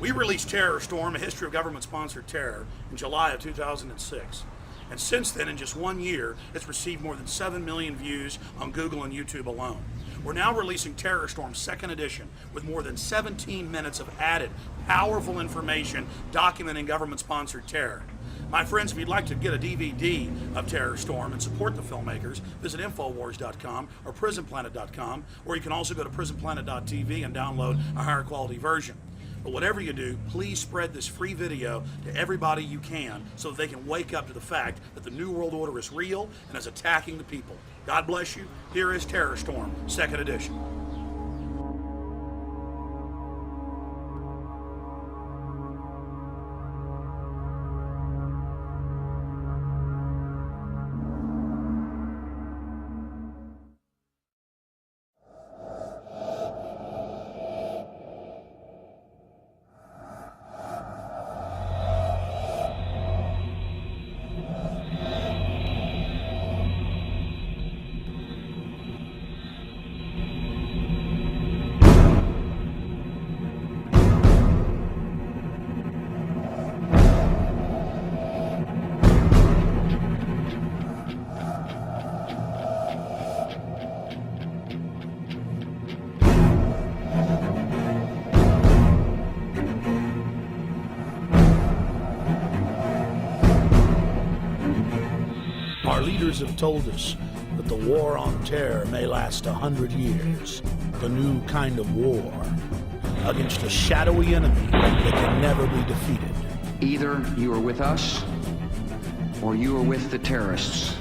We released Terrorstorm, A History of Government-Sponsored Terror, in July of 2006. And since then, in just 1 year, it's received more than 7 million views on Google and YouTube alone. We're now releasing Terrorstorm 2nd edition with more than 17 minutes of added, powerful information documenting government-sponsored terror. My friends, if you'd like to get a DVD of Terrorstorm and support the filmmakers, visit Infowars.com or PrisonPlanet.com, or you can also go to PrisonPlanet.tv and download a higher quality version. But whatever you do, please spread this free video to everybody you can so that they can wake up to the fact that the New World Order is real and is attacking the people. God bless you. Here is Terrorstorm, 2nd edition. Our leaders have told us that the war on terror may last 100 years. The new kind of war against a shadowy enemy that can never be defeated. Either you are with us, or you are with the terrorists.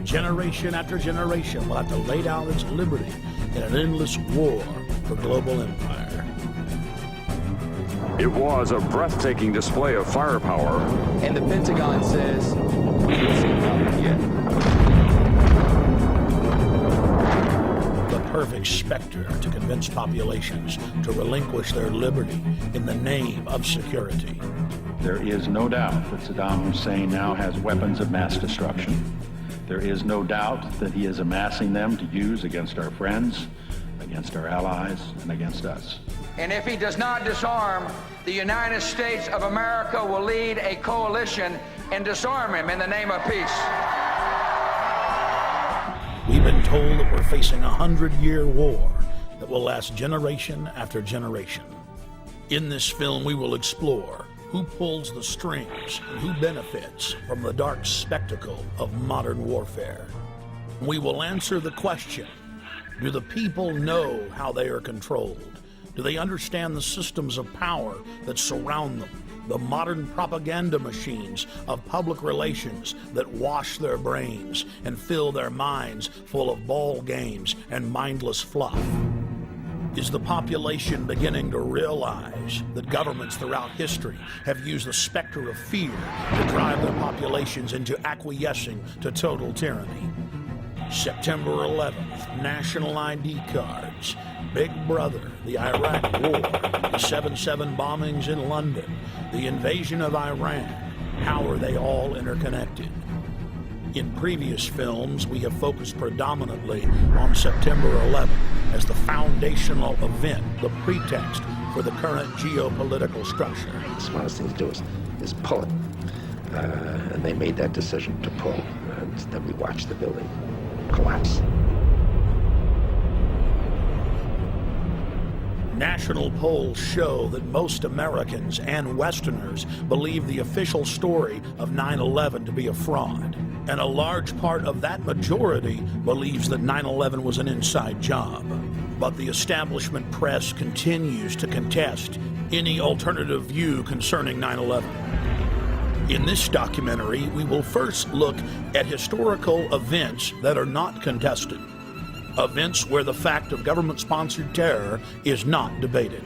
Generation after generation will have to lay down its liberty in an endless war for global empire. It was a breathtaking display of firepower. And the Pentagon says, we will see nothing yet. The perfect specter to convince populations to relinquish their liberty in the name of security. There is no doubt that Saddam Hussein now has weapons of mass destruction. There is no doubt that he is amassing them to use against our friends, against our allies, and against us. And if he does not disarm, the United States of America will lead a coalition and disarm him in the name of peace. We've been told that we're facing a 100-year war that will last generation after generation. In this film, we will explore who pulls the strings and who benefits from the dark spectacle of modern warfare. We will answer the question, do the people know how they are controlled? Do they understand the systems of power that surround them? The modern propaganda machines of public relations that wash their brains and fill their minds full of ball games and mindless fluff? Is the population beginning to realize that governments throughout history have used the specter of fear to drive their populations into acquiescing to total tyranny? September 11th, national ID cards, Big Brother, the Iraq War, the 7/7 bombings in London, the invasion of Iran. How are they all interconnected? In previous films, we have focused predominantly on September 11th as the foundational event, the pretext for the current geopolitical structure. The smartest thing to do is pull it. And they made that decision to pull, and then we watched the building collapse. National polls show that most Americans and Westerners believe the official story of 9/11 to be a fraud. And a large part of that majority believes that 9/11 was an inside job. But the establishment press continues to contest any alternative view concerning 9/11. In this documentary, we will first look at historical events that are not contested. Events where the fact of government-sponsored terror is not debated,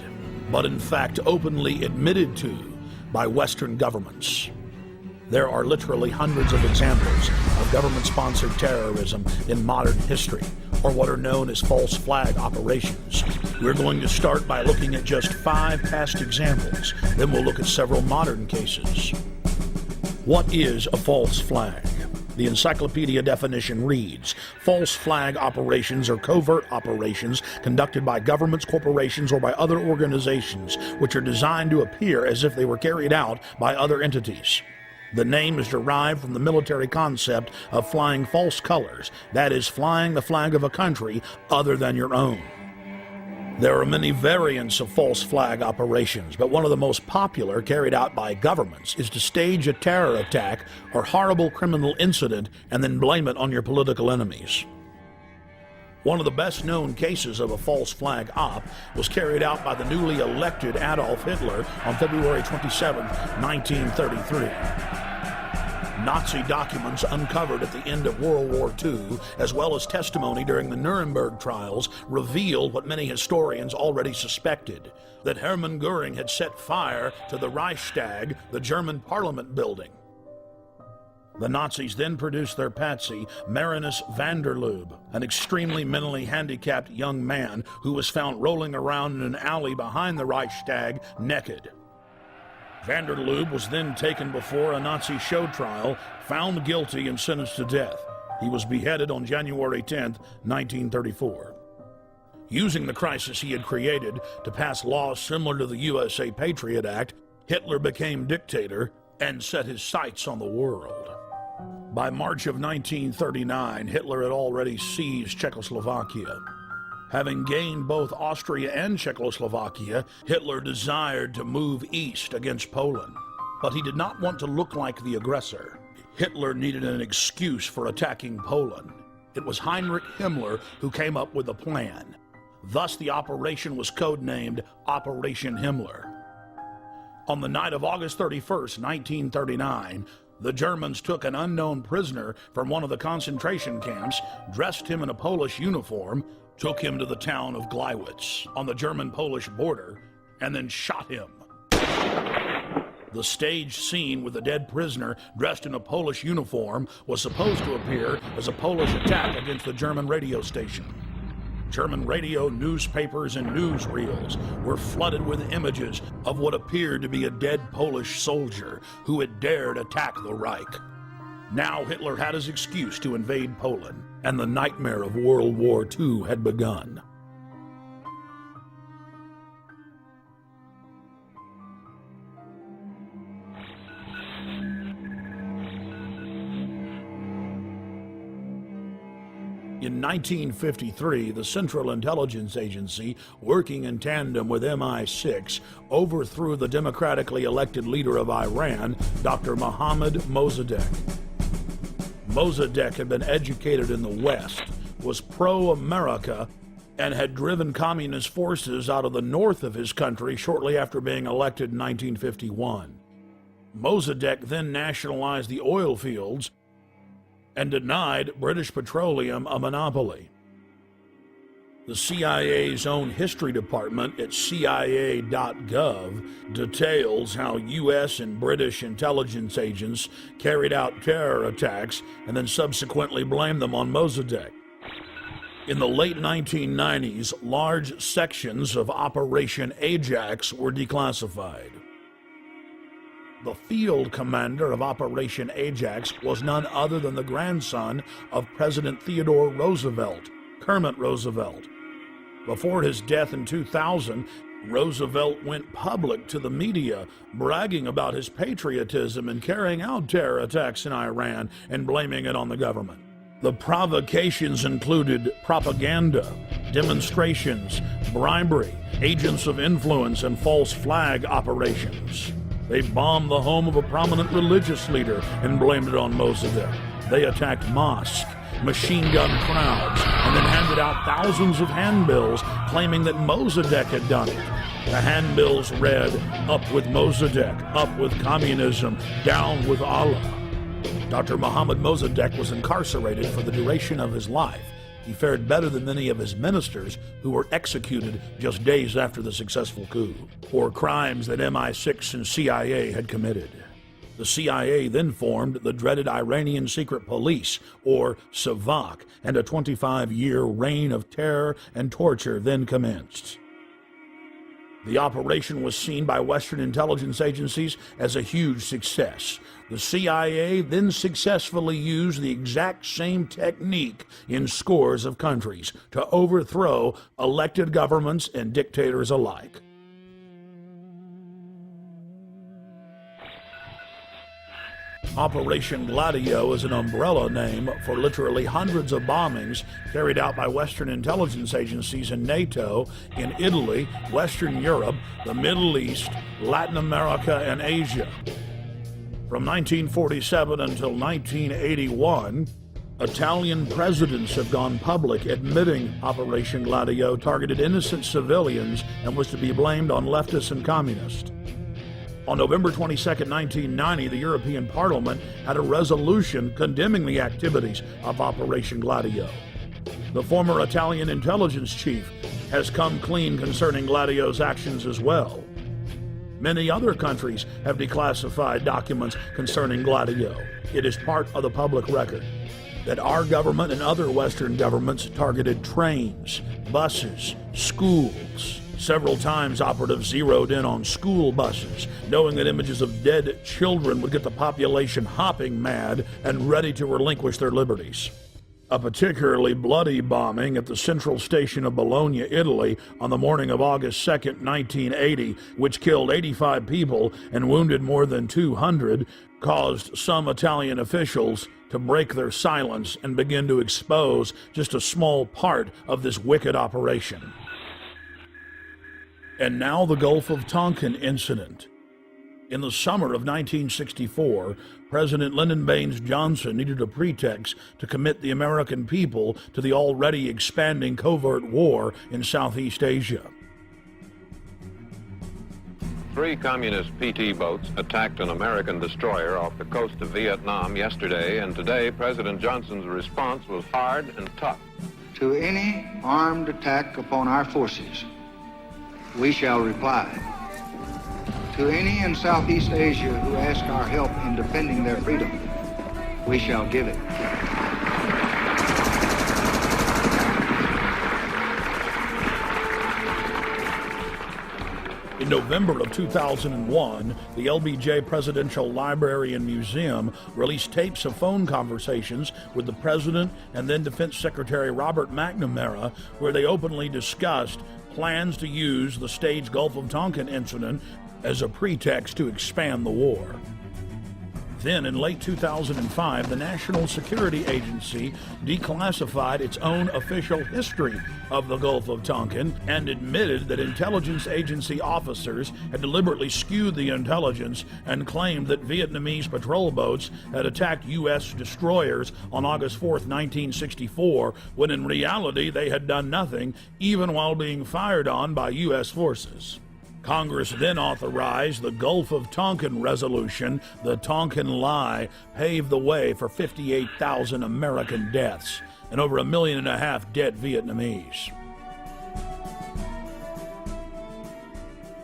but in fact openly admitted to by Western governments. There are literally hundreds of examples of government-sponsored terrorism in modern history, or what are known as false flag operations. We're going to start by looking at just 5 past examples, then we'll look at several modern cases. What is a false flag? The encyclopedia definition reads, false flag operations are covert operations conducted by governments, corporations, or by other organizations which are designed to appear as if they were carried out by other entities. The name is derived from the military concept of flying false colors, that is, flying the flag of a country other than your own. There are many variants of false flag operations, but one of the most popular carried out by governments is to stage a terror attack or horrible criminal incident and then blame it on your political enemies. One of the best-known cases of a false flag op was carried out by the newly elected Adolf Hitler on February 27, 1933. Nazi documents uncovered at the end of World War II, as well as testimony during the Nuremberg trials, reveal what many historians already suspected, that Hermann Göring had set fire to the Reichstag, the German parliament building. The Nazis then produced their patsy, Marinus van der Lubbe, an extremely mentally handicapped young man who was found rolling around in an alley behind the Reichstag naked. Van der Lubbe was then taken before a Nazi show trial, found guilty, and sentenced to death. He was beheaded on January 10, 1934. Using the crisis he had created to pass laws similar to the USA Patriot Act, Hitler became dictator and set his sights on the world. By March of 1939, Hitler had already seized Czechoslovakia. Having gained both Austria and Czechoslovakia, Hitler desired to move east against Poland. But he did not want to look like the aggressor. Hitler needed an excuse for attacking Poland. It was Heinrich Himmler who came up with a plan. Thus, the operation was codenamed Operation Himmler. On the night of August 31st, 1939, the Germans took an unknown prisoner from one of the concentration camps, dressed him in a Polish uniform, took him to the town of Gleiwitz on the German-Polish border, and then shot him. The staged scene with the dead prisoner dressed in a Polish uniform was supposed to appear as a Polish attack against the German radio station. German radio, newspapers, and newsreels were flooded with images of what appeared to be a dead Polish soldier who had dared attack the Reich. Now Hitler had his excuse to invade Poland, and the nightmare of World War II had begun. In 1953, the Central Intelligence Agency, working in tandem with MI6, overthrew the democratically elected leader of Iran, Dr. Mohammad Mossadegh. Mossadegh had been educated in the West, was pro-America, and had driven communist forces out of the north of his country shortly after being elected in 1951. Mossadegh then nationalized the oil fields and denied British Petroleum a monopoly. The CIA's own history department at CIA.gov details how U.S. and British intelligence agents carried out terror attacks and then subsequently blamed them on Mossadegh. In the late 1990s, large sections of Operation Ajax were declassified. The field commander of Operation Ajax was none other than the grandson of President Theodore Roosevelt, Kermit Roosevelt. Before his death in 2000, Roosevelt went public to the media, bragging about his patriotism in carrying out terror attacks in Iran and blaming it on the government. The provocations included propaganda, demonstrations, bribery, agents of influence, and false flag operations. They bombed the home of a prominent religious leader and blamed it on Mossadegh. They attacked mosques, machine gun crowds, and then handed out thousands of handbills claiming that Mossadegh had done it. The handbills read, "Up with Mossadegh, up with communism, down with Allah." Dr. Mohammad Mossadegh was incarcerated for the duration of his life. He fared better than many of his ministers who were executed just days after the successful coup for crimes that MI6 and CIA had committed. The CIA then formed the dreaded Iranian Secret Police, or SAVAK, and a 25-year reign of terror and torture then commenced. The operation was seen by Western intelligence agencies as a huge success. The CIA then successfully used the exact same technique in scores of countries to overthrow elected governments and dictators alike. Operation Gladio is an umbrella name for literally hundreds of bombings carried out by Western intelligence agencies and NATO in Italy, Western Europe, the Middle East, Latin America, and Asia. From 1947 until 1981, Italian presidents have gone public admitting Operation Gladio targeted innocent civilians and was to be blamed on leftists and communists. On November 22, 1990, the European Parliament had a resolution condemning the activities of Operation Gladio. The former Italian intelligence chief has come clean concerning Gladio's actions as well. Many other countries have declassified documents concerning Gladio. It is part of the public record that our government and other Western governments targeted trains, buses, schools. Several times operatives zeroed in on school buses, knowing that images of dead children would get the population hopping mad and ready to relinquish their liberties. A particularly bloody bombing at the central station of Bologna, Italy, on the morning of August 2, 1980, which killed 85 people and wounded more than 200, caused some Italian officials to break their silence and begin to expose just a small part of this wicked operation. And now the Gulf of Tonkin incident. In the summer of 1964, President Lyndon Baines Johnson needed a pretext to commit the American people to the already expanding covert war in Southeast Asia. 3 communist PT boats attacked an American destroyer off the coast of Vietnam yesterday, and today President Johnson's response was hard and tough. To any armed attack upon our forces, we shall reply. To any in Southeast Asia who ask our help in defending their freedom, we shall give it. In November of 2001, the LBJ Presidential Library and Museum released tapes of phone conversations with the President and then Defense Secretary Robert McNamara, where they openly discussed plans to use the staged Gulf of Tonkin incident as a pretext to expand the war. Then, in late 2005, the National Security Agency declassified its own official history of the Gulf of Tonkin and admitted that intelligence agency officers had deliberately skewed the intelligence and claimed that Vietnamese patrol boats had attacked U.S. destroyers on August 4, 1964, when in reality they had done nothing, even while being fired on by U.S. forces. Congress then authorized the Gulf of Tonkin Resolution. The Tonkin Lie paved the way for 58,000 American deaths and over 1.5 million dead Vietnamese.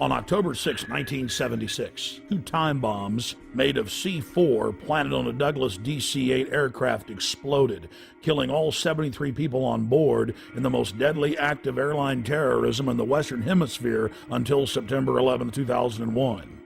On October 6, 1976, 2 time bombs made of C-4 planted on a Douglas DC-8 aircraft exploded, killing all 73 people on board in the most deadly act of airline terrorism in the Western Hemisphere until September 11, 2001.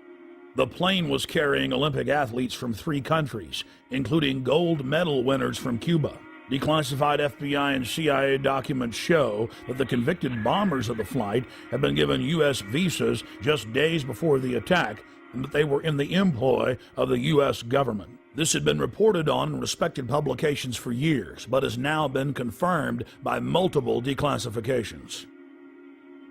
The plane was carrying Olympic athletes from 3 countries, including gold medal winners from Cuba. Declassified FBI and CIA documents show that the convicted bombers of the flight had been given U.S. visas just days before the attack, and that they were in the employ of the U.S. government. This had been reported on in respected publications for years, but has now been confirmed by multiple declassifications.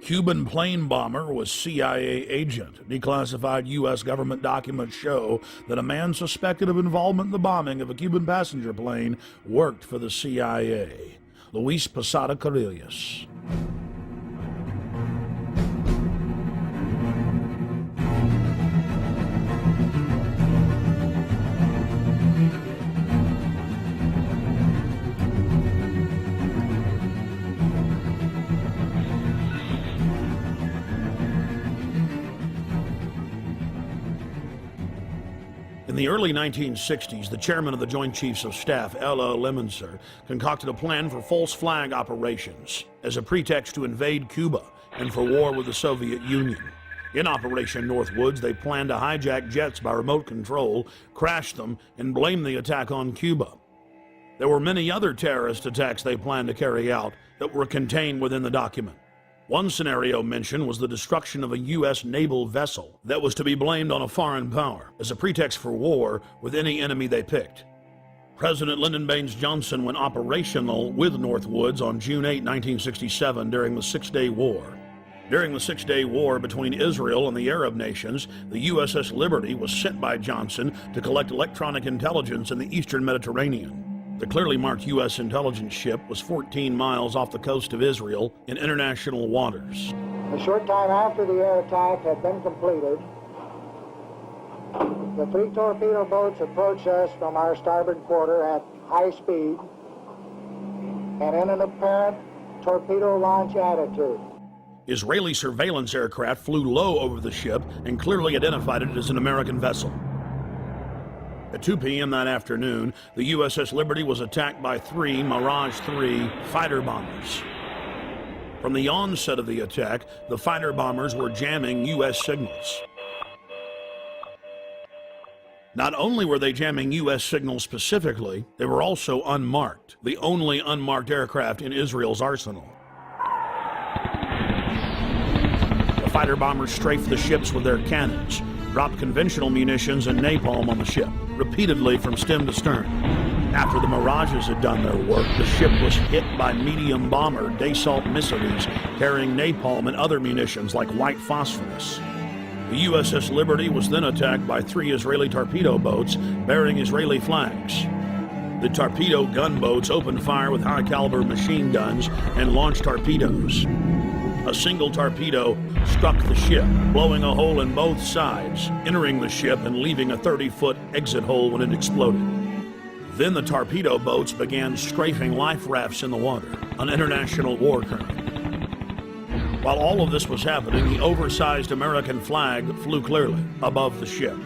Cuban plane bomber was CIA agent. Declassified U.S. government documents show that a man suspected of involvement in the bombing of a Cuban passenger plane worked for the CIA. Luis Posada Carrillas. In the early 1960s, the chairman of the Joint Chiefs of Staff, L.O. Lemonster, concocted a plan for false flag operations as a pretext to invade Cuba and for war with the Soviet Union. In Operation Northwoods, they planned to hijack jets by remote control, crash them, and blame the attack on Cuba. There were many other terrorist attacks they planned to carry out that were contained within the document. One scenario mentioned was the destruction of a U.S. naval vessel that was to be blamed on a foreign power as a pretext for war with any enemy they picked. President Lyndon Baines Johnson went operational with Northwoods on June 8, 1967 during the Six-Day War. During the Six-Day War between Israel and the Arab nations, the USS Liberty was sent by Johnson to collect electronic intelligence in the eastern Mediterranean. The clearly marked U.S. intelligence ship was 14 miles off the coast of Israel in international waters. A short time after the air attack had been completed, the 3 torpedo boats approached us from our starboard quarter at high speed and in an apparent torpedo launch attitude. Israeli surveillance aircraft flew low over the ship and clearly identified it as an American vessel. At 2 p.m. that afternoon, the USS Liberty was attacked by 3 Mirage 3 fighter bombers. From the onset of the attack, the fighter bombers were jamming U.S. signals. Not only were they jamming U.S. signals specifically, they were also unmarked, the only unmarked aircraft in Israel's arsenal. The fighter bombers strafed the ships with their cannons, dropped conventional munitions and napalm on the ship, repeatedly from stem to stern. After the Mirages had done their work, the ship was hit by medium bomber Dassault missiles carrying napalm and other munitions like white phosphorus. The USS Liberty was then attacked by 3 Israeli torpedo boats bearing Israeli flags. The torpedo gunboats opened fire with high-caliber machine guns and launched torpedoes. A single torpedo struck the ship, blowing a hole in both sides, entering the ship and leaving a 30-foot exit hole when it exploded. Then the torpedo boats began strafing life rafts in the water, an international war crime. While all of this was happening, the oversized American flag flew clearly above the ship.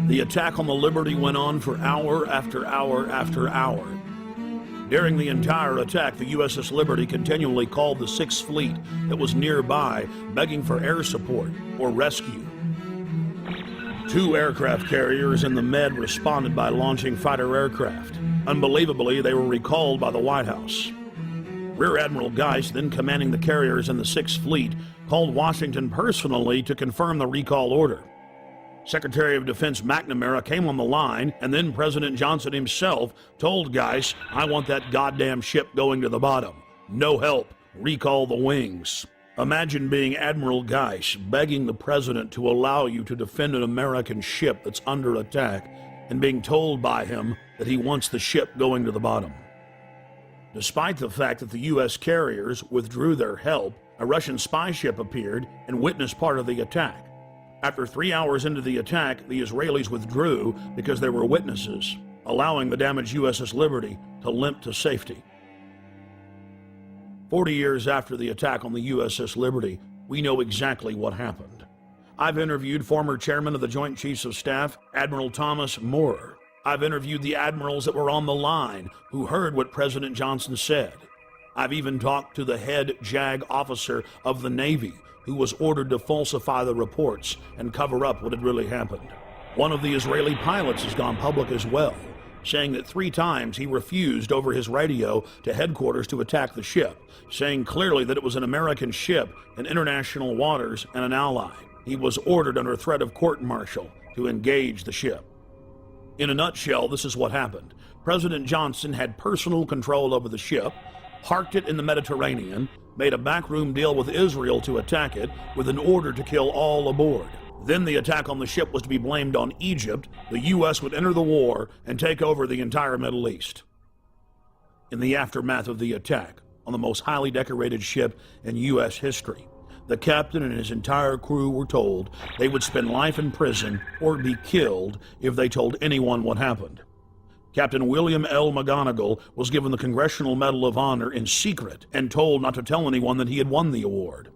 The attack on the Liberty went on for hour after hour after hour. During the entire attack, the USS Liberty continually called the Sixth Fleet that was nearby, begging for air support or rescue. 2 aircraft carriers in the Med responded by launching fighter aircraft. Unbelievably, they were recalled by the White House. Rear Admiral Geist, then commanding the carriers in the Sixth Fleet, called Washington personally to confirm the recall order. Secretary of Defense McNamara came on the line, and then President Johnson himself told Geist, "I want that goddamn ship going to the bottom. No help. Recall the wings." Imagine being Admiral Geist begging the president to allow you to defend an American ship that's under attack and being told by him that he wants the ship going to the bottom. Despite the fact that the U.S. carriers withdrew their help, a Russian spy ship appeared and witnessed part of the attack. After 3 hours into the attack, the Israelis withdrew because there were witnesses, allowing the damaged USS Liberty to limp to safety. 40 years after the attack on the USS Liberty, we know exactly what happened. I've interviewed former chairman of the Joint Chiefs of Staff, Admiral Thomas Moore. I've interviewed the admirals that were on the line who heard what President Johnson said. I've even talked to the head JAG officer of the Navy, who was ordered to falsify the reports and cover up what had really happened. One of the Israeli pilots has gone public as well, saying that 3 times he refused over his radio to headquarters to attack the ship, saying clearly that it was an American ship in international waters and an ally. He was ordered under threat of court-martial to engage the ship. In a nutshell, this is what happened. President Johnson had personal control over the ship, parked it in the Mediterranean, made a backroom deal with Israel to attack it with an order to kill all aboard. Then the attack on the ship was to be blamed on Egypt. The U.S. would enter the war and take over the entire Middle East. In the aftermath of the attack on the most highly decorated ship in U.S. history, the captain and his entire crew were told they would spend life in prison or be killed if they told anyone what happened. Captain William L. McGonigal was given the Congressional Medal of Honor in secret and told not to tell anyone that he had won the award.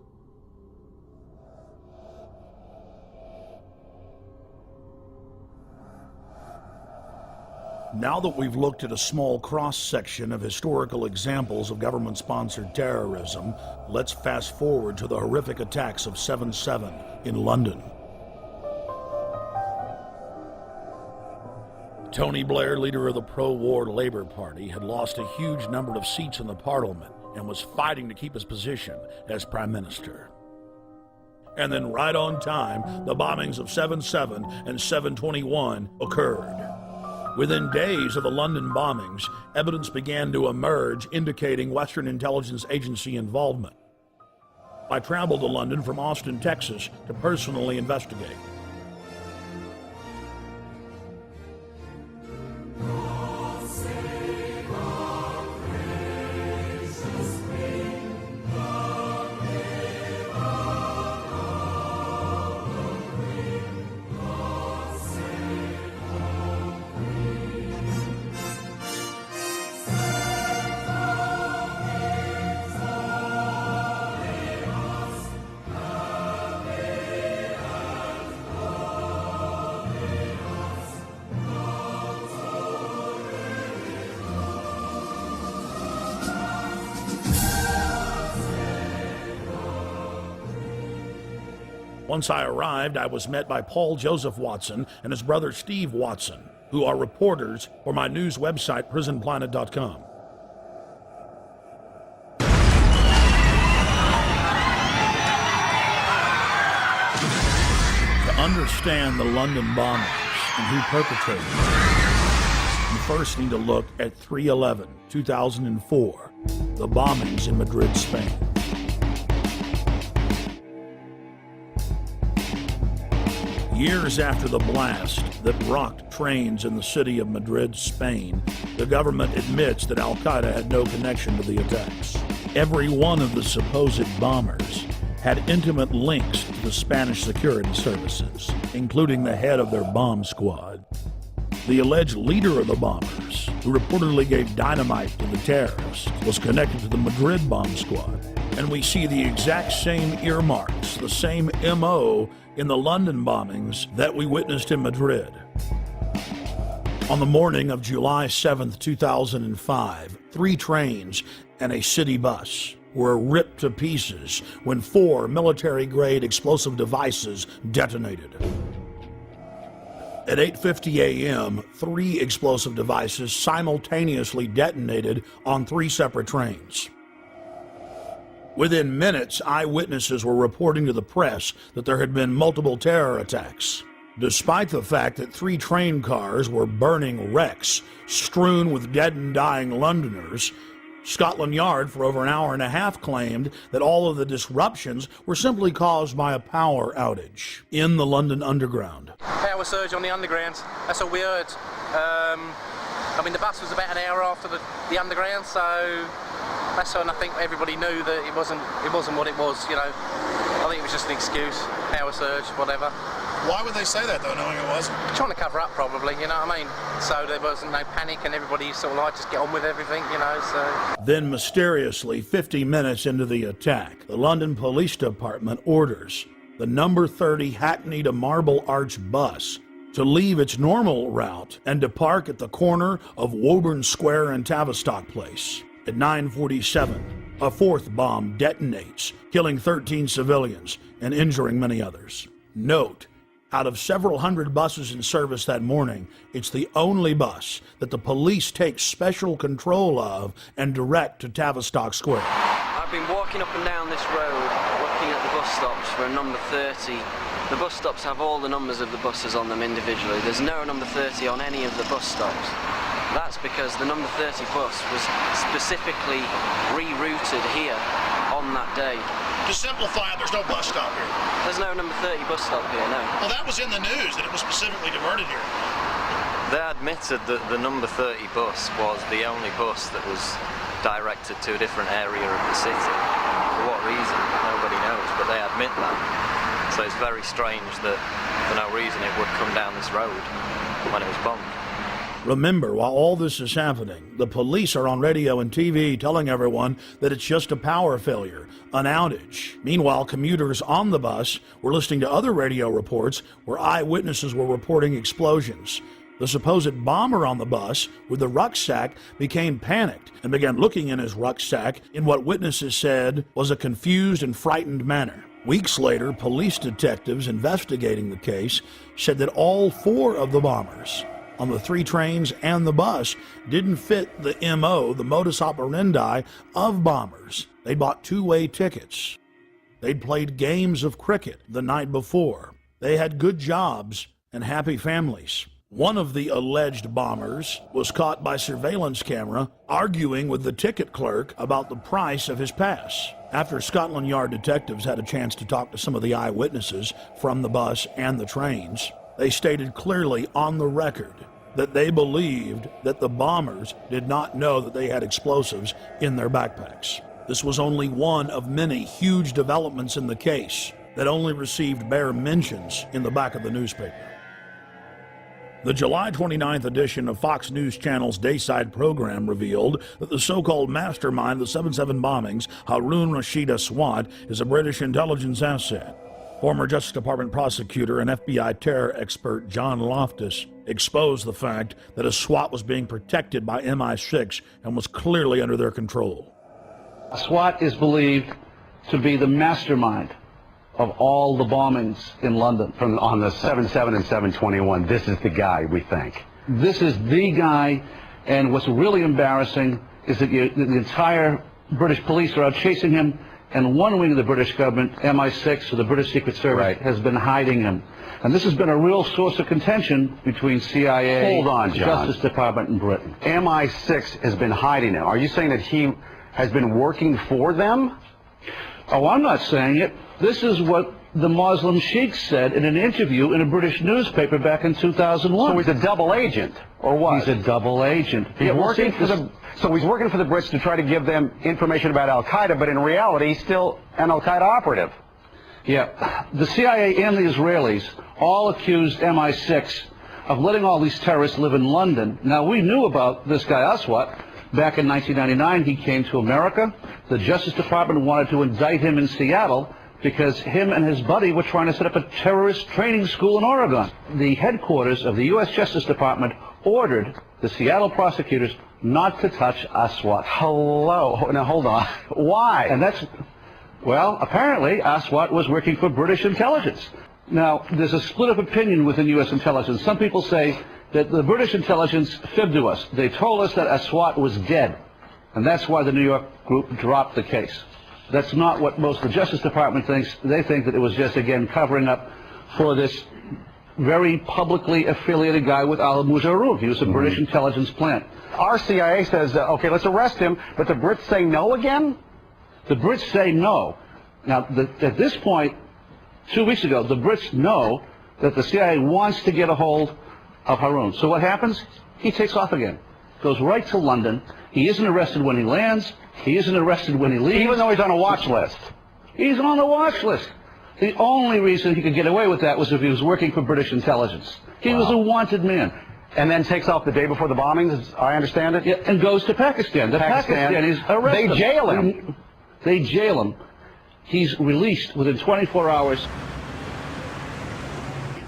Now that we've looked at a small cross-section of historical examples of government-sponsored terrorism, let's fast forward to the horrific attacks of 7/7 in London. Tony Blair, leader of the pro-war Labour Party, had lost a huge number of seats in the Parliament and was fighting to keep his position as Prime Minister. And then right on time, the bombings of 7/7 and 7/21 occurred. Within days of the London bombings, evidence began to emerge indicating Western intelligence agency involvement. I traveled to London from Austin, Texas, to personally investigate. Once I arrived, I was met by Paul Joseph Watson and his brother Steve Watson, who are reporters for my news website, prisonplanet.com. To understand the London bombings and who perpetrated them, you first need to look at 3/11/2004, the bombings in Madrid, Spain. Years after the blast that rocked trains in the city of Madrid, Spain, the government admits that Al-Qaeda had no connection to the attacks. Every one of the supposed bombers had intimate links to the Spanish security services, including the head of their bomb squad. The alleged leader of the bombers, who reportedly gave dynamite to the terrorists, was connected to the Madrid bomb squad. And we see the exact same earmarks, the same MO in the London bombings that we witnessed in Madrid. On the morning of July 7th, 2005, 3 trains and a city bus were ripped to pieces when 4 military-grade explosive devices detonated. At 8:50 a.m., 3 explosive devices simultaneously detonated on 3 separate trains. Within minutes, eyewitnesses were reporting to the press that there had been multiple terror attacks. Despite the fact that 3 train cars were burning wrecks strewn with dead and dying Londoners, Scotland Yard for over an hour and a half claimed that all of the disruptions were simply caused by a power outage in the London Underground. Power surge on the Underground, that's all we heard. The bus was about an hour after the Underground, so that's when I think everybody knew that it wasn't what it was, you know. I think it was just an excuse, power surge, whatever. Why would they say that, though, knowing it wasn't? Trying to cover up, probably, you know what I mean? So there wasn't no panic and everybody sort of like just get on with everything, you know, so... Then mysteriously, 50 minutes into the attack, the London Police Department orders the number 30 Hackney to Marble Arch bus to leave its normal route and to park at the corner of Woburn Square and Tavistock Place. At 9:47, a 4th bomb detonates, killing 13 civilians and injuring many others. Note, out of several hundred buses in service that morning, it's the only bus that the police take special control of and direct to Tavistock Square. I've been walking up and down this road, looking at the bus stops for a number 30. The bus stops have all the numbers of the buses on them individually. There's no number 30 on any of the bus stops. That's because the number 30 bus was specifically rerouted here on that day. To simplify it, there's no bus stop here. There's no number 30 bus stop here, no. Well, that was in the news, that it was specifically diverted here. They admitted that the number 30 bus was the only bus that was directed to a different area of the city. For what reason? Nobody knows, but they admit that. So it's very strange that for no reason it would come down this road when it was bombed. Remember, while all this is happening, the police are on radio and TV telling everyone that it's just a power failure, an outage. Meanwhile, commuters on the bus were listening to other radio reports where eyewitnesses were reporting explosions. The supposed bomber on the bus with the rucksack became panicked and began looking in his rucksack in what witnesses said was a confused and frightened manner. Weeks later, police detectives investigating the case said that all 4 of the bombers on the 3 trains and the bus didn't fit the MO, the modus operandi of bombers. They bought 2-way tickets. They'd played games of cricket the night before. They had good jobs and happy families. One of the alleged bombers was caught by surveillance camera arguing with the ticket clerk about the price of his pass. After Scotland Yard detectives had a chance to talk to some of the eyewitnesses from the bus and the trains, they stated clearly on the record that they believed that the bombers did not know that they had explosives in their backpacks. This was only one of many huge developments in the case that only received bare mentions in the back of the newspaper. The July 29th edition of Fox News Channel's Dayside program revealed that the so-called mastermind of the 7/7 bombings, Harun Rashid Aswad, is a British intelligence asset. Former Justice Department prosecutor and FBI terror expert John Loftus exposed the fact that Aswad was being protected by MI6 and was clearly under their control. Aswad is believed to be the mastermind of all the bombings in London. On the 7/7 and 7/21, this is the guy, we think. This is the guy, and what's really embarrassing is that the entire British police are out chasing him, and one wing of the British government, MI6, or the British Secret Service, has been hiding him. And this has been a real source of contention between CIA, Hold on, John. Justice Department, and Britain. MI6 has been hiding him. Are you saying that he has been working for them? Oh, I'm not saying it. This is what the Muslim Sheikh said in an interview in a British newspaper back in 2001. So he's a double agent, or what? He's a double agent. So he's working for the Brits to try to give them information about Al-Qaeda, but in reality, he's still an Al-Qaeda operative. Yeah. The CIA and the Israelis all accused MI6 of letting all these terrorists live in London. Now, we knew about this guy Aswad. Back in 1999, he came to America. The Justice Department wanted to indict him in Seattle because him and his buddy were trying to set up a terrorist training school in Oregon. The headquarters of the U.S. Justice Department ordered the Seattle prosecutors not to touch Aswad. Hello. Now, hold on. Why? And that's, well, apparently Aswad was working for British intelligence. Now, there's a split of opinion within U.S. intelligence. Some people say that the British intelligence fibbed to us. They told us that Aswad was dead, and that's why the New York group dropped the case. That's not what most of the Justice Department thinks. They think that it was just, again, covering up for this very publicly affiliated guy with al-Mujarraf. He was a British intelligence plant. Our CIA says, okay, let's arrest him, but the Brits say no again? The Brits say no. Now, at this point, 2 weeks ago, the Brits know that the CIA wants to get a hold of Harun. So what happens? He takes off again. Goes right to London. He isn't arrested when he lands. He isn't arrested when he leaves. Even though he's on a watch list. He's on the watch list. The only reason he could get away with that was if he was working for British intelligence. He was a wanted man. And then takes off the day before the bombings, as I understand it? Yeah, and goes to Pakistan. The Pakistanis arrest him. They jail him. They jail him. He's released within 24 hours.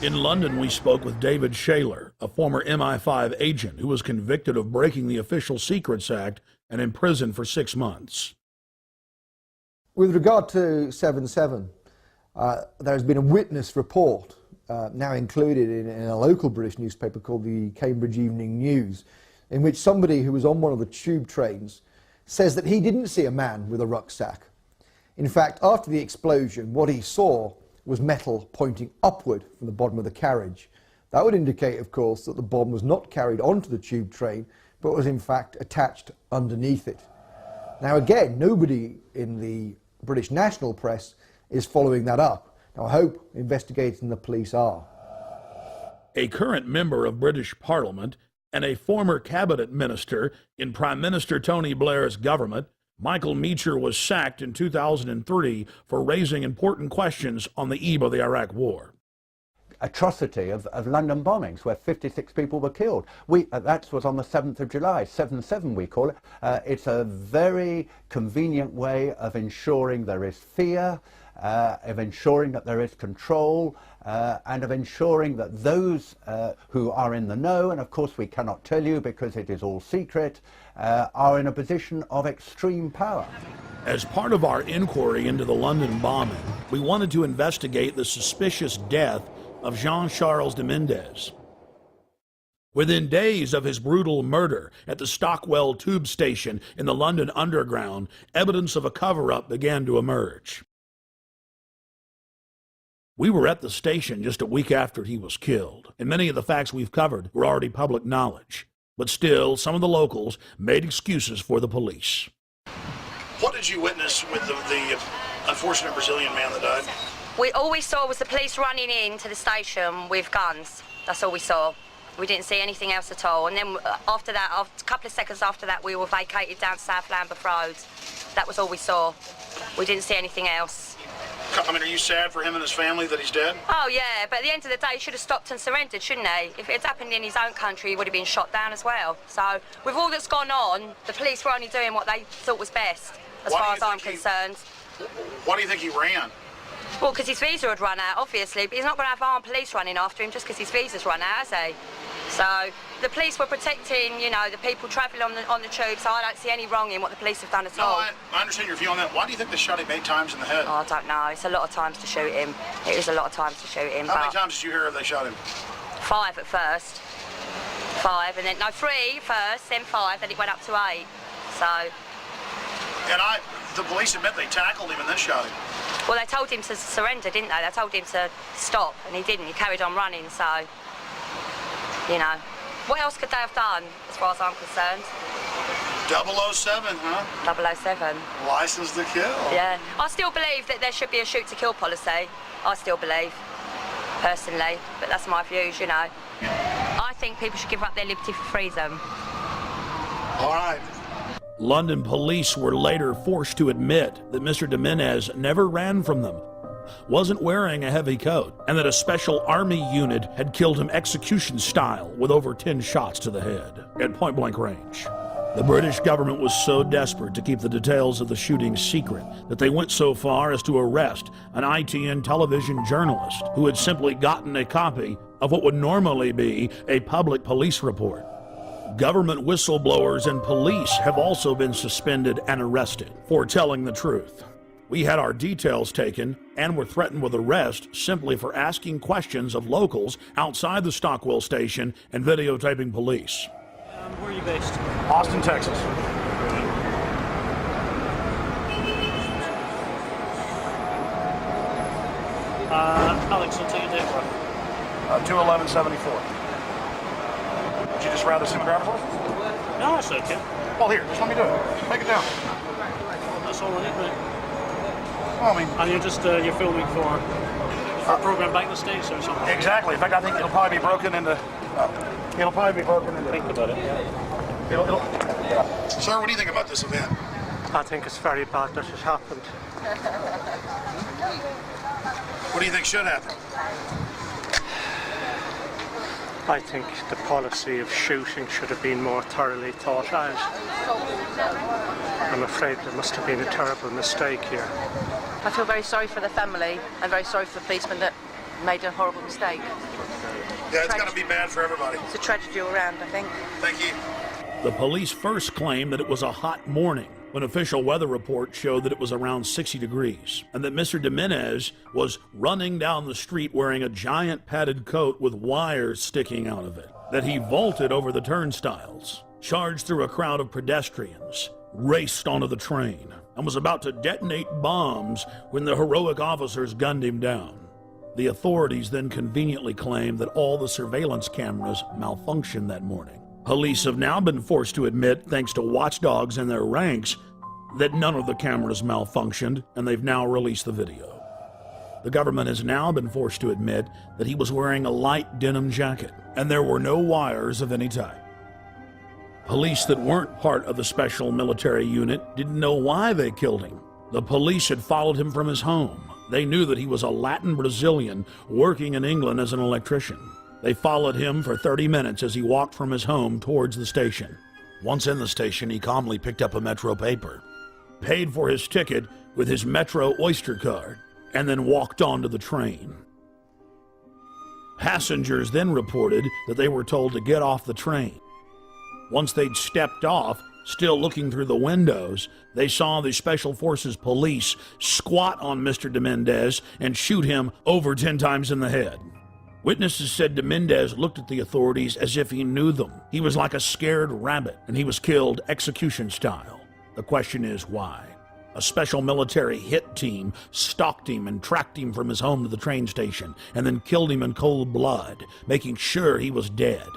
In London, we spoke with David Shaler, a former MI5 agent who was convicted of breaking the Official Secrets Act and imprisoned for 6 months. With regard to 7/7, there has been a witness report now included in a local British newspaper called the Cambridge Evening News, in which somebody who was on one of the tube trains says that he didn't see a man with a rucksack. In fact, after the explosion, what he saw was metal pointing upward from the bottom of the carriage. That would indicate, of course, that the bomb was not carried onto the tube train, but was in fact attached underneath it. Now again, nobody in the British national press is following that up. Now I hope investigators and the police are. A current member of British Parliament and a former cabinet minister in Prime Minister Tony Blair's government, Michael Meacher, was sacked in 2003 for raising important questions on the eve of the Iraq War. Atrocity of London bombings where 56 people were killed. That was on the 7th of July, 7/7 we call it. It's a very convenient way of ensuring there is fear of ensuring that there is control, and of ensuring that those who are in the know, and of course we cannot tell you because it is all secret, are in a position of extreme power. As part of our inquiry into the London bombing, we wanted to investigate the suspicious death of Jean-Charles de Mendez. Within days of his brutal murder at the Stockwell tube station in the London Underground, evidence of a cover-up began to emerge. We were at the station just a week after he was killed, and many of the facts we've covered were already public knowledge. But still, some of the locals made excuses for the police. What did you witness with the unfortunate Brazilian man that died? All we saw was the police running into the station with guns. That's all we saw. We didn't see anything else at all. And then after that, a couple of seconds after that, we were vacated down South Lambeth Road. That was all we saw. We didn't see anything else. I mean, are you sad for him and his family that he's dead? Oh, yeah, but at the end of the day, he should have stopped and surrendered, shouldn't he? If it had happened in his own country, he would have been shot down as well. So, with all that's gone on, the police were only doing what they thought was best, as far as I'm concerned. Why do you think he ran? Well, because his visa had run out, obviously, but he's not going to have armed police running after him just because his visa's run out, has he? So, the police were protecting, you know, the people travelling on the tube, so I don't see any wrong in what the police have done at all. I understand your view on that. Why do you think they shot him 8 times in the head? Oh, I don't know. It's a lot of times to shoot him. It is a lot of times to shoot him. How many times did you hear they shot him? 5 at first. 5, and then, no, 3 first, then 5, then it went up to 8. So... And the police admit they tackled him and then shot him. Well, they told him to surrender, didn't they? They told him to stop, and he didn't. He carried on running, so, you know. What else could they have done, as far as I'm concerned? 007, huh? 007. License to kill. Yeah. I still believe that there should be a shoot-to-kill policy. I still believe, personally, but that's my views, you know. I think people should give up their liberty for freedom. All right. London police were later forced to admit that Mr. de Menez never ran from them, wasn't wearing a heavy coat, and that a special army unit had killed him execution style with over 10 shots to the head at point-blank range. The British government was so desperate to keep the details of the shooting secret that they went so far as to arrest an ITN television journalist who had simply gotten a copy of what would normally be a public police report. Government whistleblowers and police have also been suspended and arrested for telling the truth. We had our details taken and were threatened with arrest simply for asking questions of locals outside the Stockwell station and videotaping police. Where are you based? Austin, Texas. Alex, I'll take your date for 2/11/74. Would you just rather see my driver's license? No, that's okay. Well, here, just let me do it. Take it down. That's all I need, mate. Well, I mean... And you're just, you're filming for a program back in the States or something? Exactly. In fact, I think it'll probably be broken into... Think about it. Sir, what do you think about this event? I think it's very bad that it happened. What do you think should happen? I think the policy of shooting should have been more thoroughly thought out. I'm afraid there must have been a terrible mistake here. I feel very sorry for the family and very sorry for the policeman that made a horrible mistake. Yeah, it's going to be bad for everybody. It's a tragedy all around, I think. Thank you. The police first claimed that it was a hot morning when official weather reports showed that it was around 60 degrees and that Mr. de Menez was running down the street wearing a giant padded coat with wires sticking out of it, that he vaulted over the turnstiles, charged through a crowd of pedestrians, raced onto the train, and was about to detonate bombs when the heroic officers gunned him down. The authorities then conveniently claimed that all the surveillance cameras malfunctioned that morning. Police have now been forced to admit, thanks to watchdogs in their ranks, that none of the cameras malfunctioned, and they've now released the video. The government has now been forced to admit that he was wearing a light denim jacket, and there were no wires of any type. Police that weren't part of the special military unit didn't know why they killed him. The police had followed him from his home. They knew that he was a Latin Brazilian working in England as an electrician. They followed him for 30 minutes as he walked from his home towards the station. Once in the station, he calmly picked up a Metro paper, paid for his ticket with his Metro Oyster card, and then walked onto the train. Passengers then reported that they were told to get off the train. Once they'd stepped off, still looking through the windows, they saw the Special Forces police squat on Mr. de Mendez and shoot him over 10 times in the head. Witnesses said de Mendez looked at the authorities as if he knew them. He was like a scared rabbit, and he was killed execution style. The question is why? A special military hit team stalked him and tracked him from his home to the train station, and then killed him in cold blood, making sure he was dead.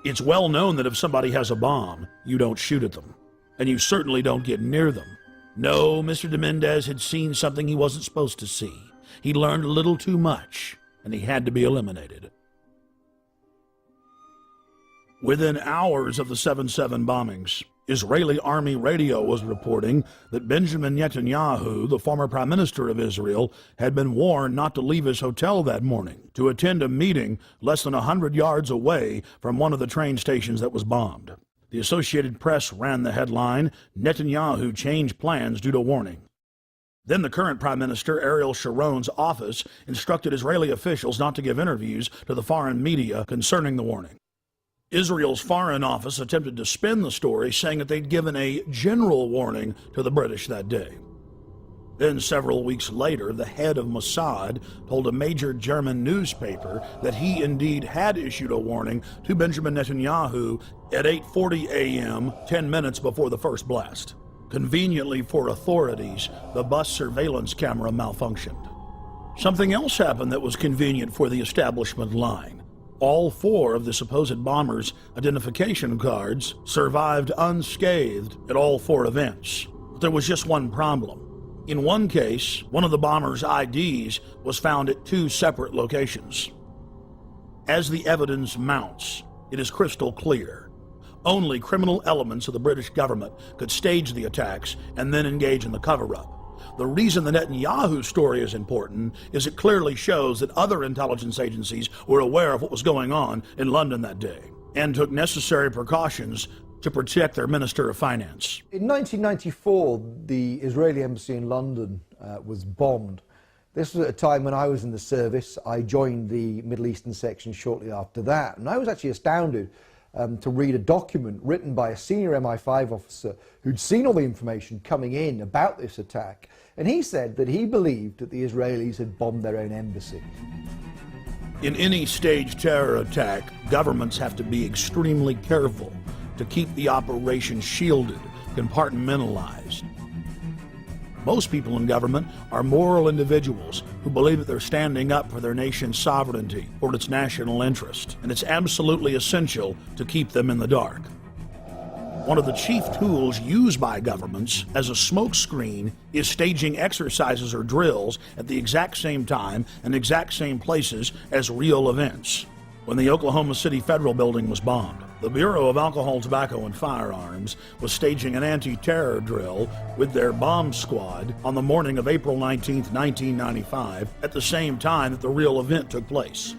It's well known that if somebody has a bomb, you don't shoot at them, and you certainly don't get near them. No, Mr. de Mendez had seen something he wasn't supposed to see. He learned a little too much, and he had to be eliminated. Within hours of the 7/7 bombings, Israeli army radio was reporting that Benjamin Netanyahu, the former prime minister of Israel, had been warned not to leave his hotel that morning to attend a meeting less than 100 yards away from one of the train stations that was bombed. The Associated Press ran the headline, "Netanyahu changed plans due to warning." Then the current Prime Minister, Ariel Sharon's office, instructed Israeli officials not to give interviews to the foreign media concerning the warning. Israel's Foreign Office attempted to spin the story, saying that they'd given a general warning to the British that day. Then, several weeks later, the head of Mossad told a major German newspaper that he indeed had issued a warning to Benjamin Netanyahu at 8:40 a.m., 10 minutes before the first blast. Conveniently for authorities, the bus surveillance camera malfunctioned. Something else happened that was convenient for the establishment line. All 4 of the supposed bombers' identification cards survived unscathed at all 4 events. But there was just one problem. In one case, one of the bombers' IDs was found at 2 separate locations. As the evidence mounts, it is crystal clear. Only criminal elements of the British government could stage the attacks and then engage in the cover-up. The reason the Netanyahu story is important is it clearly shows that other intelligence agencies were aware of what was going on in London that day and took necessary precautions to protect their Minister of Finance. In 1994, the Israeli embassy in London was bombed. This was at a time when I was in the service. I joined the Middle Eastern section shortly after that, and I was actually astounded to read a document written by a senior MI5 officer who'd seen all the information coming in about this attack, and he said that he believed that the Israelis had bombed their own embassy. In any staged terror attack, governments have to be extremely careful to keep the operation shielded, compartmentalized. Most people in government are moral individuals who believe that they're standing up for their nation's sovereignty or its national interest, and it's absolutely essential to keep them in the dark. One of the chief tools used by governments as a smokescreen is staging exercises or drills at the exact same time and exact same places as real events. When the Oklahoma City Federal Building was bombed, the Bureau of Alcohol, Tobacco, and Firearms was staging an anti-terror drill with their bomb squad on the morning of April 19, 1995, at the same time that the real event took place.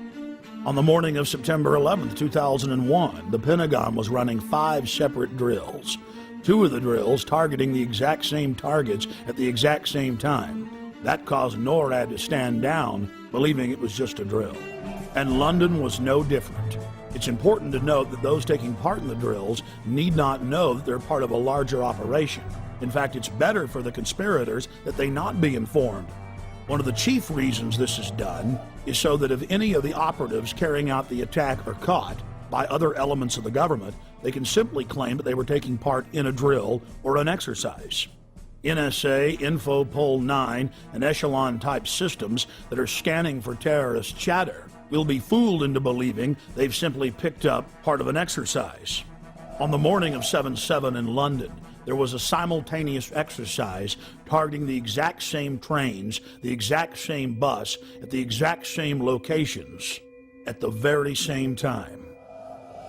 On the morning of September 11, 2001, the Pentagon was running 5 separate drills, 2 of the drills targeting the exact same targets at the exact same time. That caused NORAD to stand down, believing it was just a drill. And London was no different. It's important to note that those taking part in the drills need not know that they're part of a larger operation. In fact, it's better for the conspirators that they not be informed. One of the chief reasons this is done is so that if any of the operatives carrying out the attack are caught by other elements of the government, they can simply claim that they were taking part in a drill or an exercise. NSA, Infopol 9, and Echelon-type systems that are scanning for terrorist chatter will be fooled into believing they've simply picked up part of an exercise. On the morning of 7/7 in London, there was a simultaneous exercise targeting the exact same trains, the exact same bus, at the exact same locations, at the very same time.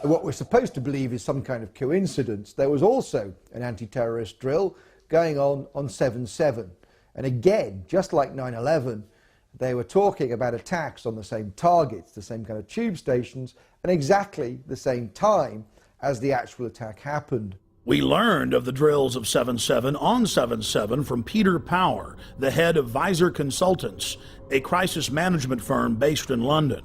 What we're supposed to believe is some kind of coincidence. There was also an anti-terrorist drill going on 7/7. And again, just like 9/11, they were talking about attacks on the same targets, the same kind of tube stations, and exactly the same time as the actual attack happened. We learned of the drills of 7/7 on 7/7 from Peter Power, the head of Visor Consultants, a crisis management firm based in London.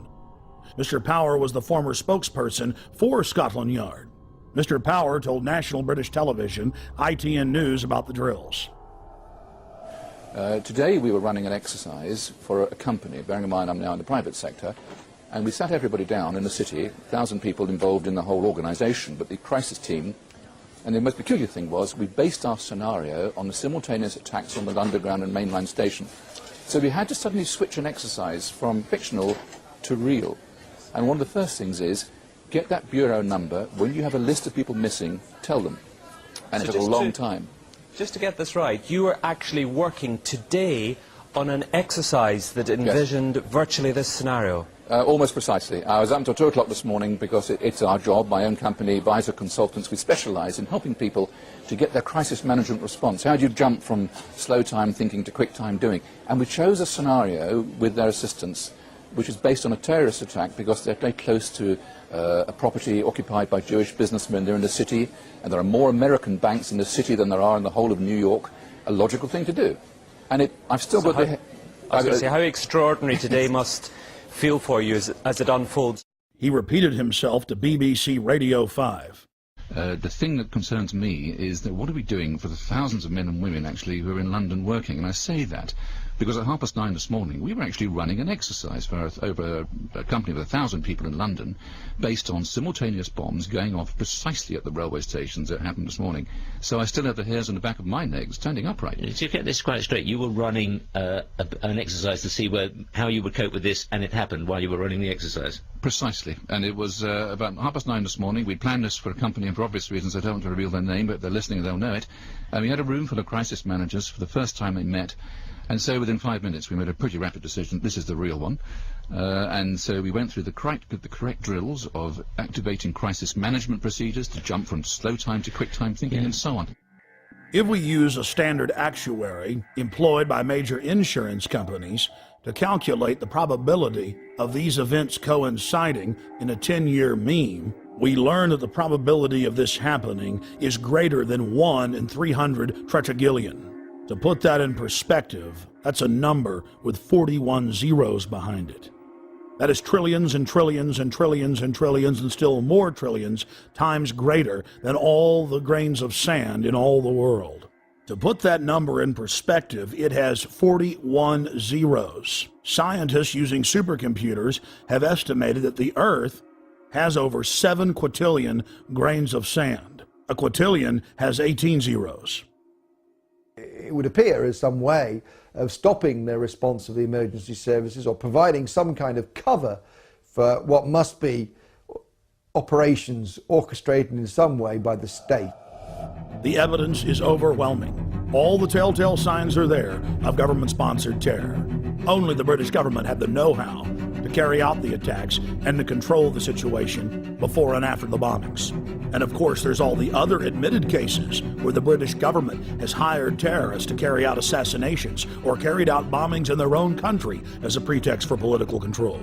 Mr. Power was the former spokesperson for Scotland Yard. Mr. Power told National British Television, ITN News, about the drills. Today we were running an exercise for a company, bearing in mind I'm now in the private sector, and we sat everybody down in the city, 1,000 people involved in the whole organisation, but the crisis team, and the most peculiar thing was we based our scenario on the simultaneous attacks on the underground and mainline station. So we had to suddenly switch an exercise from fictional to real. And one of the first things is, get that bureau number. When you have a list of people missing, tell them. And So it took a long time. Just to get this right, you were actually working today on an exercise that envisioned virtually this scenario. Almost precisely. I was up until 2 o'clock this morning because it's our job, my own company, Visor Consultants. We specialise in helping people to get their crisis management response. How do you jump from slow time thinking to quick time doing? And we chose a scenario with their assistance which is based on a terrorist attack because they're very close to a property occupied by Jewish businessmen. They're in the city, and there are more American banks in the city than there are in the whole of New York. A logical thing to do. And I've still got the... I was going to say, how extraordinary today must feel for you as it unfolds. He repeated himself to BBC Radio 5. The thing that concerns me is that what are we doing for the thousands of men and women actually who are in London working? And I say that because at 9:30 this morning we were actually running an exercise for over a company of 1,000 people in London based on simultaneous bombs going off precisely at the railway stations that happened this morning. So I still have the hairs on the back of my neck standing upright. To get this quite straight, you were running an exercise to see how you would cope with this, and it happened while you were running the exercise? Precisely, and it was about 9:30 this morning. We'd planned this for a company, and for obvious reasons I don't want to reveal their name, but if they're listening they'll know it. And we had a room full of crisis managers for the first time they met, and so within 5 minutes we made a pretty rapid decision. This is the real one. And so we went through the correct drills of activating crisis management procedures to jump from slow time to quick time thinking and so on. If we use a standard actuary employed by major insurance companies to calculate the probability of these events coinciding in a 10-year mean, we learn that the probability of this happening is greater than 1 in 300 tetragillion. To put that in perspective, that's a number with 41 zeros behind it. That is trillions and trillions and trillions and trillions and still more trillions times greater than all the grains of sand in all the world. To put that number in perspective, it has 41 zeros. Scientists using supercomputers have estimated that the Earth has over 7 quintillion grains of sand. A quintillion has 18 zeros. It would appear as some way of stopping the response of the emergency services or providing some kind of cover for what must be operations orchestrated in some way by the state. The evidence is overwhelming. All the telltale signs are there of government-sponsored terror. Only the British government had the know-how to carry out the attacks and to control the situation before and after the bombings. And of course, there's all the other admitted cases where the British government has hired terrorists to carry out assassinations or carried out bombings in their own country as a pretext for political control.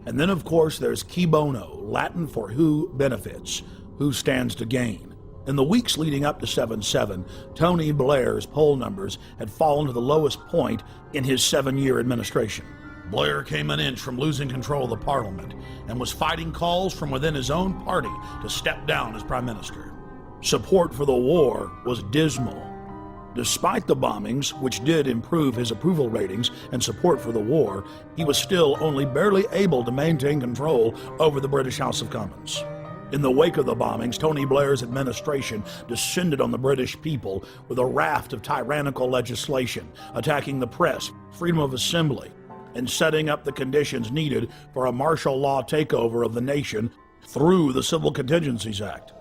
And then, of course, there's qui bono, Latin for who benefits, who stands to gain. In the weeks leading up to 7/7, Tony Blair's poll numbers had fallen to the lowest point in his 7-year administration. Blair came an inch from losing control of the parliament and was fighting calls from within his own party to step down as prime minister. Support for the war was dismal. Despite the bombings, which did improve his approval ratings and support for the war, he was still only barely able to maintain control over the British House of Commons. In the wake of the bombings, Tony Blair's administration descended on the British people with a raft of tyrannical legislation, attacking the press, freedom of assembly, and setting up the conditions needed for a martial law takeover of the nation through the Civil Contingencies Act.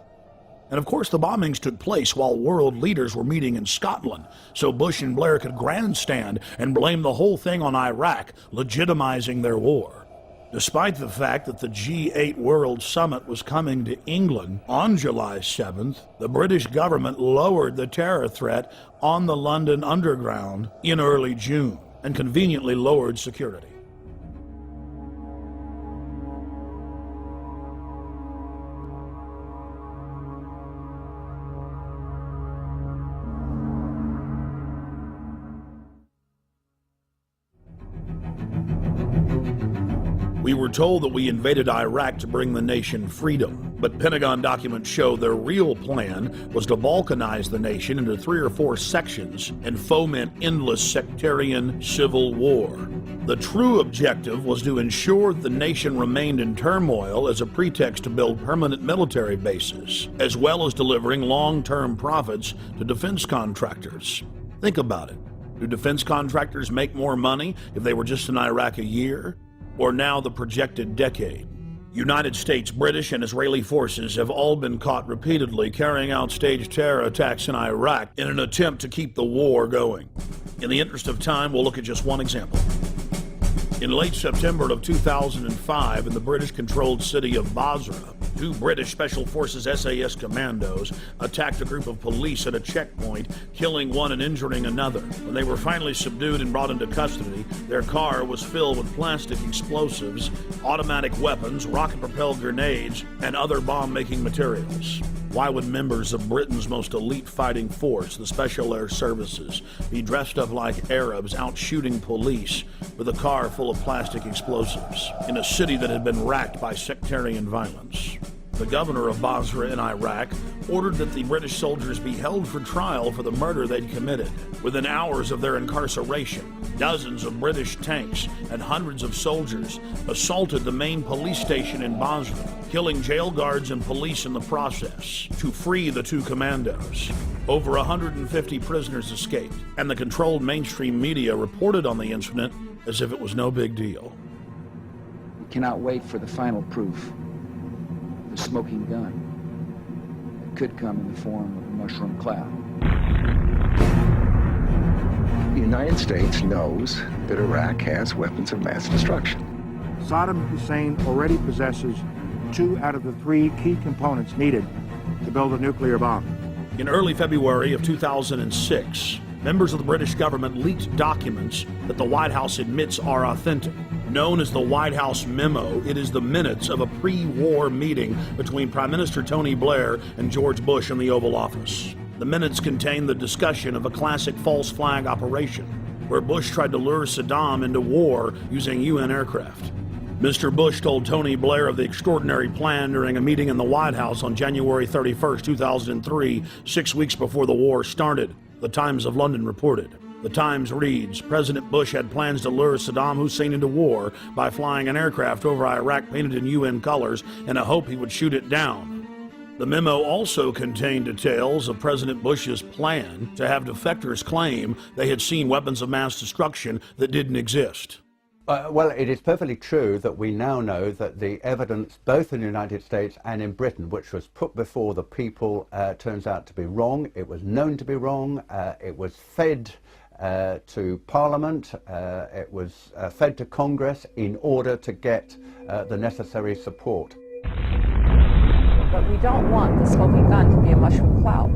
And of course, the bombings took place while world leaders were meeting in Scotland, so Bush and Blair could grandstand and blame the whole thing on Iraq, legitimizing their war. Despite the fact that the G8 World Summit was coming to England on July 7th, the British government lowered the terror threat on the London Underground in early June and conveniently lowered security. We were told that we invaded Iraq to bring the nation freedom, but Pentagon documents show their real plan was to balkanize the nation into 3 or 4 sections and foment endless sectarian civil war. The true objective was to ensure the nation remained in turmoil as a pretext to build permanent military bases, as well as delivering long-term profits to defense contractors. Think about it. Do defense contractors make more money if they were just in Iraq a year? Or now the projected decade? United States, British, and Israeli forces have all been caught repeatedly carrying out staged terror attacks in Iraq in an attempt to keep the war going. In the interest of time, we'll look at just one example. In late September of 2005, in the British-controlled city of Basra, 2 British Special Forces SAS commandos attacked a group of police at a checkpoint, killing one and injuring another. When they were finally subdued and brought into custody, their car was filled with plastic explosives, automatic weapons, rocket-propelled grenades, and other bomb-making materials. Why would members of Britain's most elite fighting force, the Special Air Services, be dressed up like Arabs out shooting police with a car full of plastic explosives in a city that had been racked by sectarian violence? The governor of Basra in Iraq ordered that the British soldiers be held for trial for the murder they'd committed. Within hours of their incarceration, dozens of British tanks and hundreds of soldiers assaulted the main police station in Basra, killing jail guards and police in the process to free the 2 commandos. Over 150 prisoners escaped, and the controlled mainstream media reported on the incident as if it was no big deal. We cannot wait for the final proof. The smoking gun. It could come in the form of a mushroom cloud. The United States knows that Iraq has weapons of mass destruction. Saddam Hussein already possesses 2 out of the 3 key components needed to build a nuclear bomb. In early February of 2006, members of the British government leaked documents that the White House admits are authentic. Known as the White House Memo, it is the minutes of a pre-war meeting between Prime Minister Tony Blair and George Bush in the Oval Office. The minutes contain the discussion of a classic false flag operation, where Bush tried to lure Saddam into war using UN aircraft. Mr. Bush told Tony Blair of the extraordinary plan during a meeting in the White House on January 31st, 2003, 6 weeks before the war started, the Times of London reported. The Times reads, President Bush had plans to lure Saddam Hussein into war by flying an aircraft over Iraq painted in UN colors in a hope he would shoot it down. The memo also contained details of President Bush's plan to have defectors claim they had seen weapons of mass destruction that didn't exist. Well, it is perfectly true that we now know that the evidence, both in the United States and in Britain, which was put before the people, turns out to be wrong. It was known to be wrong. It was fed to Parliament. It was fed to Congress in order to get the necessary support. But we don't want the smoking gun to be a mushroom cloud.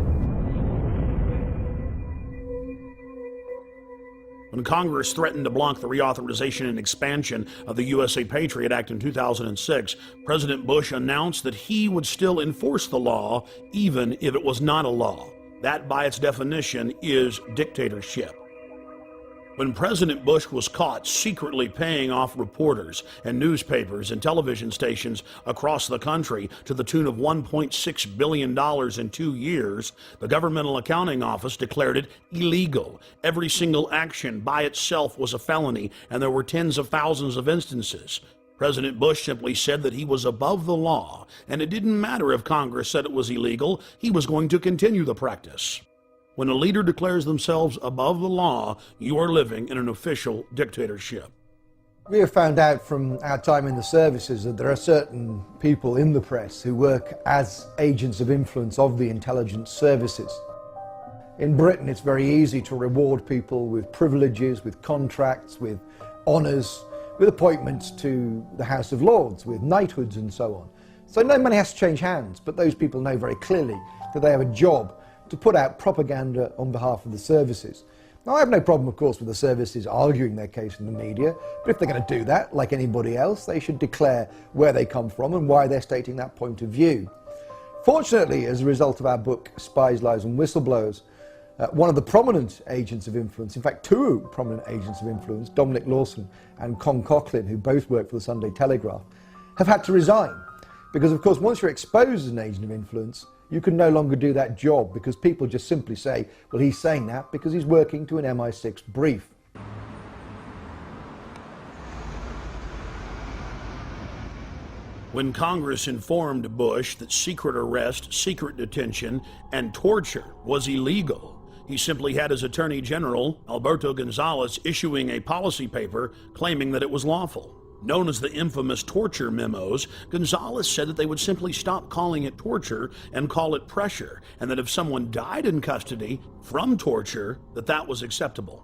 When Congress threatened to block the reauthorization and expansion of the USA Patriot Act in 2006, President Bush announced that he would still enforce the law even if it was not a law. That, by its definition, is dictatorship. When President Bush was caught secretly paying off reporters and newspapers and television stations across the country to the tune of $1.6 billion in 2 years, the Governmental Accounting Office declared it illegal. Every single action by itself was a felony, and there were tens of thousands of instances. President Bush simply said that he was above the law, and it didn't matter if Congress said it was illegal, he was going to continue the practice. When a leader declares themselves above the law, you are living in an official dictatorship. We have found out from our time in the services that there are certain people in the press who work as agents of influence of the intelligence services. In Britain, it's very easy to reward people with privileges, with contracts, with honours, with appointments to the House of Lords, with knighthoods and so on. So no money has to change hands, but those people know very clearly that they have a job to put out propaganda on behalf of the services. Now, I have no problem, of course, with the services arguing their case in the media, but if they're going to do that, like anybody else, they should declare where they come from and why they're stating that point of view. Fortunately, as a result of our book, Spies, Lies and Whistleblowers, One of the prominent agents of influence, in fact two prominent agents of influence, Dominic Lawson and Con Coughlin, who both work for the Sunday Telegraph, have had to resign. Because of course once you're exposed as an agent of influence, you can no longer do that job because people just simply say, well, he's saying that because he's working to an MI6 brief. When Congress informed Bush that secret arrest, secret detention, and torture was illegal, he simply had his Attorney General, Alberto Gonzales, issuing a policy paper claiming that it was lawful. Known as the infamous torture memos, Gonzales said that they would simply stop calling it torture and call it pressure, and that if someone died in custody from torture, that was acceptable.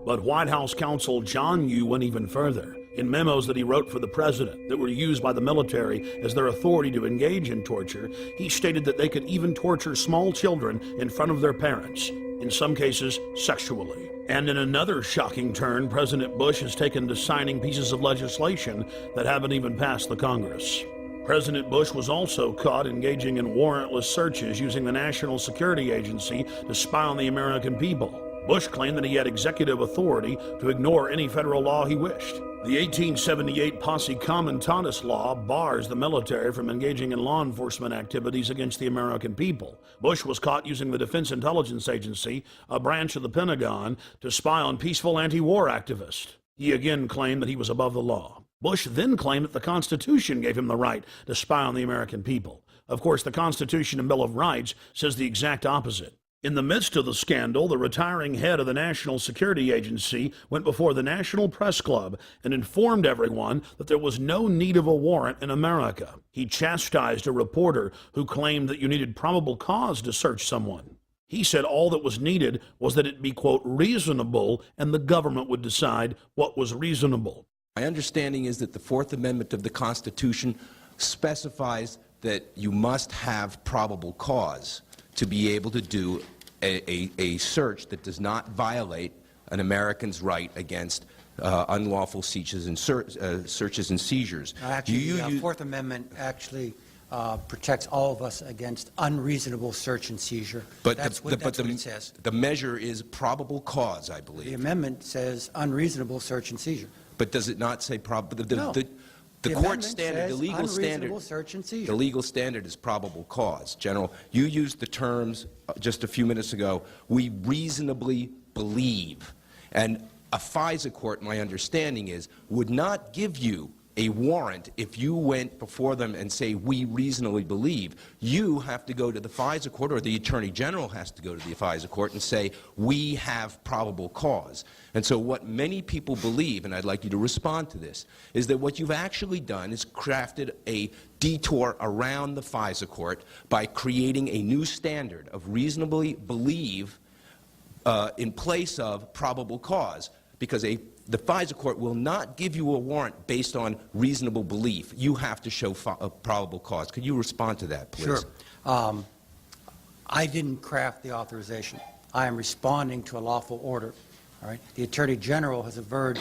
But White House counsel John Yoo went even further. In memos that he wrote for the president that were used by the military as their authority to engage in torture, he stated that they could even torture small children in front of their parents, in some cases sexually. And in another shocking turn, President Bush has taken to signing pieces of legislation that haven't even passed the Congress. President Bush was also caught engaging in warrantless searches using the National Security Agency to spy on the American people. Bush claimed that he had executive authority to ignore any federal law he wished. The 1878 Posse Comitatus law bars the military from engaging in law enforcement activities against the American people. Bush was caught using the Defense Intelligence Agency, a branch of the Pentagon, to spy on peaceful anti-war activists. He again claimed that he was above the law. Bush then claimed that the Constitution gave him the right to spy on the American people. Of course, the Constitution and Bill of Rights says the exact opposite. In the midst of the scandal, the retiring head of the National Security Agency went before the National Press Club and informed everyone that there was no need of a warrant in America. He chastised a reporter who claimed that you needed probable cause to search someone. He said all that was needed was that it be, quote, reasonable, and the government would decide what was reasonable. My understanding is that the Fourth Amendment of the Constitution specifies that you must have probable cause to be able to do a search that does not violate an American's right against unlawful searches and seizures. Actually, the Fourth Amendment actually protects all of us against unreasonable search and seizure. But that's what it says. The measure is probable cause, I believe. The amendment says unreasonable search and seizure. But does it not say probable? No. The court standard, the legal standard, search and seizure. the legal standard is probable cause. General, you used the terms just a few minutes ago, we reasonably believe. And a FISA court, my understanding is, would not give you a warrant if you went before them and say, we reasonably believe. You have to go to the FISA court, or the Attorney General has to go to the FISA court and say, we have probable cause. And so what many people believe, and I'd like you to respond to this, is that what you've actually done is crafted a detour around the FISA court by creating a new standard of reasonably believe in place of probable cause, because the FISA court will not give you a warrant based on reasonable belief. You have to show a probable cause. Could you respond to that, please? Sure. I didn't craft the authorization. I am responding to a lawful order. All right? The Attorney General has averred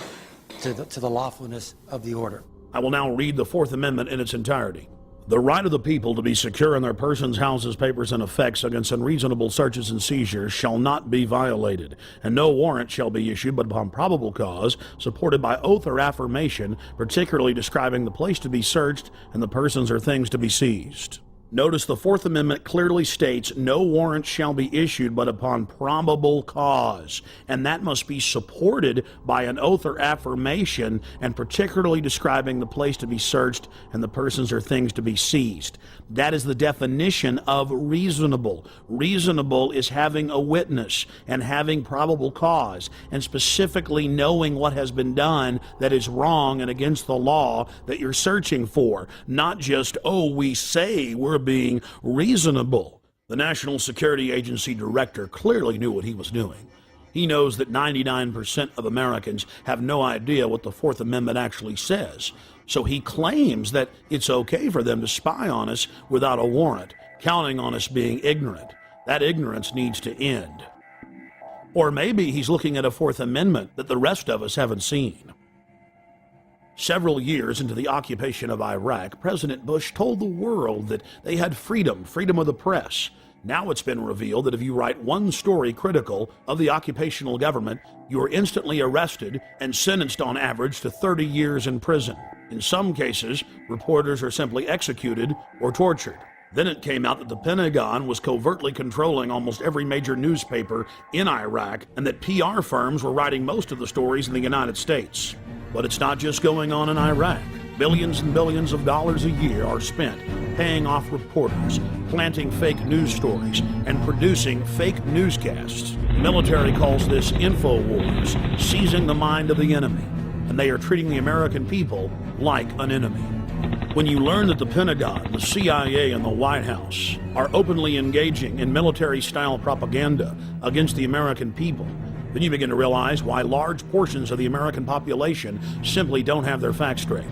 to the lawfulness of the order. I will now read the Fourth Amendment in its entirety. The right of the people to be secure in their persons, houses, papers, and effects against unreasonable searches and seizures shall not be violated, and no warrant shall be issued but upon probable cause, supported by oath or affirmation, particularly describing the place to be searched and the persons or things to be seized. Notice the Fourth Amendment clearly states no warrant shall be issued but upon probable cause, and that must be supported by an oath or affirmation, and particularly describing the place to be searched and the persons or things to be seized. That is the definition of reasonable. Reasonable is having a witness and having probable cause, and specifically knowing what has been done that is wrong and against the law that you're searching for, not just, oh, we say we're being reasonable. The National Security Agency director clearly knew what he was doing. He knows that 99% of Americans have no idea what the Fourth Amendment actually says. So he claims that it's okay for them to spy on us without a warrant, counting on us being ignorant. That ignorance needs to end. Or maybe he's looking at a Fourth Amendment that the rest of us haven't seen. Several years into the occupation of Iraq, President Bush told the world that they had freedom of the press. Now it's been revealed that if you write one story critical of the occupational government, you are instantly arrested and sentenced on average to 30 years in prison. In some cases, reporters are simply executed or tortured. Then it came out that the Pentagon was covertly controlling almost every major newspaper in Iraq and that PR firms were writing most of the stories in the United States. But it's not just going on in Iraq. Billions and billions of dollars a year are spent paying off reporters, planting fake news stories, and producing fake newscasts. The military calls this InfoWars, seizing the mind of the enemy, and they are treating the American people like an enemy. When you learn that the Pentagon, the CIA, and the White House are openly engaging in military-style propaganda against the American people, then you begin to realize why large portions of the American population simply don't have their facts straight.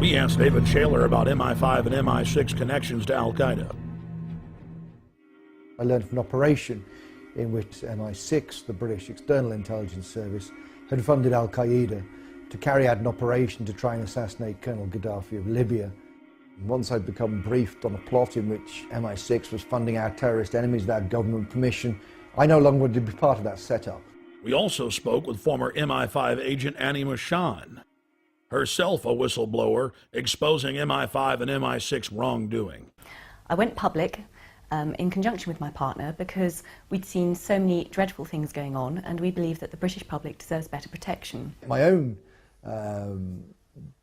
We asked David Shaler about MI5 and MI6 connections to Al-Qaeda. I learned of an operation in which MI6, the British External Intelligence Service, had funded Al-Qaeda to carry out an operation to try and assassinate Colonel Gaddafi of Libya. And once I'd become briefed on a plot in which MI6 was funding our terrorist enemies without government permission, I no longer wanted to be part of that setup. We also spoke with former MI5 agent Annie Machon, herself a whistleblower exposing MI5 and MI6 wrongdoing. I went public in conjunction with my partner because we'd seen so many dreadful things going on and we believe that the British public deserves better protection. My own,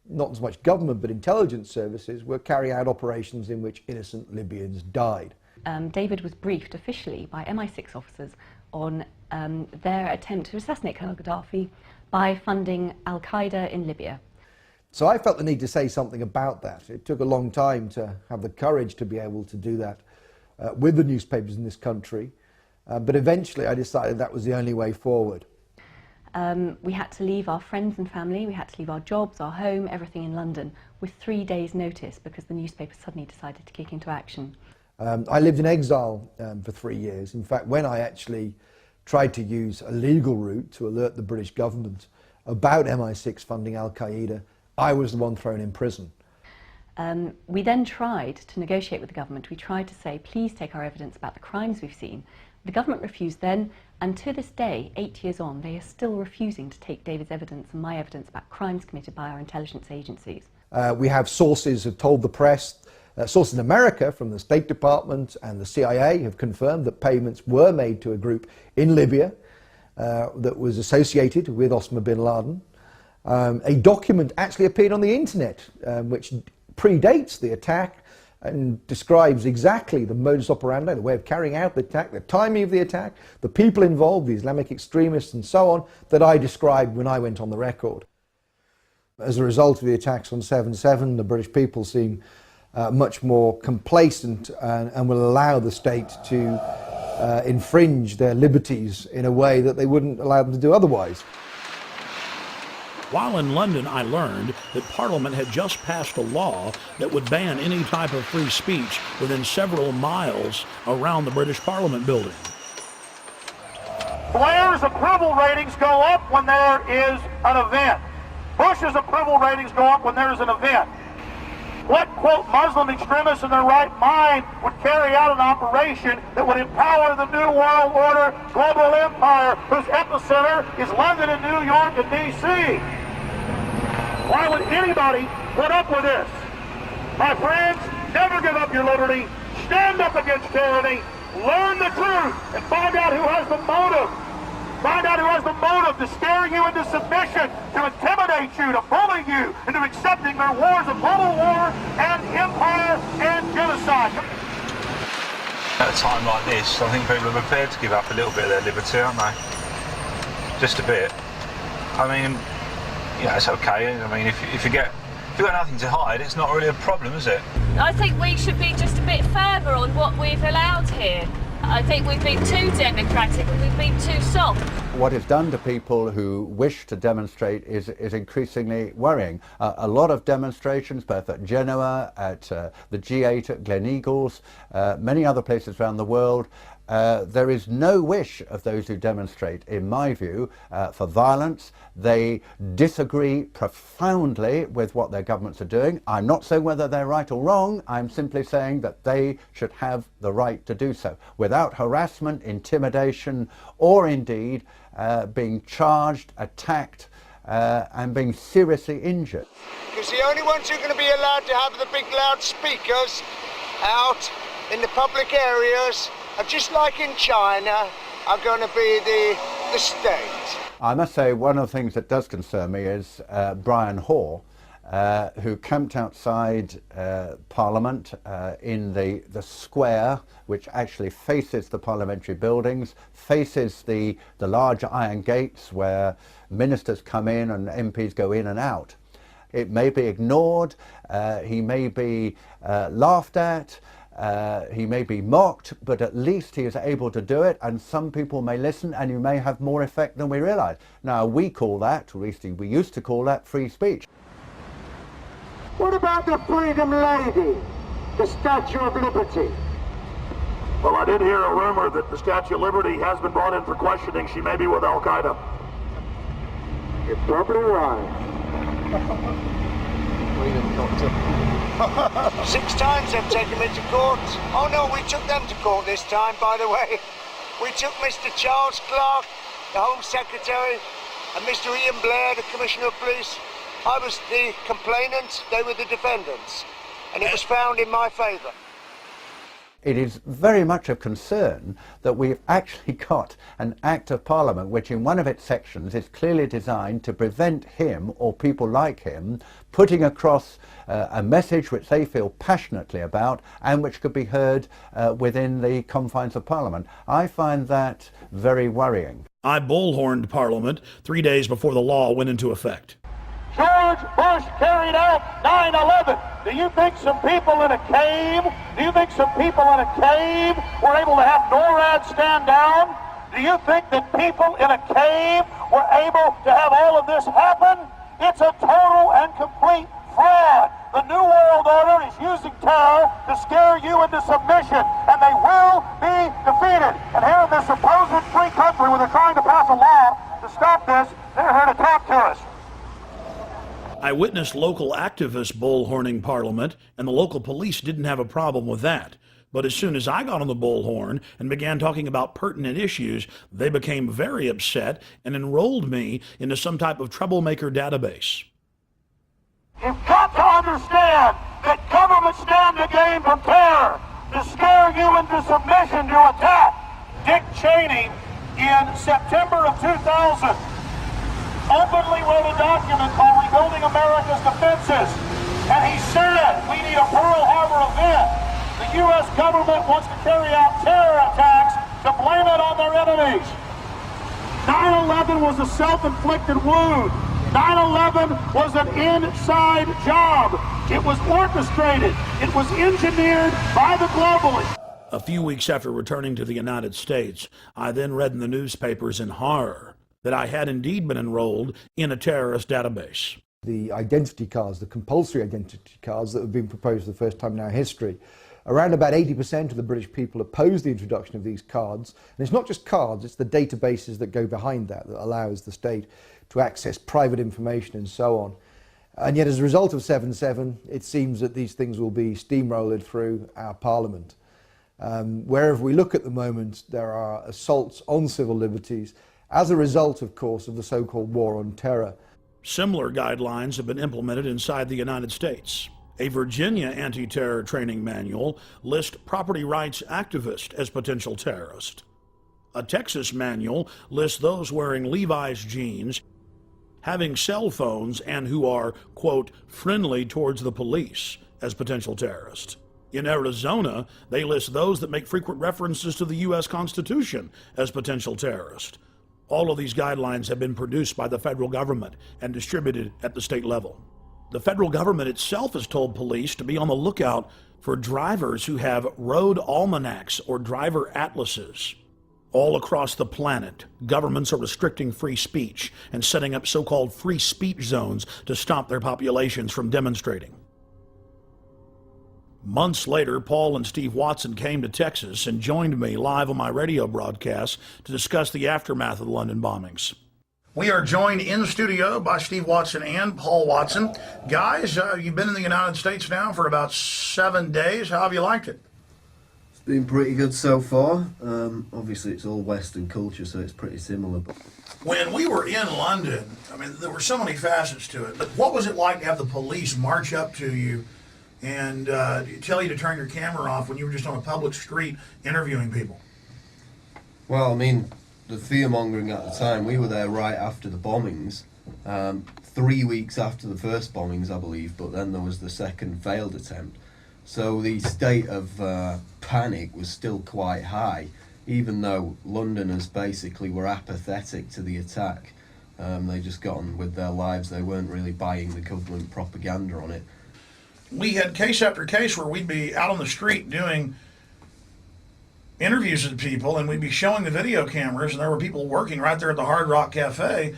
not as much government but intelligence services, were carrying out operations in which innocent Libyans died. David was briefed officially by MI6 officers on their attempt to assassinate Colonel Gaddafi by funding Al-Qaeda in Libya. So I felt the need to say something about that. It took a long time to have the courage to be able to do that with the newspapers in this country, but eventually I decided that was the only way forward. We had to leave our friends and family, we had to leave our jobs, our home, everything in London with 3 days' notice because the newspapers suddenly decided to kick into action. I lived in exile for 3 years. In fact, when I actually tried to use a legal route to alert the British government about MI6 funding Al-Qaeda, I was the one thrown in prison. We then tried to negotiate with the government. We tried to say, please take our evidence about the crimes we've seen. The government refused then, and to this day, 8 years on, they are still refusing to take David's evidence and my evidence about crimes committed by our intelligence agencies. We have sources who have told the press, sources in America from the State Department and the CIA have confirmed that payments were made to a group in Libya that was associated with Osama bin Laden. A document actually appeared on the internet which predates the attack and describes exactly the modus operandi, the way of carrying out the attack, the timing of the attack, the people involved, the Islamic extremists and so on, that I described when I went on the record. As a result of the attacks on 7/7, the British people seem much more complacent and will allow the state to infringe their liberties in a way that they wouldn't allow them to do otherwise. While in London, I learned that Parliament had just passed a law that would ban any type of free speech within several miles around the British Parliament building. Blair's approval ratings go up when there is an event. Bush's approval ratings go up when there is an event. What, quote, Muslim extremists in their right mind would carry out an operation that would empower the New World Order global empire whose epicenter is London and New York and D.C.? Why would anybody put up with this? My friends, never give up your liberty. Stand up against tyranny. Learn the truth and find out who has the motive. Find out who has the motive to scare you into submission, to intimidate you, to bully you into accepting their wars of global war and empire and genocide. At a time like this, I think people are prepared to give up a little bit of their liberty, aren't they? Just a bit. I mean, yeah, it's okay. I mean, if you've got nothing to hide, it's not really a problem, is it? I think we should be just a bit firmer on what we've allowed here. I think we've been too democratic and we've been too soft. What it's done to people who wish to demonstrate is increasingly worrying. A lot of demonstrations, both at Genoa, at the G8 at Gleneagles, many other places around the world, There is no wish of those who demonstrate, in my view, for violence. They disagree profoundly with what their governments are doing. I'm not saying whether they're right or wrong. I'm simply saying that they should have the right to do so without harassment, intimidation, or indeed being charged, attacked, and being seriously injured. Because the only ones who are going to be allowed to have the big loudspeakers out in the public areas, just like in China, are going to be the state. I must say one of the things that does concern me is Brian Hoare, who camped outside Parliament in the square, which actually faces the parliamentary buildings, faces the large iron gates where ministers come in and MPs go in and out. It may be ignored, he may be laughed at, he may be mocked, but at least he is able to do it, and some people may listen, and you may have more effect than we realise. Now, we call that, or at least we used to call that, free speech. What about the Freedom Lady, the Statue of Liberty? Well, I did hear a rumor that the Statue of Liberty has been brought in for questioning. She may be with Al-Qaeda. You're probably right. 6 times they've taken me to court. Oh no, we took them to court this time, by the way. We took Mr. Charles Clark, the Home Secretary, and Mr. Ian Blair, the Commissioner of Police. I was the complainant, they were the defendants, and it was found in my favour. It is very much of concern that we've actually got an Act of Parliament which in one of its sections is clearly designed to prevent him or people like him putting across a message which they feel passionately about and which could be heard within the confines of Parliament. I find that very worrying. I bullhorned Parliament 3 days before the law went into effect. George Bush carried out 9/11. Do you think some people in a cave, were able to have NORAD stand down? Do you think that people in a cave were able to have all of this happen? It's a total and complete fraud. The New World Order is using terror to scare you into submission, and they will be defeated. And here in this supposed free country where they're trying to pass a law to stop this, they're here to talk to us. I witnessed local activists bullhorning Parliament, and the local police didn't have a problem with that. But as soon as I got on the bullhorn and began talking about pertinent issues, they became very upset and enrolled me into some type of troublemaker database. You've got to understand that governments stand to gain from terror, to scare you into submission, to attack. Dick Cheney, in September of 2000, openly wrote a document called Rebuilding America's Defenses, and he said we need a Pearl Harbor event. The U.S. government wants to carry out terror attacks to blame it on their enemies. 9/11 was a self-inflicted wound. 9/11 was an inside job. It was orchestrated. It was engineered by the globalists. A few weeks after returning to the United States, I then read in the newspapers in horror that I had indeed been enrolled in a terrorist database. The identity cards, the compulsory identity cards that have been proposed for the first time in our history, around about 80% of the British people oppose the introduction of these cards. And it's not just cards, it's the databases that go behind that allows the state to access private information and so on. And yet as a result of 7/7, it seems that these things will be steamrolled through our Parliament. Wherever we look at the moment, there are assaults on civil liberties as a result, of course, of the so-called war on terror. Similar guidelines have been implemented inside the United States. A Virginia anti-terror training manual lists property rights activists as potential terrorists. A Texas manual lists those wearing Levi's jeans, having cell phones, and who are, quote, friendly towards the police as potential terrorists. In Arizona, they list those that make frequent references to the U.S. Constitution as potential terrorists. All of these guidelines have been produced by the federal government and distributed at the state level. The federal government itself has told police to be on the lookout for drivers who have road almanacs or driver atlases. All across the planet, governments are restricting free speech and setting up so-called free speech zones to stop their populations from demonstrating. Months later, Paul and Steve Watson came to Texas and joined me live on my radio broadcast to discuss the aftermath of the London bombings. We are joined in studio by Steve Watson and Paul Watson. Guys, you've been in the United States now for about 7 days. How have you liked it? It's been pretty good so far. Obviously, it's all Western culture, so it's pretty similar. But when we were in London, I mean, there were so many facets to it. But what was it like to have the police march up to you and tell you to turn your camera off when you were just on a public street interviewing people? Well, I mean, the fear-mongering at the time, we were there right after the bombings, 3 weeks after the first bombings, I believe, but then there was the second failed attempt. So the state of panic was still quite high, even though Londoners basically were apathetic to the attack. They just got on with their lives. They weren't really buying the government propaganda on it. We had case after case where we'd be out on the street doing interviews with people, and we'd be showing the video cameras, and there were people working right there at the Hard Rock Cafe,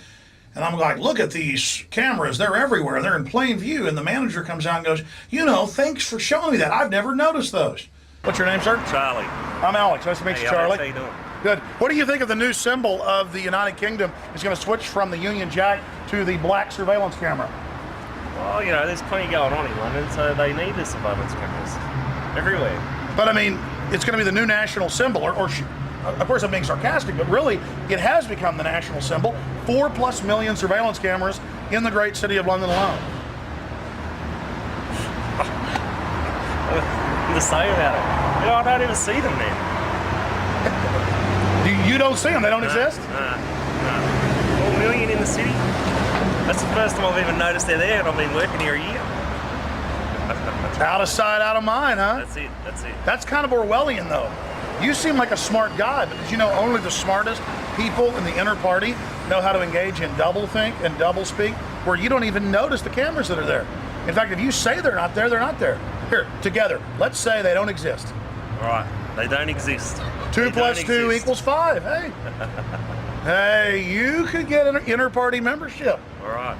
and I'm like, look at these cameras, they're everywhere, they're in plain view, and the manager comes out and goes, you know, thanks for showing me that, I've never noticed those. What's your name, sir? Charlie. I'm Alex, nice to meet you, Charlie. How you doing? Good. What do you think of the new symbol of the United Kingdom is going to switch from the Union Jack to the black surveillance camera? Well, you know, there's plenty going on in London, so they need the surveillance cameras everywhere. But I mean, it's going to be the new national symbol, or of course I'm being sarcastic, but really it has become the national symbol. 4+ million surveillance cameras in the great city of London alone. To say about it, you know, I don't even see them then. You don't see them? They don't exist? No. 4 million in the city. That's the first time I've even noticed they're there, and I've been working here a year. Out of sight, out of mind, huh? That's it, that's it. That's kind of Orwellian, though. You seem like a smart guy, but did you know only the smartest people in the inner party know how to engage in doublethink and doublespeak, where you don't even notice the cameras that are there? In fact, if you say they're not there, they're not there. Here, together, let's say they don't exist. All right, they don't exist. 2 + 2 = 5, hey. Hey, you could get an inner party membership. All right,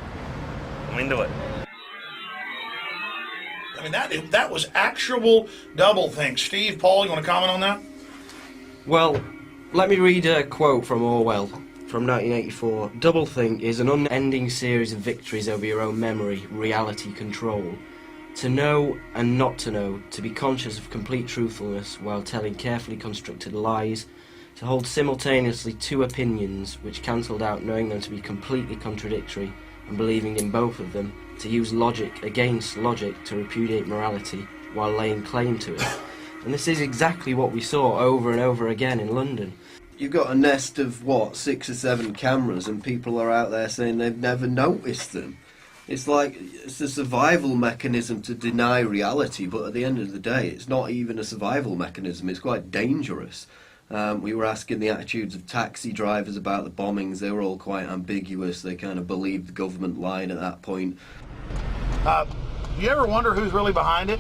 I'm into it. I mean, that was actual doublethink. Steve, Paul, you want to comment on that? Well, let me read a quote from Orwell from 1984. Doublethink is an unending series of victories over your own memory, reality control. To know and not to know, to be conscious of complete truthfulness while telling carefully constructed lies, to hold simultaneously two opinions which cancelled out knowing them to be completely contradictory and believing in both of them, to use logic against logic to repudiate morality while laying claim to it. And this is exactly what we saw over and over again in London. You've got a nest of, 6 or 7 cameras, and people are out there saying they've never noticed them. It's like, it's a survival mechanism to deny reality, but at the end of the day, it's not even a survival mechanism, it's quite dangerous. We were asking the attitudes of taxi drivers about the bombings. They were all quite ambiguous. They kind of believed the government line at that point. Do you ever wonder who's really behind it?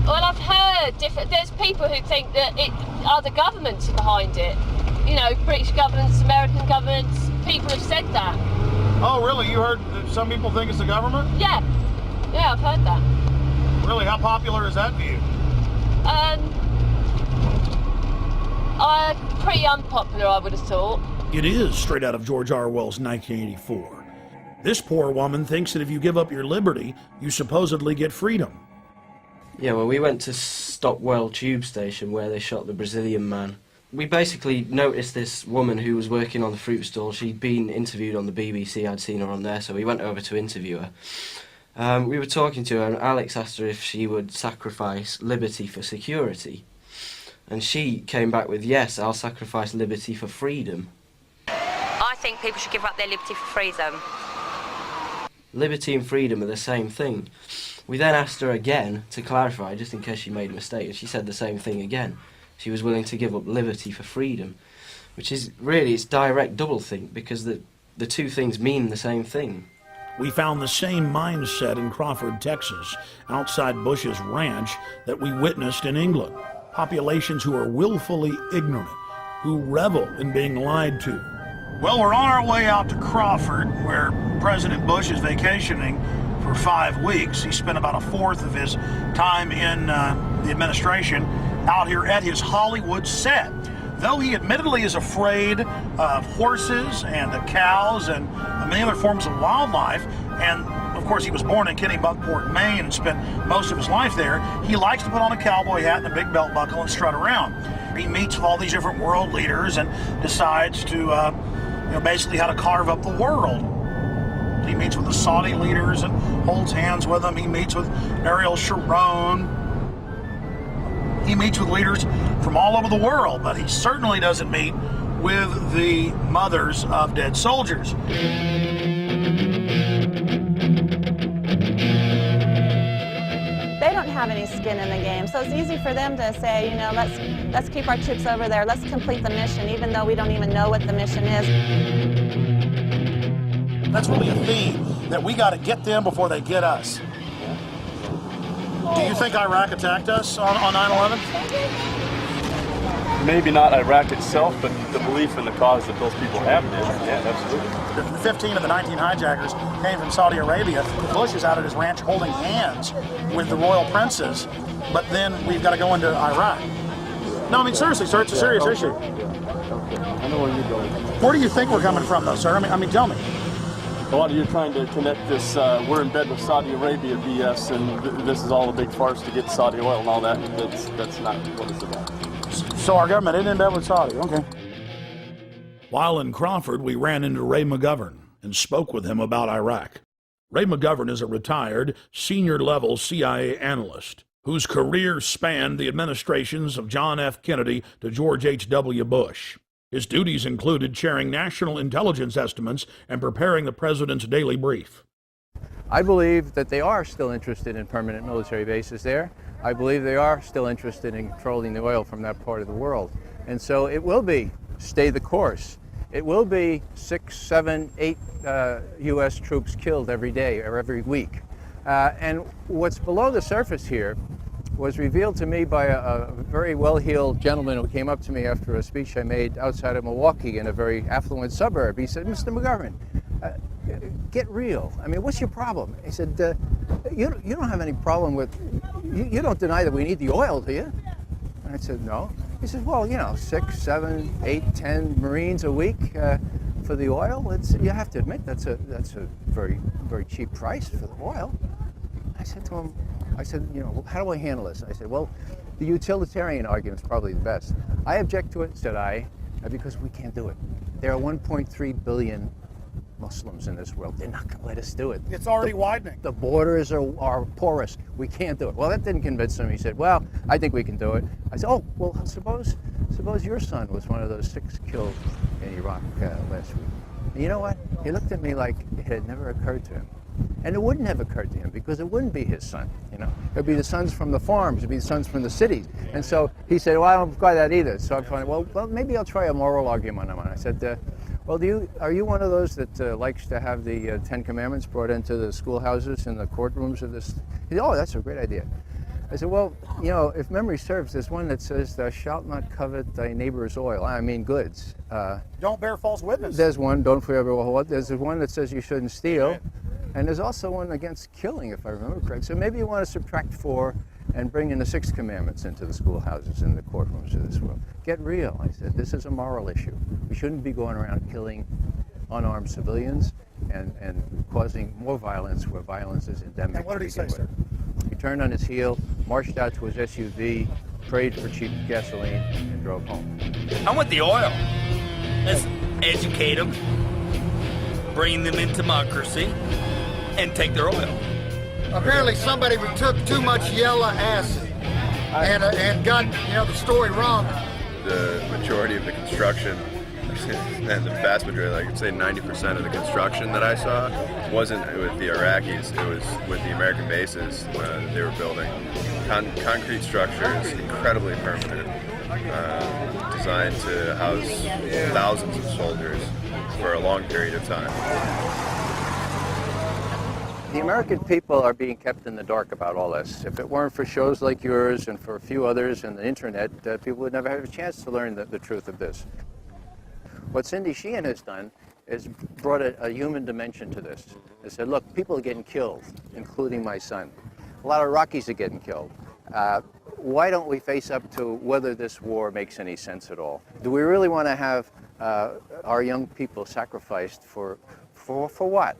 Well, I've heard there's people who think that other governments are behind it. You know, British governments, American governments, people have said that. Oh, really? You heard that some people think it's the government? Yeah, I've heard that. Really? How popular is that view? Pretty unpopular, I would have thought. It is straight out of George Orwell's 1984. This poor woman thinks that if you give up your liberty, you supposedly get freedom. Yeah, well, we went to Stockwell tube station where they shot the Brazilian man. We basically noticed this woman who was working on the fruit stall. She'd been interviewed on the BBC, I'd seen her on there, so we went over to interview her. We were talking to her, and Alex asked her if she would sacrifice liberty for security. And she came back with, yes, I'll sacrifice liberty for freedom. I think people should give up their liberty for freedom. Liberty and freedom are the same thing. We then asked her again to clarify, just in case she made a mistake, and she said the same thing again. She was willing to give up liberty for freedom, which is really, it's direct doublethink, because the two things mean the same thing. We found the same mindset in Crawford, Texas, outside Bush's ranch, that we witnessed in England. Populations who are willfully ignorant, who revel in being lied to. Well, we're on our way out to Crawford, where President Bush is vacationing for 5 weeks. He spent about a fourth of his time in the administration out here at his Hollywood set. Though he admittedly is afraid of horses and cows and many other forms of wildlife, and of course he was born in Kennebunkport, Maine, and spent most of his life there, he likes to put on a cowboy hat and a big belt buckle and strut around. He meets with all these different world leaders and decides to, basically how to carve up the world. He meets with the Saudi leaders and holds hands with them. He meets with Ariel Sharon. He meets with leaders from all over the world, but he certainly doesn't meet with the mothers of dead soldiers. They don't have any skin in the game, so it's easy for them to say, let's keep our troops over there, let's complete the mission, even though we don't even know what the mission is. That's really a theme, that we got to get them before they get us. Do you think Iraq attacked us on 9/11? Maybe not Iraq itself, but the belief in the cause that those people have did. Yeah, absolutely. The 15 of the 19 hijackers came from Saudi Arabia. Bush is out at his ranch holding hands with the royal princes, but then we've got to go into Iraq. No, I mean, seriously, sir, it's a serious issue. I know where you're going. Where do you think we're coming from, though, sir? I mean, tell me. A lot of you are trying to connect this, we're in bed with Saudi Arabia BS, and this is all a big farce to get Saudi oil and all that. That's not what it's about. So our government isn't in bed with Saudi, okay. While in Crawford, we ran into Ray McGovern and spoke with him about Iraq. Ray McGovern is a retired, senior-level CIA analyst whose career spanned the administrations of John F. Kennedy to George H.W. Bush. His duties included chairing national intelligence estimates and preparing the president's daily brief. I believe that they are still interested in permanent military bases there. I believe they are still interested in controlling the oil from that part of the world. And so it will be stay the course. It will be 6, 7, 8 U.S. troops killed every day or every week. And what's below the surface here was revealed to me by a very well-heeled gentleman who came up to me after a speech I made outside of Milwaukee in a very affluent suburb. He said, "Mr. McGovern, get real. I mean, what's your problem?" He said, you don't have any problem with, you don't deny that we need the oil, do you? And I said, no. He said, well, 6, 7, 8, 10 Marines a week for the oil. You have to admit that's a very, very cheap price for the oil. I said to him, how do I handle this? I said, well, the utilitarian argument is probably the best. I object to it, said I, because we can't do it. There are 1.3 billion Muslims in this world. They're not going to let us do it. It's already widening. The borders are porous. We can't do it. Well, that didn't convince him. He said, well, I think we can do it. I said, oh, well, suppose your son was one of those 6 killed in Iraq last week. And you know what? He looked at me like it had never occurred to him. And it wouldn't have occurred to him because it wouldn't be his son, It would be the sons from the farms, it would be the sons from the cities. And so he said, well, I don't buy that either. So I'm trying, well, maybe I'll try a moral argument on it. I said, well, are you one of those that likes to have the 10 Commandments brought into the schoolhouses and the courtrooms of this? He said, oh, that's a great idea. I said, well, if memory serves, there's one that says, thou shalt not covet thy neighbor's oil. I mean goods. Don't bear false witness. There's one, don't forever hold. There's one that says you shouldn't steal. Right. And there's also one against killing, if I remember correctly. So maybe you want to subtract 4 and bring in the 6 commandments into the schoolhouses and the courtrooms of this world. Get real, I said. This is a moral issue. We shouldn't be going around killing unarmed civilians and causing more violence where violence is endemic. And what did he say, sir? He turned on his heel, marched out to his SUV, prayed for cheap gasoline, and drove home. I want the oil. Let's educate them, bring them into democracy, and take their oil. Apparently somebody took too much yellow acid and got the story wrong. The majority of the construction, and the vast majority, like I'd say 90% of the construction that I saw wasn't with the Iraqis, it was with the American bases that they were building. Concrete structures, incredibly permanent, designed to house thousands of soldiers for a long period of time. The American people are being kept in the dark about all this. If it weren't for shows like yours and for a few others and the internet, people would never have a chance to learn the truth of this. What Cindy Sheehan has done has brought a human dimension to this. They said, look, people are getting killed, including my son. A lot of Iraqis are getting killed. Why don't we face up to whether this war makes any sense at all? Do we really want to have our young people sacrificed for what?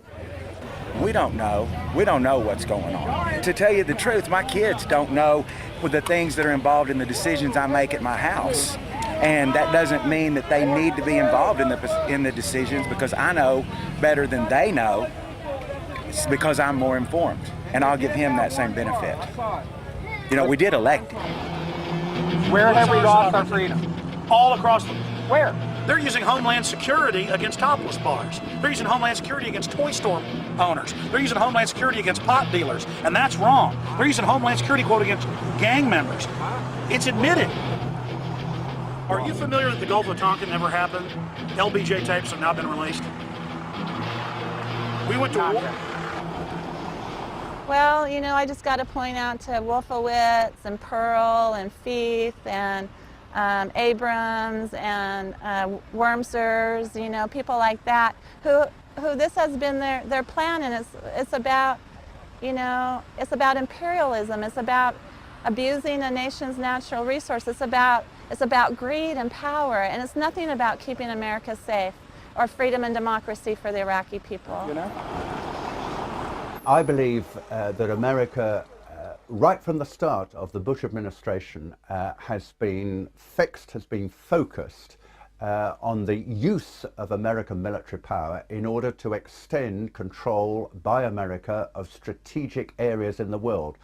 We don't know. We don't know what's going on. To tell you the truth, my kids don't know the things that are involved in the decisions I make at my house. And that doesn't mean that they need to be involved in the decisions, because I know better than they know. It's because I'm more informed, and I'll give him that same benefit. You know, we did elect him. Where have we lost our freedom? All across the... Where? They're using Homeland Security against topless bars. They're using Homeland Security against toy store owners. They're using Homeland Security against pot dealers, and that's wrong. They're using Homeland Security, quote, against gang members. It's admitted. Are you familiar that the Gulf of Tonkin never happened? LBJ tapes have now been released. We went to war. Well, you know, I just got to point out to Wolfowitz and Pearl and Feith and Abrams and Wormsers, you know, people like that, who this has been their plan, and it's about, you know, it's about imperialism. It's about abusing a nation's natural resource. It's about greed and power, and it's nothing about keeping America safe or freedom and democracy for the Iraqi people. You know? I believe that America, right from the start of the Bush administration, has been focused on the use of American military power in order to extend control by America of strategic areas in the world.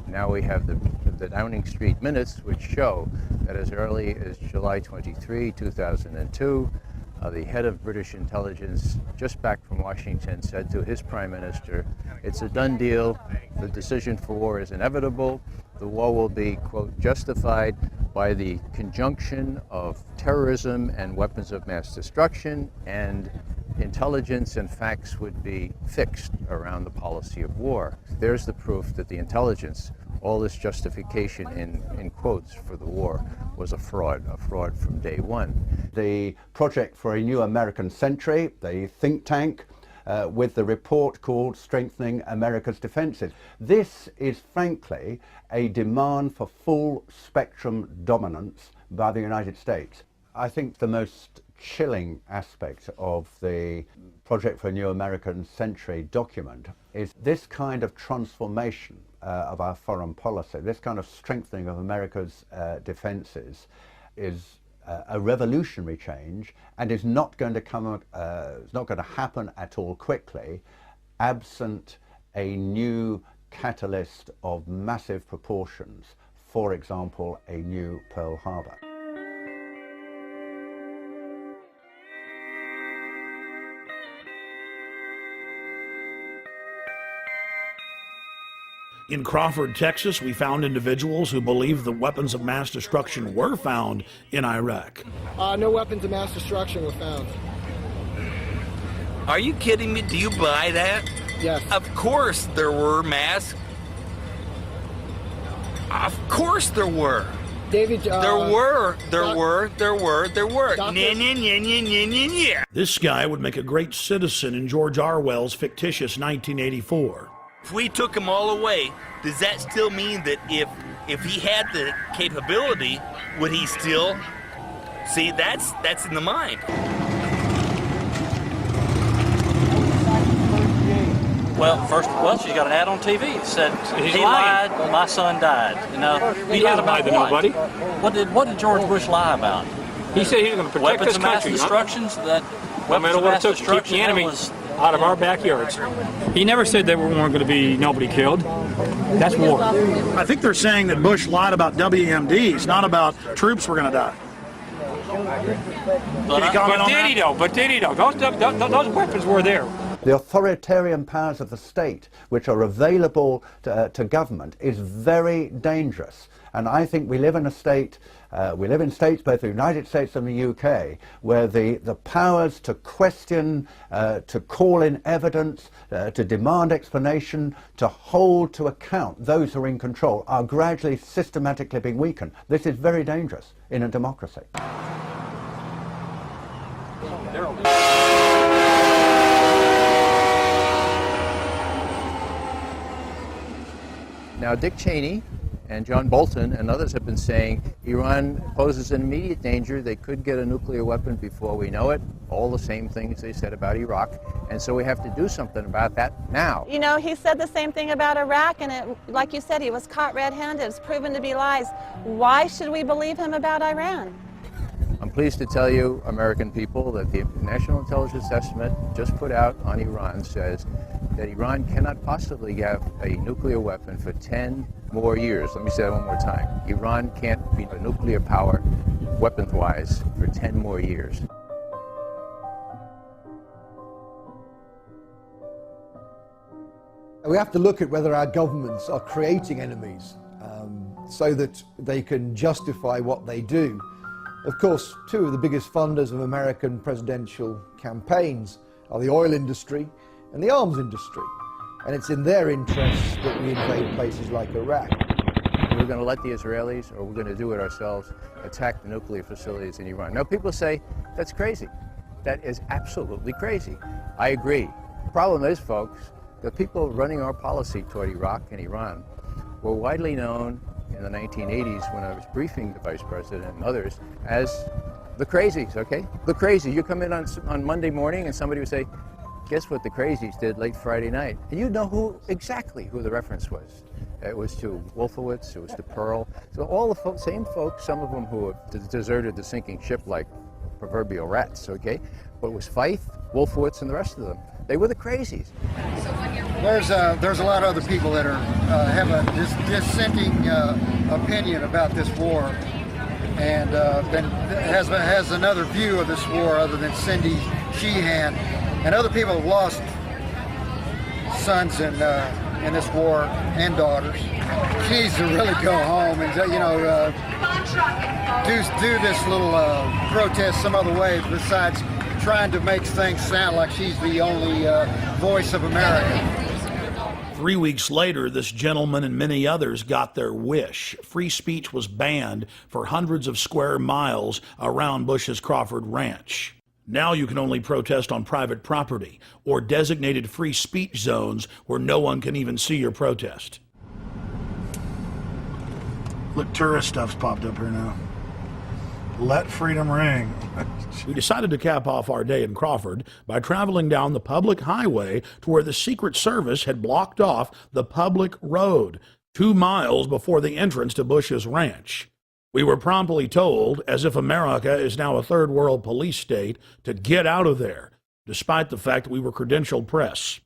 Now we have the Downing Street minutes, which show that as early as July 23, 2002, the head of British intelligence, just back from Washington, said to his prime minister, it's a done deal, the decision for war is inevitable, the war will be, quote, justified by the conjunction of terrorism and weapons of mass destruction, and intelligence and facts would be fixed around the policy of war. There's the proof that the intelligence, all this justification in quotes for the war, was a fraud from day one. The Project for a New American Century, the think tank, with the report called Strengthening America's Defenses. This is frankly a demand for full spectrum dominance by the United States. I think the most chilling aspect of the Project for a New American Century document is this kind of transformation of our foreign policy, this kind of strengthening of America's defenses is a revolutionary change, and is not going to happen at all quickly, absent a new catalyst of massive proportions. For example, a new Pearl Harbor. In Crawford, Texas, we found individuals who believed the weapons of mass destruction were found in Iraq. No weapons of mass destruction were found. Are you kidding me? Do you buy that? Yes. Of course there were mass. Of course there were. David, there were. This guy would make a great citizen in George Orwell's fictitious 1984. If we took them all away, does that still mean that if he had the capability, would he still? See, that's in the mind. Well, she got an ad on TV. It said he lied, my son died. You know, he hasn't lied to nobody. What did George Bush lie about? He said he was going to protect weapons this country. Weapons of mass destructions. That weapons of mass destruction. Keep the enemy out of our backyards. He never said there weren't going to be nobody killed. That's war. I think they're saying that Bush lied about WMDs, not about troops were going to die. But did he though? Those weapons were there. The authoritarian powers of the state, which are available to government, is very dangerous. And I think we live in a state, we live in states, both the United States and the UK, where the powers to question, to call in evidence, to demand explanation, to hold to account those who are in control, are gradually systematically being weakened. This is very dangerous in a democracy. Now, Dick Cheney and John Bolton and others have been saying Iran poses an immediate danger. They could get a nuclear weapon before we know it. All the same things they said about Iraq. And so we have to do something about that now. You know, he said the same thing about Iraq, and it, like you said, he was caught red-handed. It's proven to be lies. Why should we believe him about Iran? I'm pleased to tell you, American people, that the National Intelligence Estimate just put out on Iran says that Iran cannot possibly have a nuclear weapon for 10 more years. Let me say that one more time. Iran can't be a nuclear power, weapons-wise, for 10 more years. We have to look at whether our governments are creating enemies so that they can justify what they do. Of course, two of the biggest funders of American presidential campaigns are the oil industry and the arms industry. And it's in their interests that we invade places like Iraq. We're going to let the Israelis, or we're going to do it ourselves, attack the nuclear facilities in Iran. Now, people say, that's crazy. That is absolutely crazy. I agree. The problem is, folks, the people running our policy toward Iraq and Iran were widely known in the 1980s when I was briefing the Vice President and others as the crazies, okay? The crazies. You come in on Monday morning and somebody would say, guess what the crazies did late Friday night? And you'd know exactly who the reference was. It was to Wolfowitz, it was to Pearl. So all the same folks, some of them who have deserted the sinking ship like proverbial rats, okay? But it was Feith, Wolfowitz, and the rest of them. They were the crazies. There's a lot of other people that are have a dissenting opinion about this war, and has another view of this war other than Cindy Sheehan, and other people have lost sons in this war and daughters. She needs to really go home and do this little protest some other way besides trying to make things sound like she's the only voice of America. 3 weeks later, this gentleman and many others got their wish. Free speech was banned for hundreds of square miles around Bush's Crawford Ranch. Now you can only protest on private property or designated free speech zones where no one can even see your protest. Look, tourist stuff's popped up here now. Let freedom ring. We decided to cap off our day in Crawford by traveling down the public highway to where the Secret Service had blocked off the public road 2 miles before the entrance to Bush's ranch. We were promptly told, as if America is now a third world police state, to get out of there, despite the fact that we were credentialed press.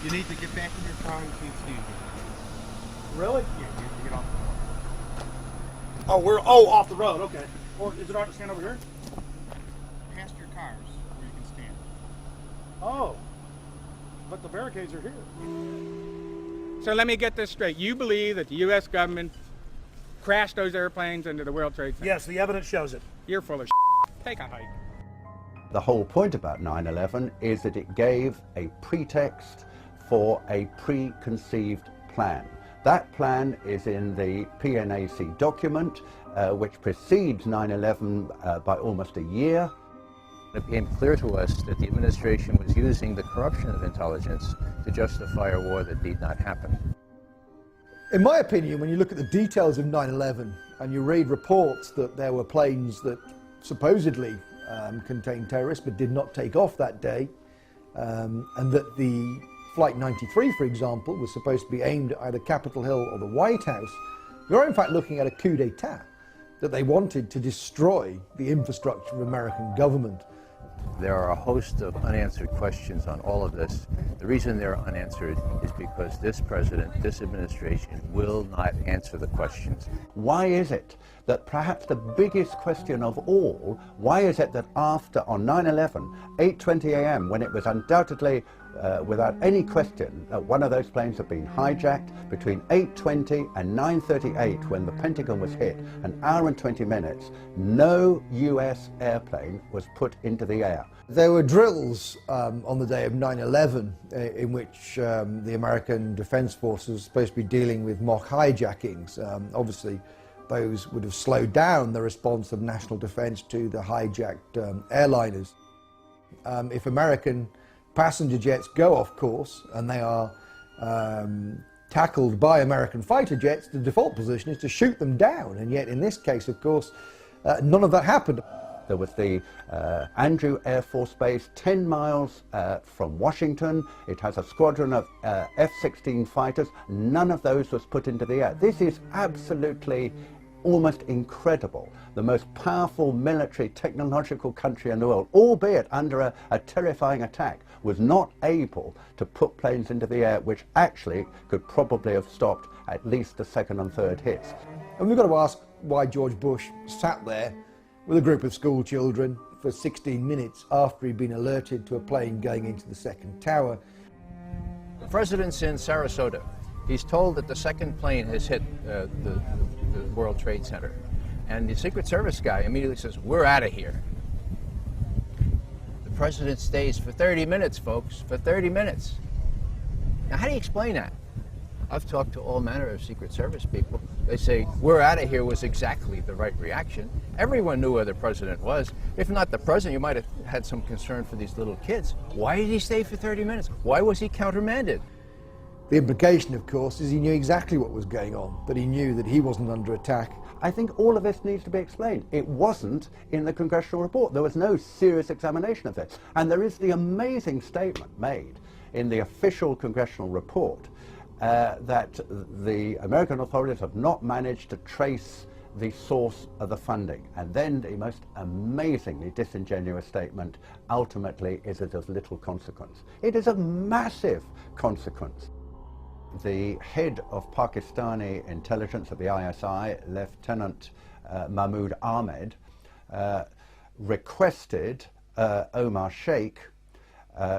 You need to get back in your car and can't stand here. Really? Yeah, you have to get off the car. Oh, we're off the road. Okay. Or is it all right to stand over here? Past your cars where you can stand. Oh, but the barricades are here. So let me get this straight. You believe that the U.S. government crashed those airplanes into the World Trade Center? Yes, the evidence shows it. You're full of Take a hike. The whole point about 9/11 is that it gave a pretext for a preconceived plan. That plan is in the PNAC document, which precedes 9/11 by almost a year. It became clear to us that the administration was using the corruption of intelligence to justify a war that need not happen. In my opinion, when you look at the details of 9/11 and you read reports that there were planes that supposedly contained terrorists but did not take off that day, and that the Flight 93, for example, was supposed to be aimed at either Capitol Hill or the White House, you're in fact looking at a coup d'etat, that they wanted to destroy the infrastructure of American government. There are a host of unanswered questions on all of this. The reason they're unanswered is because this president, this administration, will not answer the questions. Why is it that perhaps the biggest question of all, why is it that after, on 9/11, 8:20 a.m., when it was undoubtedly, without any question, one of those planes had been hijacked, between 8:20 and 9:38, when the Pentagon was hit, an hour and 20 minutes, no US airplane was put into the air? There were drills on the day of 9/11 in which the American Defense Force was supposed to be dealing with mock hijackings. Obviously, those would have slowed down the response of national defense to the hijacked airliners. if American passenger jets go off course and they are tackled by American fighter jets, the default position is to shoot them down. And yet in this case, of course, none of that happened. There was the Andrew Air Force Base 10 miles from Washington. It has a squadron of F-16 fighters. None of those was put into the air. This is absolutely almost incredible. The most powerful military technological country in the world, albeit under a terrifying attack, was not able to put planes into the air, which actually could probably have stopped at least the second and third hits. And we've got to ask why George Bush sat there with a group of school children for 16 minutes after he'd been alerted to a plane going into the second tower. The president's in Sarasota. He's told that the second plane has hit the World Trade Center. And the Secret Service guy immediately says, "We're out of here." The president stays for 30 minutes, folks, for 30 minutes. Now, how do you explain that? I've talked to all manner of Secret Service people. They say, "We're out of here" was exactly the right reaction. Everyone knew where the president was. If not the president, you might have had some concern for these little kids. Why did he stay for 30 minutes? Why was he countermanded? The implication, of course, is he knew exactly what was going on, that he knew that he wasn't under attack. I think all of this needs to be explained. It wasn't in the congressional report. There was no serious examination of this. And there is the amazing statement made in the official congressional report that the American authorities have not managed to trace the source of the funding. And then the most amazingly disingenuous statement ultimately is it of little consequence. It is of massive consequence. The head of Pakistani intelligence at the ISI, Lieutenant Mahmoud Ahmed, requested Omar Sheikh,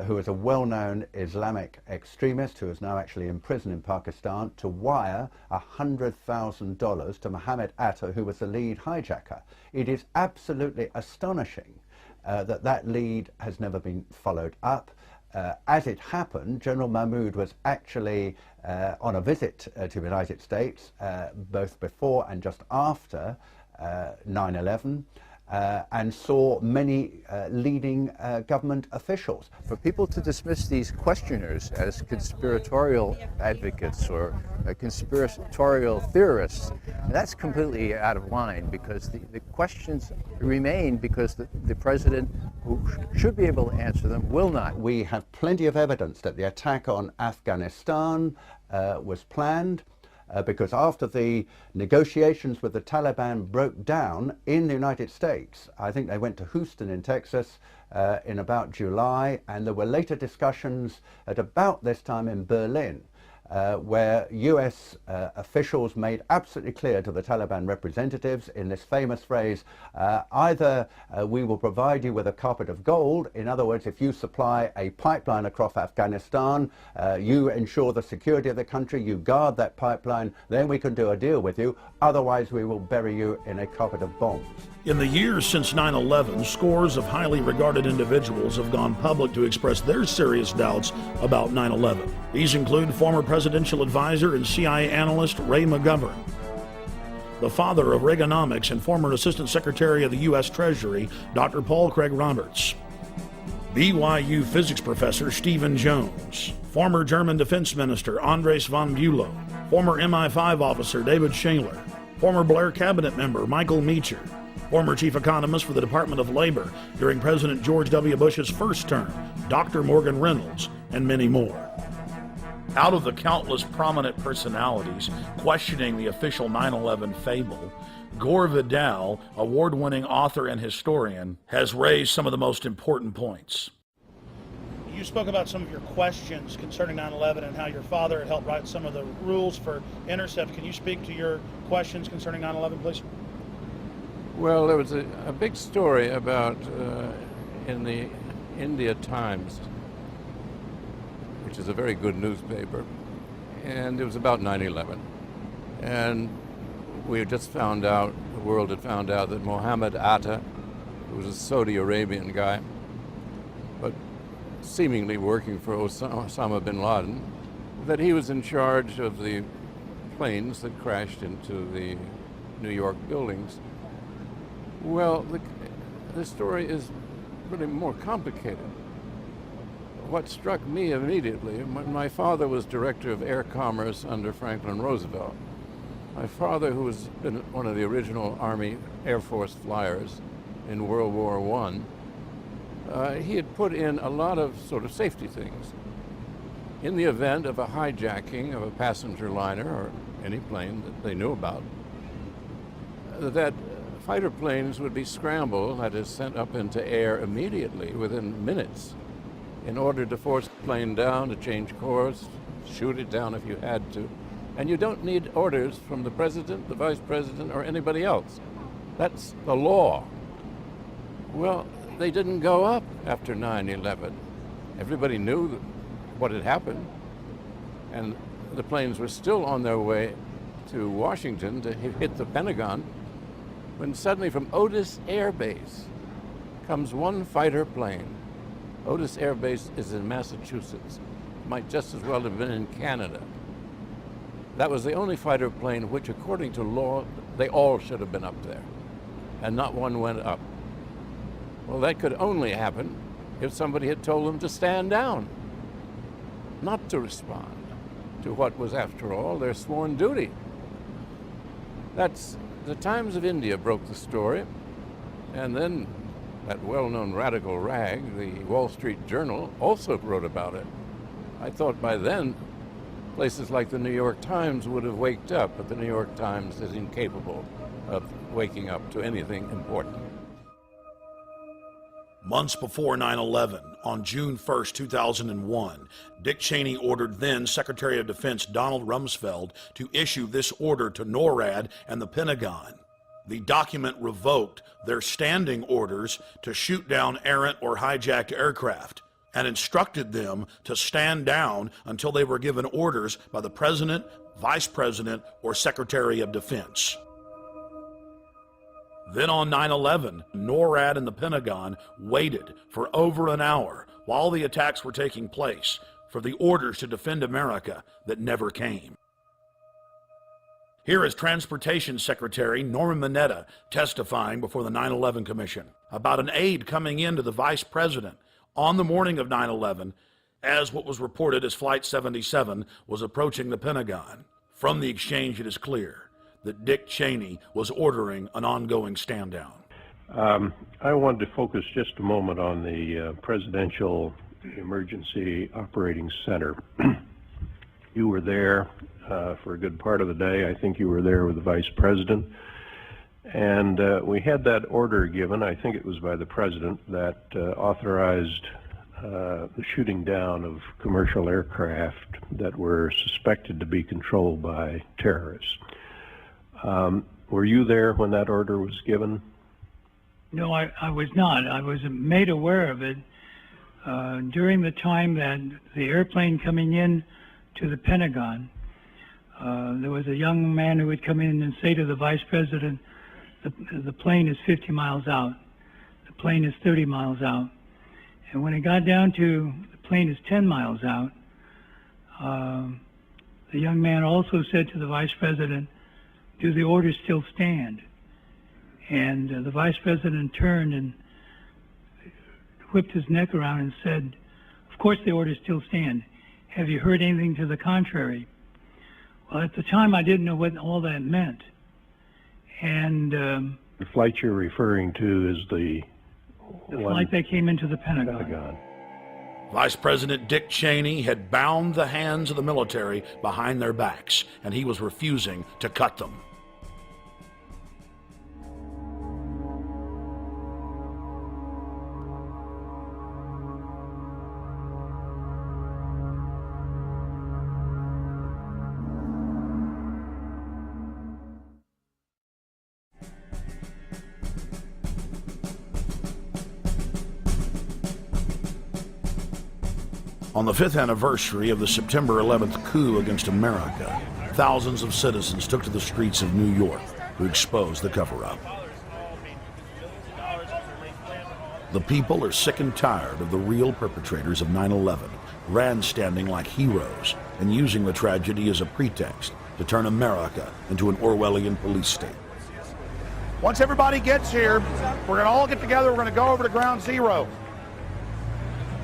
who is a well-known Islamic extremist who is now actually in prison in Pakistan, to wire $100,000 to Mohammed Atta, who was the lead hijacker. It is absolutely astonishing that lead has never been followed up. As it happened, General Mahmoud was actually on a visit to the United States, both before and just after 9/11, and saw many leading government officials. For people to dismiss these questioners as conspiratorial advocates or conspiratorial theorists, that's completely out of line, because the questions remain because the president, who should be able to answer them, will not. We have plenty of evidence that the attack on Afghanistan was planned. Because after the negotiations with the Taliban broke down in the United States, I think they went to Houston in Texas in about July, and there were later discussions at about this time in Berlin, where US officials made absolutely clear to the Taliban representatives in this famous phrase, either we will provide you with a carpet of gold, in other words, if you supply a pipeline across Afghanistan, you ensure the security of the country, you guard that pipeline, then we can do a deal with you, otherwise we will bury you in a carpet of bombs. In the years since 9/11, scores of highly regarded individuals have gone public to express their serious doubts about 9/11. These include former presidential advisor and CIA analyst Ray McGovern, the father of Reaganomics and former Assistant Secretary of the U.S. Treasury, Dr. Paul Craig Roberts, BYU physics professor Stephen Jones, former German Defense Minister Andres von Bülow, former MI5 officer David Shaler, former Blair cabinet member Michael Meacher, former chief economist for the Department of Labor during President George W. Bush's first term, Dr. Morgan Reynolds, and many more. Out of the countless prominent personalities questioning the official 9/11 fable, Gore Vidal, award-winning author and historian, has raised some of the most important points. You spoke about some of your questions concerning 9/11 and how your father had helped write some of the rules for intercept. Can you speak to your questions concerning 9/11, please? Well, there was a big story about in the India Times, which is a very good newspaper, and it was about 9/11. And we had just found out, the world had found out, that Mohammed Atta, who was a Saudi Arabian guy, but seemingly working for Osama bin Laden, that he was in charge of the planes that crashed into the New York buildings. Well, the story is really more complicated. What struck me immediately, my father was director of air commerce under Franklin Roosevelt. My father, who was one of the original Army Air Force flyers in World War I, he had put in a lot of sort of safety things. In the event of a hijacking of a passenger liner or any plane that they knew about, that fighter planes would be scrambled, that is, sent up into air immediately within minutes, in order to force the plane down, to change course, shoot it down if you had to. And you don't need orders from the president, the vice president, or anybody else. That's the law. Well, they didn't go up after 9/11. Everybody knew what had happened, and the planes were still on their way to Washington to hit the Pentagon, when suddenly from Otis Air Base comes one fighter plane. Otis Air Base is in Massachusetts. It might just as well have been in Canada. That was the only fighter plane which, according to law, they all should have been up there, and not one went up. Well, that could only happen if somebody had told them to stand down, not to respond to what was, after all, their sworn duty. That's the Times of India broke the story, and then that well-known radical rag, the Wall Street Journal, also wrote about it. I thought by then places like the New York Times would have waked up, but the New York Times is incapable of waking up to anything important. Months before 9/11, on June 1st, 2001, Dick Cheney ordered then Secretary of Defense Donald Rumsfeld to issue this order to NORAD and the Pentagon. The document revoked their standing orders to shoot down errant or hijacked aircraft and instructed them to stand down until they were given orders by the President, Vice President, or Secretary of Defense. Then on 9/11, NORAD and the Pentagon waited for over an hour while the attacks were taking place for the orders to defend America that never came. Here is Transportation Secretary Norman Mineta testifying before the 9/11 Commission about an aide coming in to the Vice President on the morning of 9/11 as what was reported as Flight 77 was approaching the Pentagon. From the exchange, it is clear that Dick Cheney was ordering an ongoing stand down. I wanted to focus just a moment on the Presidential Emergency Operating Center. You were there for a good part of the day. I think you were there with the Vice President. And we had that order given, I think it was by the President, that authorized the shooting down of commercial aircraft that were suspected to be controlled by terrorists. Were you there when that order was given? No, I was not. I was made aware of it during the time that the airplane coming in to the Pentagon. There was a young man who would come in and say to the Vice President, the plane is 50 miles out. The plane is 30 miles out. And when it got down to the plane is 10 miles out, the young man also said to the Vice President, do the orders still stand? And the Vice President turned and whipped his neck around and said, of course the orders still stand. Have you heard anything to the contrary? Well, at the time I didn't know what all that meant. And the flight you're referring to is the flight that came into the Pentagon. Vice President Dick Cheney had bound the hands of the military behind their backs, and he was refusing to cut them. On the 5th anniversary of the September 11th coup against America, thousands of citizens took to the streets of New York to expose the cover-up. The people are sick and tired of the real perpetrators of 9/11 grandstanding like heroes and using the tragedy as a pretext to turn America into an Orwellian police state. Once everybody gets here, we're going to all get together, we're going to go over to ground zero.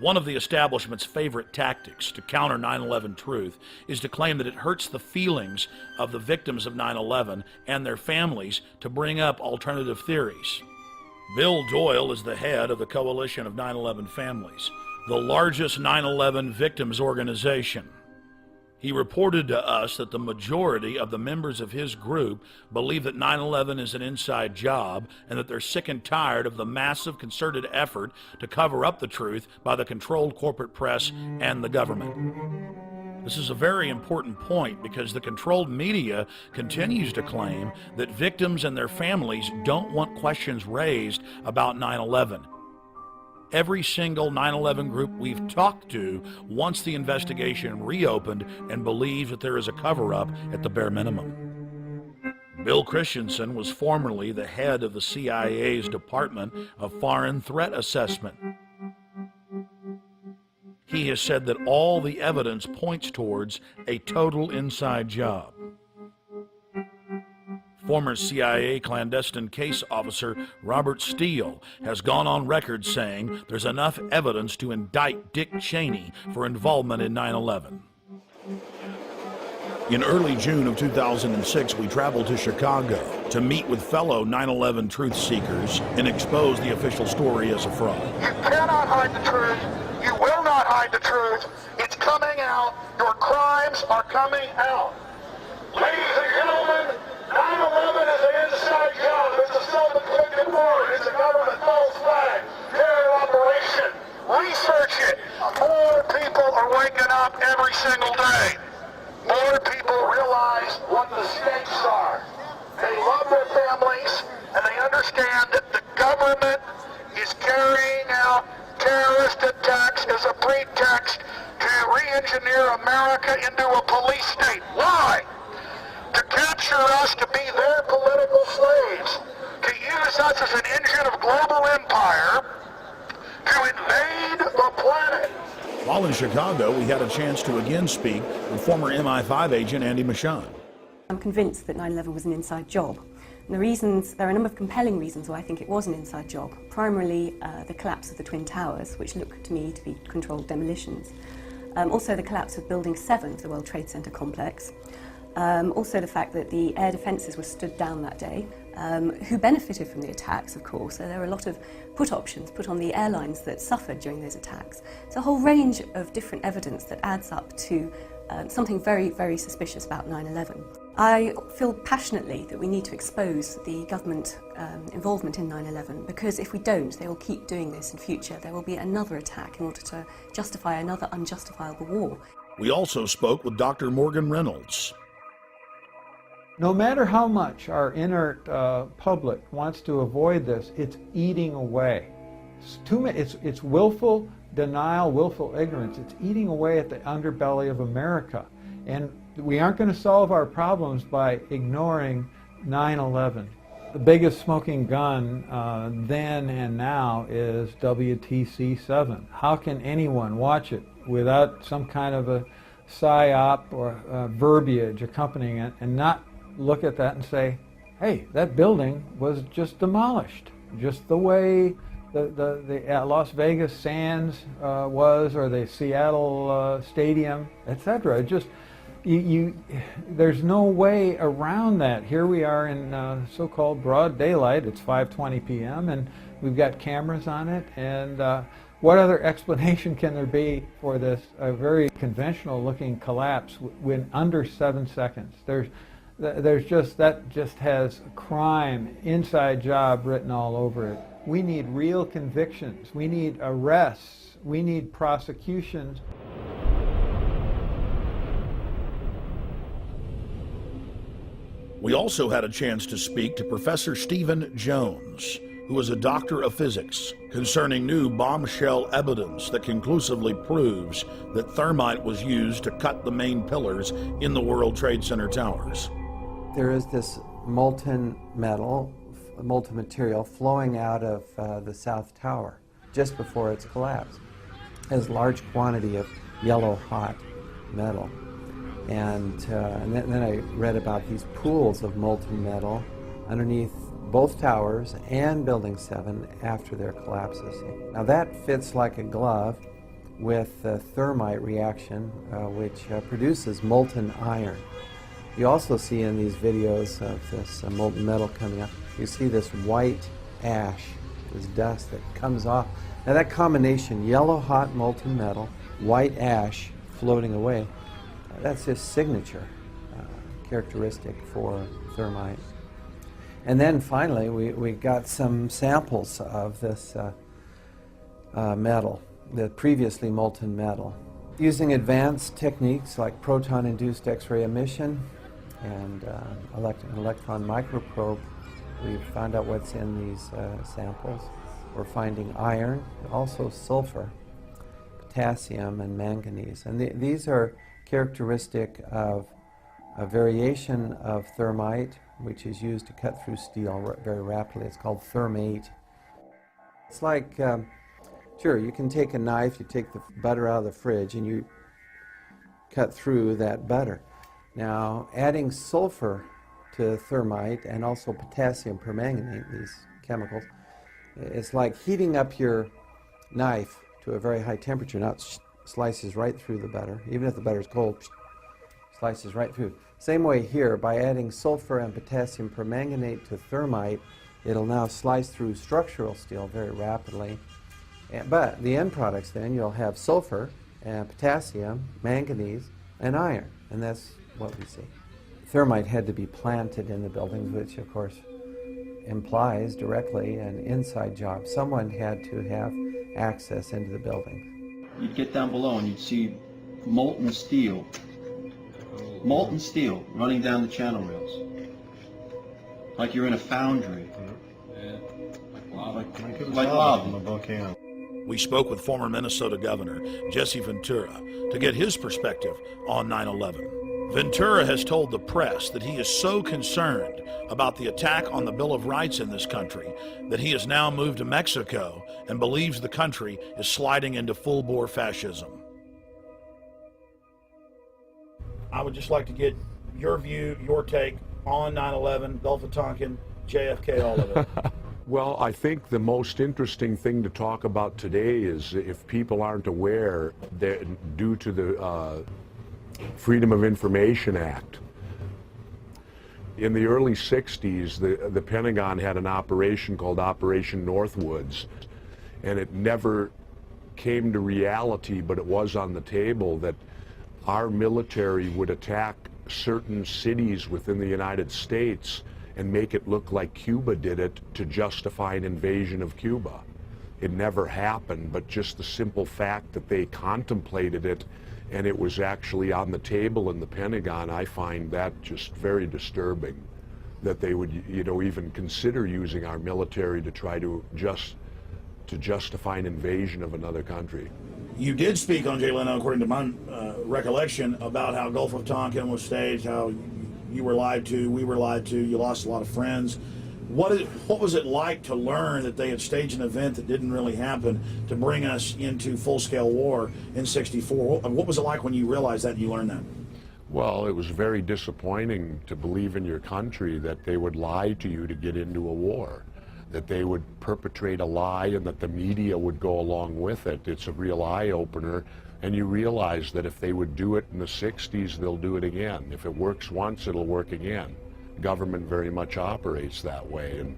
One of the establishment's favorite tactics to counter 9/11 truth is to claim that it hurts the feelings of the victims of 9/11 and their families to bring up alternative theories. Bill Doyle is the head of the Coalition of 9/11 Families, the largest 9/11 victims organization. He reported to us that the majority of the members of his group believe that 9/11 is an inside job and that they're sick and tired of the massive concerted effort to cover up the truth by the controlled corporate press and the government. This is a very important point because the controlled media continues to claim that victims and their families don't want questions raised about 9/11. Every single 9/11 group we've talked to wants the investigation reopened and believes that there is a cover-up at the bare minimum. Bill Christensen was formerly the head of the CIA's Department of Foreign Threat Assessment. He has said that all the evidence points towards a total inside job. Former CIA clandestine case officer Robert Steele has gone on record saying there's enough evidence to indict Dick Cheney for involvement in 9/11. In early June of 2006, we traveled to Chicago to meet with fellow 9/11 truth seekers and expose the official story as a fraud. You cannot hide the truth. You will not hide the truth. It's coming out. Your crimes are coming out. Ladies and gentlemen, 9/11 is an inside job. It's a self-inflicted wound. It's a government false flag terror operation. Research it. More people are waking up every single day. More people realize what the stakes are. They love their families, and they understand that the government is carrying out terrorist attacks as a pretext to re-engineer America into a police state. Why? To capture us to be their political slaves, to use us as an engine of global empire, to invade the planet. While in Chicago, we had a chance to again speak with former MI5 agent Andy Michon. I'm convinced that 9/11 was an inside job. And there are a number of compelling reasons why I think it was an inside job. Primarily the collapse of the Twin Towers, which look to me to be controlled demolitions. Also the collapse of Building 7 of the World Trade Center complex. Also the fact that the air defences were stood down that day, who benefited from the attacks, of course. So there were a lot of put options put on the airlines that suffered during those attacks. It's a whole range of different evidence that adds up to something very, very suspicious about 9/11. I feel passionately that we need to expose the government involvement in 9/11, because if we don't, they will keep doing this in future. There will be another attack in order to justify another unjustifiable war. We also spoke with Dr. Morgan Reynolds. No matter how much our inert public wants to avoid this, it's eating away. It's willful denial, willful ignorance. It's eating away at the underbelly of America. And we aren't going to solve our problems by ignoring 9/11. The biggest smoking gun then and now is WTC-7. How can anyone watch it without some kind of a psyop or verbiage accompanying it and not look at that and say, hey, that building was just demolished, just the way the Las Vegas Sands was, or the Seattle Stadium, etc. There's no way around that. Here we are in so-called broad daylight. It's 5:20 p.m. and we've got cameras on it. And what other explanation can there be for this very conventional-looking collapse in under 7 seconds? That just has crime, inside job written all over it. We need real convictions. We need arrests. We need prosecutions. We also had a chance to speak to Professor Stephen Jones, who is a doctor of physics, concerning new bombshell evidence that conclusively proves that thermite was used to cut the main pillars in the World Trade Center towers. There is this molten material flowing out of the South Tower just before its collapse. It has a large quantity of yellow hot metal. And then I read about these pools of molten metal underneath both towers and Building 7 after their collapses. Now that fits like a glove with the thermite reaction, which produces molten iron. You also see in these videos of this molten metal coming up, you see this white ash, this dust that comes off. Now that combination, yellow hot molten metal, white ash floating away, that's his signature characteristic for thermite. And then finally, we got some samples of this metal, the previously molten metal. Using advanced techniques like proton-induced X-ray emission and an electron microprobe, we've found out what's in these samples. We're finding iron, also sulfur, potassium, and manganese. And these are characteristic of a variation of thermite, which is used to cut through steel very rapidly. It's called thermate. It's like, sure, you can take a knife, you take the butter out of the fridge, and you cut through that butter. Now, adding sulfur to thermite and also potassium permanganate, these chemicals, it's like heating up your knife to a very high temperature. Now it slices right through the butter. Even if the butter is cold, slices right through. Same way here, by adding sulfur and potassium permanganate to thermite, it'll now slice through structural steel very rapidly. But the end products then, you'll have sulfur and potassium, manganese, and iron. And that's what we see. Thermite had to be planted in the buildings, which of course implies directly an inside job. Someone had to have access into the building. You'd get down below and you'd see molten steel running down the channel rails. Like you're in a foundry. Like lava. We spoke with former Minnesota Governor Jesse Ventura to get his perspective on 9/11. Ventura has told the press that he is so concerned about the attack on the Bill of Rights in this country that he has now moved to Mexico and believes the country is sliding into full-bore fascism. I would just like to get your view, your take on 9/11, Gulf of Tonkin, JFK, all of it. Well, I think the most interesting thing to talk about today is, if people aren't aware, that due to the Freedom of Information Act, in the early 60s, the Pentagon had an operation called Operation Northwoods, and it never came to reality, but it was on the table that our military would attack certain cities within the United States and make it look like Cuba did it to justify an invasion of Cuba. It never happened, but just the simple fact that they contemplated it and it was actually on the table in the Pentagon, I find that just very disturbing, that they would, even consider using our military to try to justify an invasion of another country. You did speak on Jay Leno, according to my recollection, about how Gulf of Tonkin was staged, how you were lied to, we were lied to, you lost a lot of friends. What was it like to learn that they had staged an event that didn't really happen to bring us into full-scale war in '64? What was it like when you realized that and you learned that? Well, it was very disappointing to believe in your country that they would lie to you to get into a war, that they would perpetrate a lie and that the media would go along with it. It's a real eye-opener, and you realize that if they would do it in the 60s, they'll do it again. If it works once, it'll work again. Government very much operates that way, and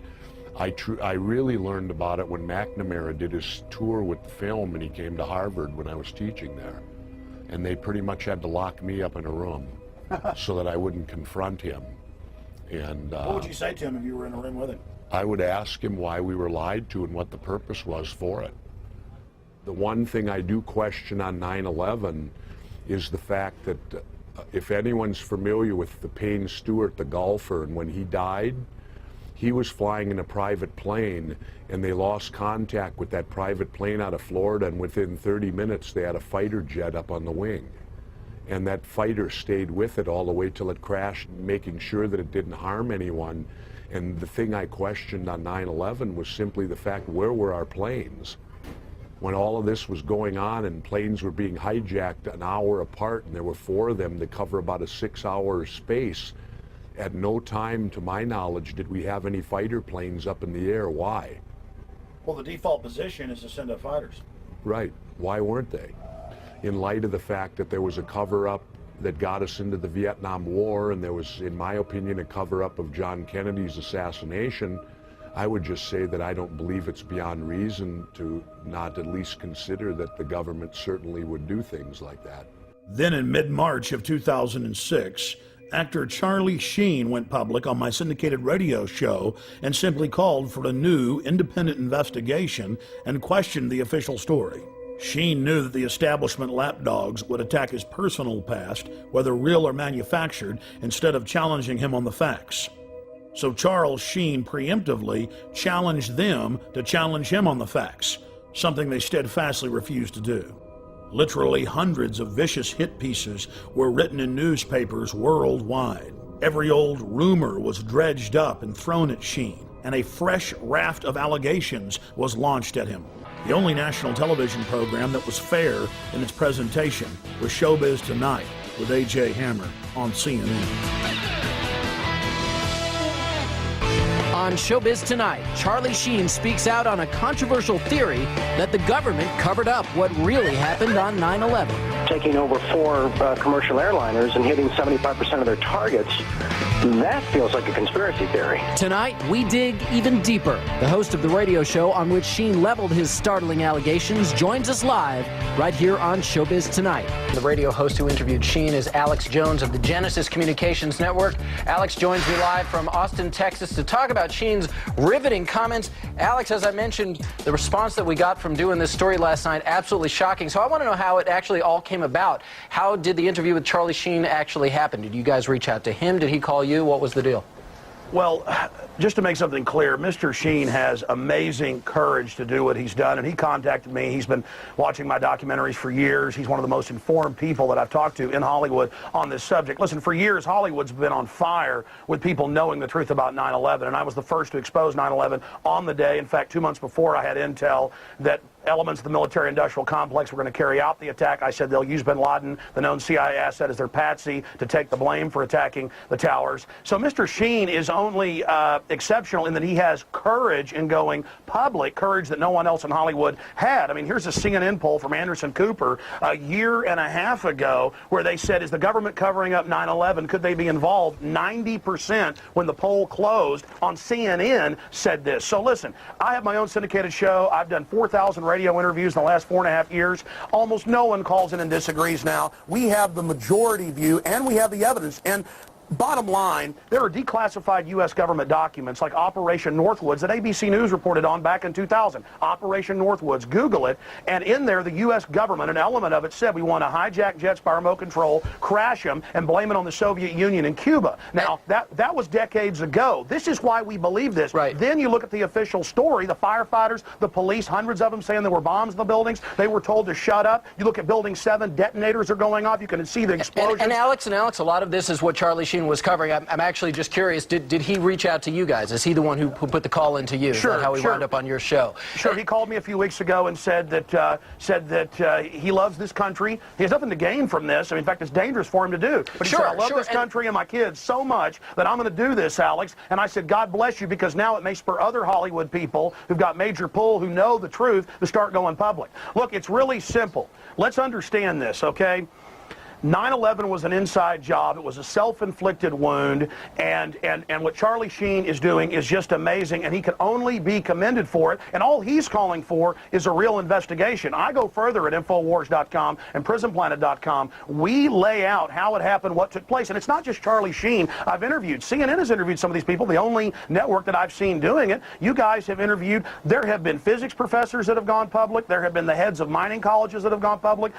I really learned about it when McNamara did his tour with the film, and he came to Harvard when I was teaching there, and they pretty much had to lock me up in a room so that I wouldn't confront him. And what would you say to him if you were in a room with him? I would ask him why we were lied to and what the purpose was for it. The one thing I do question on 9/11 is the fact that if anyone's familiar with the Payne Stewart, the golfer, and when he died, he was flying in a private plane, and they lost contact with that private plane out of Florida, and within 30 minutes they had a fighter jet up on the wing. And that fighter stayed with it all the way till it crashed, making sure that it didn't harm anyone. And the thing I questioned on 9/11 was simply the fact, where were our planes? When all of this was going on and planes were being hijacked an hour apart, and there were 4 of them to cover about a 6-hour space, at no time, to my knowledge, did we have any fighter planes up in the air. Why? Well, the default position is to send up fighters. Right. Why weren't they? In light of the fact that there was a cover-up that got us into the Vietnam War, and there was, in my opinion, a cover-up of John Kennedy's assassination, I would just say that I don't believe it's beyond reason to not at least consider that the government certainly would do things like that. Then in mid-March of 2006, actor Charlie Sheen went public on my syndicated radio show and simply called for a new independent investigation and questioned the official story. Sheen knew that the establishment lapdogs would attack his personal past, whether real or manufactured, instead of challenging him on the facts. So Charles Sheen preemptively challenged them to challenge him on the facts, something they steadfastly refused to do. Literally hundreds of vicious hit pieces were written in newspapers worldwide. Every old rumor was dredged up and thrown at Sheen, and a fresh raft of allegations was launched at him. The only national television program that was fair in its presentation was Showbiz Tonight with A.J. Hammer on CNN. On Showbiz Tonight, Charlie Sheen speaks out on a controversial theory that the government covered up what really happened on 9/11. Taking over 4 commercial airliners and hitting 75% of their targets, that feels like a conspiracy theory. Tonight, we dig even deeper. The host of the radio show on which Sheen leveled his startling allegations joins us live right here on Showbiz Tonight. The radio host who interviewed Sheen is Alex Jones of the Genesis Communications Network. Alex joins me live from Austin, Texas to talk about Sheen's riveting comments. Alex, as I mentioned, the response that we got from doing this story last night, absolutely shocking. So I want to know how it actually all came about. How did the interview with Charlie Sheen actually happen? Did you guys reach out to him? Did he call you? What was the deal? Well, just to make something clear, Mr. Sheen has amazing courage to do what he's done, and he contacted me. He's been watching my documentaries for years. He's one of the most informed people that I've talked to in Hollywood on this subject. Listen, for years, Hollywood's been on fire with people knowing the truth about 9/11, and I was the first to expose 9/11 on the day. In fact, 2 months before, I had intel that elements of the military-industrial complex were going to carry out the attack. I said they'll use bin Laden, the known CIA asset, as their patsy to take the blame for attacking the towers. So Mr. Sheen is only exceptional in that he has courage in going public, courage that no one else in Hollywood had. I mean, here's a CNN poll from Anderson Cooper a year and a half ago where they said, is the government covering up 9/11? Could they be involved? 90% when the poll closed on CNN said this. So listen, I have my own syndicated show. I've done 4,000 radio interviews in the last 4.5 years. Almost no one calls in and disagrees now. We have the majority view, and we have the evidence. And bottom line, there are declassified U.S. government documents like Operation Northwoods that ABC News reported on back in 2000. Operation Northwoods, Google it, and in there the U.S. government, an element of it said we want to hijack jets by remote control, crash them, and blame it on the Soviet Union and Cuba. Now, that was decades ago. This is why we believe this. Right. Then you look at the official story, the firefighters, the police, hundreds of them saying there were bombs in the buildings. They were told to shut up. You look at Building 7, detonators are going off. You can see the explosions. And Alex, a lot of this is what Charlie Sheen was covering. I'm actually just curious, did he reach out to you guys? Is he the one who put the call into you? Sure. Is that how he wound up on your show? Sure. He called me a few weeks ago and said that he loves this country. He has nothing to gain from this. I mean, in fact, it's dangerous for him to do. But he said, I love this country and my kids so much that I'm going to do this, Alex. And I said, God bless you, because now it may spur other Hollywood people who've got major pull, who know the truth, to start going public. Look, it's really simple. Let's understand this, okay? 9/11 was an inside job. It was a self-inflicted wound, and what Charlie Sheen is doing is just amazing, and he can only be commended for it, and all he's calling for is a real investigation. I go further at Infowars.com and PrisonPlanet.com. We lay out how it happened, what took place, and it's not just Charlie Sheen. I've interviewed, CNN has interviewed some of these people, the only network that I've seen doing it. You guys have interviewed. There have been physics professors that have gone public. There have been the heads of mining colleges that have gone public.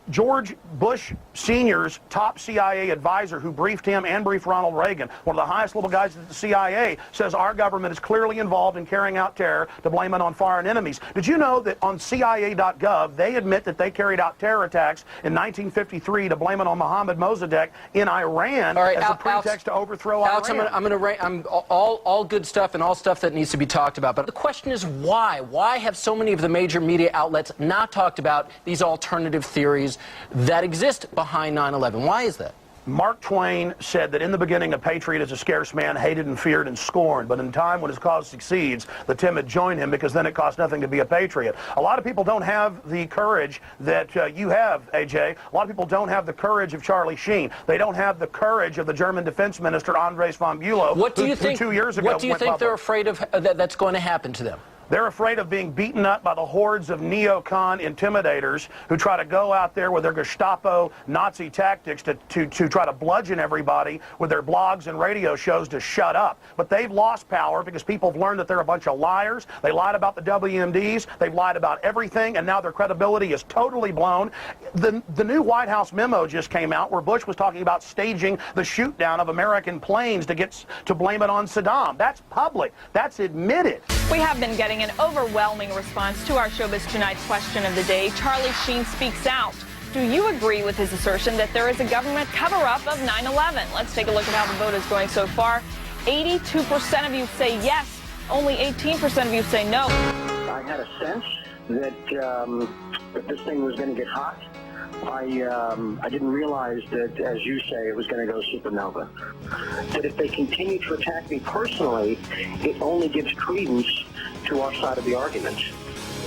George Bush Sr.'s top CIA advisor who briefed him and briefed Ronald Reagan, one of the highest level guys at the CIA, says our government is clearly involved in carrying out terror to blame it on foreign enemies. Did you know that on CIA.gov they admit that they carried out terror attacks in 1953 to blame it on Mohammad Mossadegh in Iran as a pretext to overthrow Alex, Iran? I'm all good stuff and all stuff that needs to be talked about. But the question is why? Why have so many of the major media outlets not talked about these alternative theories that exist behind 9/11? Why is that? Mark Twain said that in the beginning a patriot is a scarce man, hated and feared and scorned, but in time when his cause succeeds, the timid join him, because then it costs nothing to be a patriot. A lot of people don't have the courage that you have, AJ. A lot of people don't have the courage of Charlie Sheen. They don't have the courage of the German defense minister, Andres von Bülow, What do you think, 2 years ago what do you think they're afraid of that's going to happen to them? They're afraid of being beaten up by the hordes of neocon intimidators who try to go out there with their Gestapo Nazi tactics to try to bludgeon everybody with their blogs and radio shows to shut up. But they've lost power because people have learned that they're a bunch of liars. They lied about the WMDs. They've lied about everything, and now their credibility is totally blown. The new White House memo just came out where Bush was talking about staging the shoot down of American planes to blame it on Saddam. That's public. That's admitted. We have been getting an overwhelming response to our Showbiz Tonight question of the day. Charlie Sheen speaks out. Do you agree with his assertion that there is a government cover-up of 9/11? Let's take a look at how the vote is going so far. 82% of you say yes. Only 18% of you say no. I had a sense that this thing was going to get hot. I didn't realize that, as you say, it was going to go supernova. But if they continue to attack me personally, it only gives credence to our side of the argument.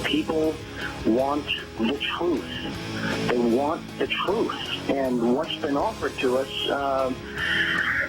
People want the truth. They want the truth. And what's been offered to us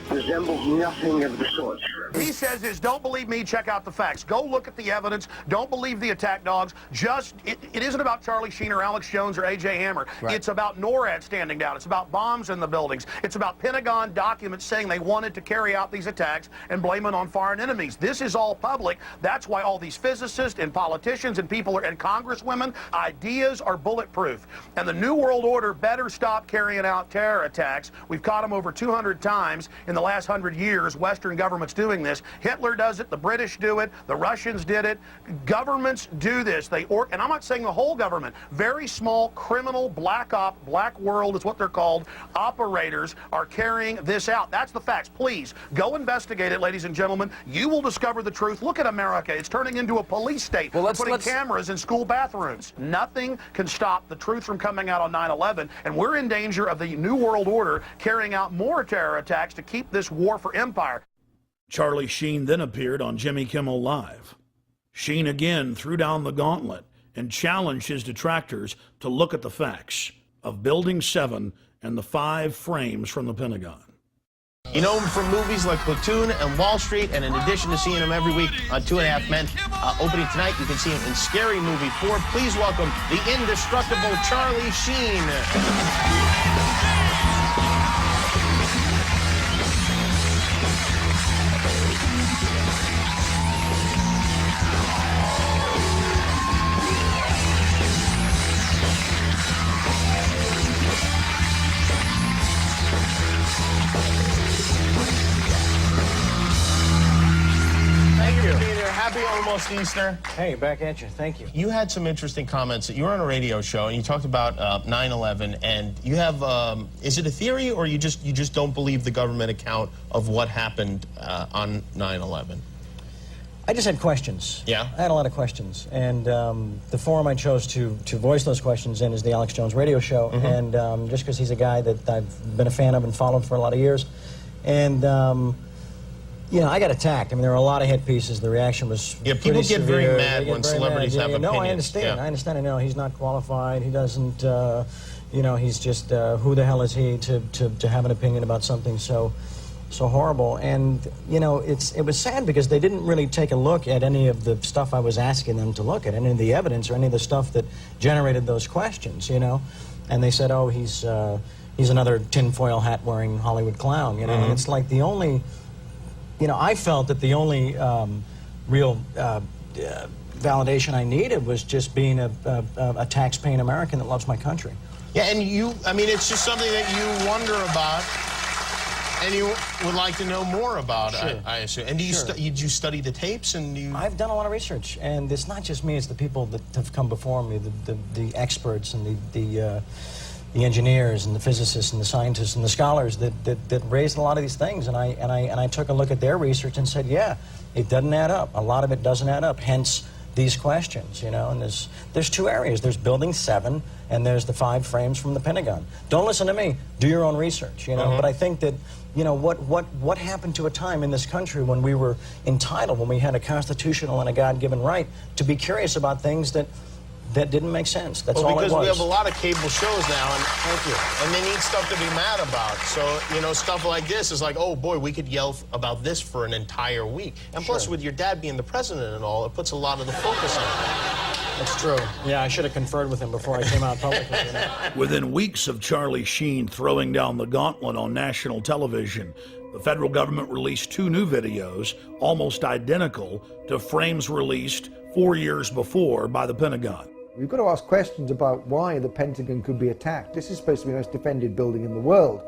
resembles nothing of the sort. He says is, don't believe me, check out the facts. Go look at the evidence. Don't believe the attack dogs. It isn't about Charlie Sheen or Alex Jones or A.J. Hammer. Right. It's about NORAD standing down. It's about bombs in the buildings. It's about Pentagon documents saying they wanted to carry out these attacks and blame it on foreign enemies. This is all public. That's why all these physicists and politicians and people and congresswomen, ideas are bulletproof. And the New World Order better stop carrying out terror attacks. We've caught them over 200 times in the last 100 years. Western governments doing this. Hitler does it. The British do it. The Russians did it. Governments do this. And I'm not saying the whole government. Very small criminal black world is what they're called. Operators are carrying this out. That's the facts. Please go investigate it, ladies and gentlemen. You will discover the truth. Look at America. It's turning into a police state. We're putting cameras in school bathrooms. Nothing can stop the truth from coming out on 9/11, and we're in danger of the New World Order carrying out more terror attacks to keep this war for empire. Charlie Sheen then appeared on Jimmy Kimmel Live. Sheen again threw down the gauntlet and challenged his detractors to look at the facts of Building 7 and the 5 frames from the Pentagon. You know him from movies like Platoon and Wall Street, and in addition to seeing him every week on 2.5 Men, opening tonight, you can see him in Scary Movie 4. Please welcome the indestructible Charlie Sheen. Happy almost Easter. Hey, back at you. Thank you. You had some interesting comments. You were on a radio show and you talked about 9/11, and you have is it a theory or you just don't believe the government account of what happened on 9/11? I just had questions. Yeah? I had a lot of questions, and the forum I chose to voice those questions in is the Alex Jones radio show, and just because he's a guy that I've been a fan of and followed for a lot of years, and you know, I got attacked. I mean, there were a lot of hit pieces. The reaction was people get severe. very mad when celebrities have opinions. No, I understand. Yeah. I understand. I know he's not qualified. He doesn't. You know, he's just who the hell is he to have an opinion about something so horrible? And you know, it was sad because they didn't really take a look at any of the stuff I was asking them to look at, any of the evidence or any of the stuff that generated those questions. You know, and they said, oh, he's another tinfoil hat wearing Hollywood clown. You know, and it's like the only. You know, I felt that the only real validation I needed was just being a tax-paying American that loves my country. Yeah, and I mean, it's just something that you wonder about and you would like to know more about, sure. I assume. And do you did you study the tapes? And I've done a lot of research, and it's not just me, it's the people that have come before me, the experts and the engineers and the physicists and the scientists and the scholars that raised a lot of these things, and I took a look at their research and said, yeah, it doesn't add up. A lot of it doesn't add up. Hence these questions, you know. And there's two areas. There's Building 7, and there's the 5 frames from the Pentagon. Don't listen to me. Do your own research, you know. But I think that, you know, what happened to a time in this country when we were entitled, when we had a constitutional and a God-given right to be curious about things that didn't make sense. That's all it was. Because we have a lot of cable shows now, and they need stuff to be mad about. So, you know, stuff like this is like, oh boy, we could yell about this for an entire week. And plus, with your dad being the president and all, it puts a lot of the focus on it. That's true. Yeah, I should have conferred with him before I came out publicly. You know? Within weeks of Charlie Sheen throwing down the gauntlet on national television, the federal government released 2 new videos, almost identical to frames released 4 years before by the Pentagon. We've got to ask questions about why the Pentagon could be attacked. This is supposed to be the most defended building in the world.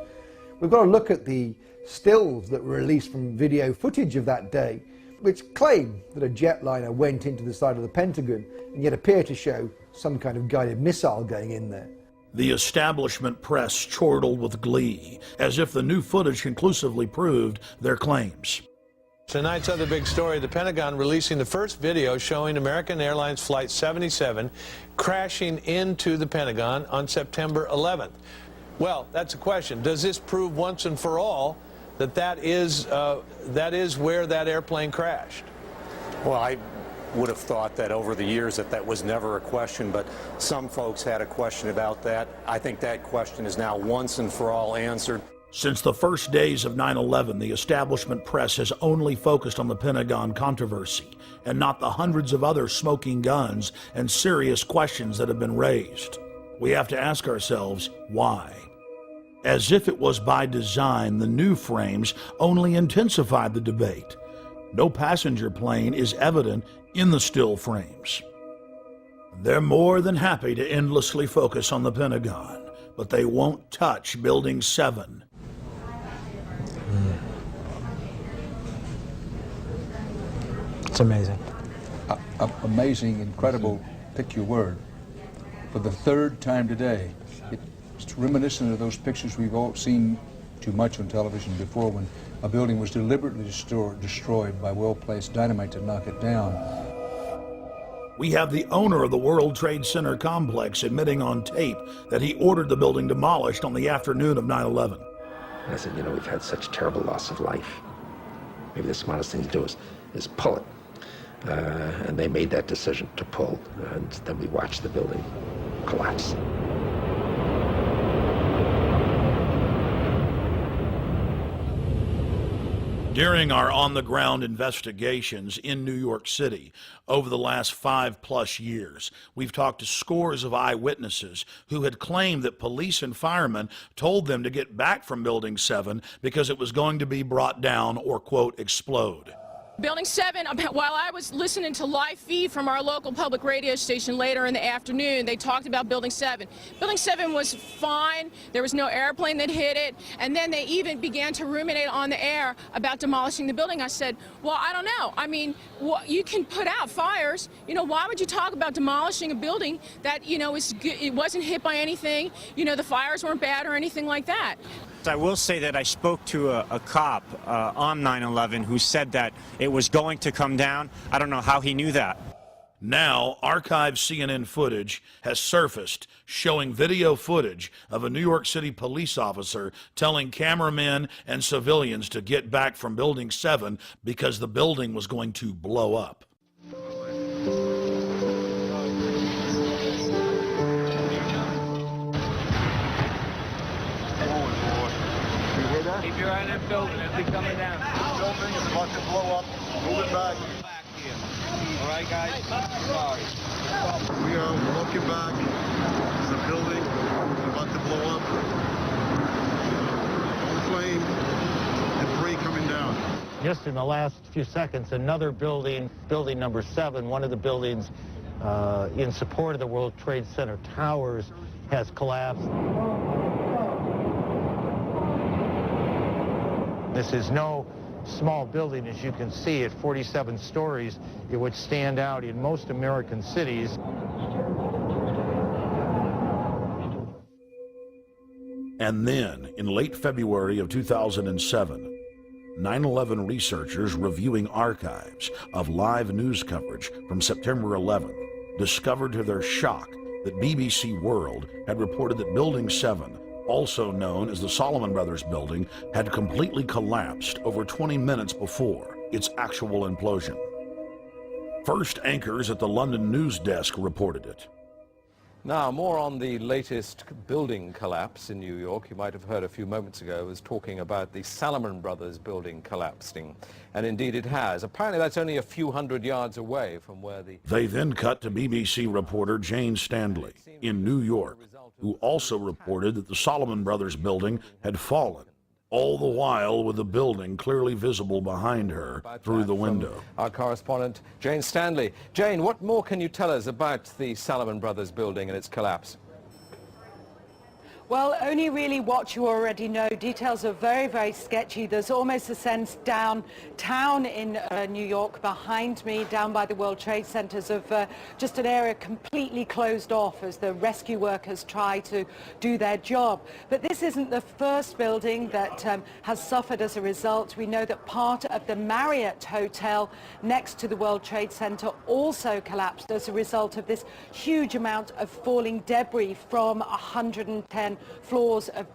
We've got to look at the stills that were released from video footage of that day, which claim that a jetliner went into the side of the Pentagon and yet appear to show some kind of guided missile going in there. The establishment press chortled with glee, as if the new footage conclusively proved their claims. Tonight's other big story, the Pentagon releasing the first video showing American Airlines Flight 77 crashing into the Pentagon on September 11th. Well, that's a question. Does this prove once and for all that is where that airplane crashed? Well, I would have thought that over the years that was never a question, but some folks had a question about that. I think that question is now once and for all answered. Since the first days of 9/11, the establishment press has only focused on the Pentagon controversy and not the hundreds of other smoking guns and serious questions that have been raised. We have to ask ourselves, why? As if it was by design, the new frames only intensified the debate. No passenger plane is evident in the still frames. They're more than happy to endlessly focus on the Pentagon, but they won't touch Building 7. It's amazing. Amazing, incredible, pick your word. For the third time today, it's reminiscent of those pictures we've all seen too much on television before, when a building was deliberately destroyed by well-placed dynamite to knock it down. We have the owner of the World Trade Center complex admitting on tape that he ordered the building demolished on the afternoon of 9/11. And I said, you know, we've had such terrible loss of life. Maybe the smartest thing to do is pull it. And they made that decision to pull, and then we watched the building collapse. During our on-the-ground investigations in New York City over the last 5+ years, we've talked to scores of eyewitnesses who had claimed that police and firemen told them to get back from Building 7 because it was going to be brought down or, quote, explode. Building 7, while I was listening to live feed from our local public radio station later in the afternoon, they talked about Building 7. Building 7 was fine. There was no airplane that hit it. And then they even began to ruminate on the air about demolishing the building. I said, well, I don't know. I mean, you can put out fires. You know, why would you talk about demolishing a building that, you know, it wasn't hit by anything? You know, the fires weren't bad or anything like that. I will say that I spoke to a cop on 9/11 who said that it was going to come down. I don't know how he knew that. Now, archived CNN footage has surfaced showing video footage of a New York City police officer telling cameramen and civilians to get back from Building 7 because the building was going to blow up. Keep your eye on that building. It'll be coming down. The building is about to blow up. Move it back. All right, guys? Sorry. We are looking back. There's a building about to blow up. No flame. Debris coming down. Just in the last few seconds, another building, building number 7, one of the buildings in support of the World Trade Center towers, has collapsed. This is no small building, as you can see, at 47 stories. It would stand out in most American cities. And then, in late February of 2007, 9/11 researchers reviewing archives of live news coverage from September 11th discovered to their shock that BBC World had reported that Building 7, also known as the Salomon Brothers building, had completely collapsed over 20 minutes before its actual implosion. First anchors at the London news desk reported it. Now, more on the latest building collapse in New York. You might have heard a few moments ago, I was talking about the Salomon Brothers building collapsing. And indeed it has. Apparently that's only a few hundred yards away from where the... They then cut to BBC reporter Jane Stanley in New York, who also reported that the Salomon Brothers building had fallen, all the while with the building clearly visible behind her through the window. Our correspondent, Jane Stanley. Jane, what more can you tell us about the Salomon Brothers building and its collapse? Well, only really what you already know. Details are very, very sketchy. There's almost a sense downtown in New York behind me, down by the World Trade Centers, of just an area completely closed off as the rescue workers try to do their job. But this isn't the first building that has suffered as a result. We know that part of the Marriott Hotel next to the World Trade Center also collapsed as a result of this huge amount of falling debris from 110 ground floors of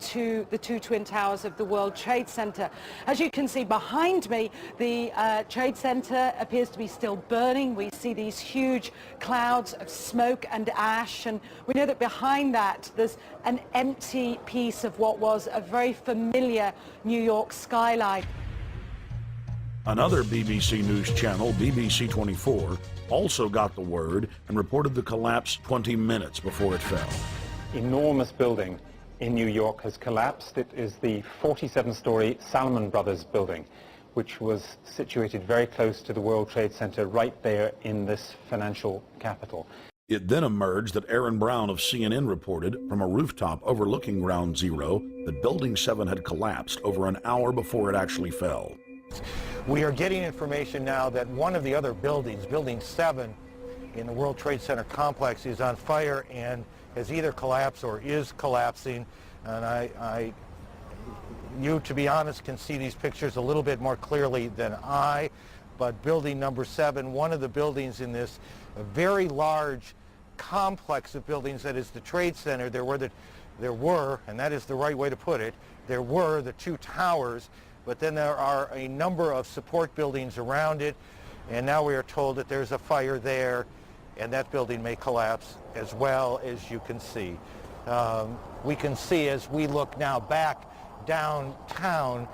the two twin towers of the World Trade Center. As you can see behind me, the Trade Center appears to be still burning. We see these huge clouds of smoke and ash, and we know that behind that there's an empty piece of what was a very familiar New York skyline. Another BBC News channel, BBC 24, also got the word and reported the collapse 20 minutes before it fell. Enormous building in New York has collapsed. It is the 47-story Salomon Brothers building, which was situated very close to the World Trade Center right there in this financial capital. It then emerged that Aaron Brown of CNN reported from a rooftop overlooking Ground Zero that Building 7 had collapsed over an hour before it actually fell. We are getting information now that one of the other buildings, Building 7 in the World Trade Center complex, is on fire and has either collapsed or is collapsing. And you, to be honest, can see these pictures a little bit more clearly than I. But Building number 7, one of the buildings in this very large complex of buildings that is the Trade Center, there were, and that is the right way to put it, there were the two towers. But then there are a number of support buildings around it, and now we are told that there's a fire there, and that building may collapse as well, as you can see. We can see as we look now back downtown,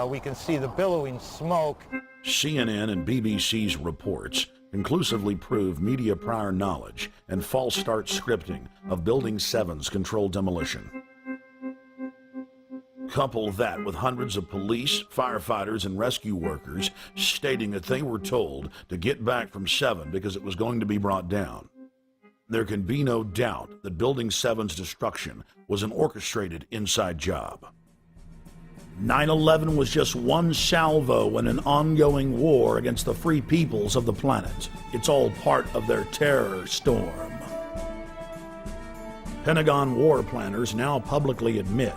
we can see the billowing smoke. CNN and BBC's reports conclusively prove media prior knowledge and false start scripting of Building 7's controlled demolition. Couple that with hundreds of police, firefighters, and rescue workers stating that they were told to get back from 7 because it was going to be brought down. There can be no doubt that Building 7's destruction was an orchestrated inside job. 9/11 was just one salvo in an ongoing war against the free peoples of the planet. It's all part of their terror storm. Pentagon war planners now publicly admit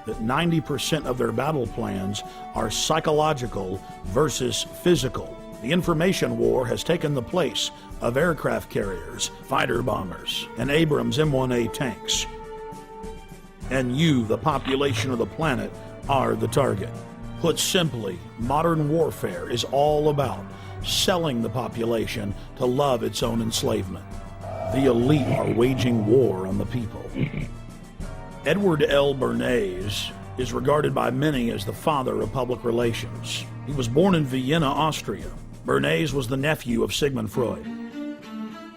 that 90% of their battle plans are psychological versus physical. The information war has taken the place of aircraft carriers, fighter bombers, and Abrams M1A tanks. And you, the population of the planet, are the target. Put simply, modern warfare is all about selling the population to love its own enslavement. The elite are waging war on the people. Edward L. Bernays is regarded by many as the father of public relations. He was born in Vienna, Austria. Bernays was the nephew of Sigmund Freud.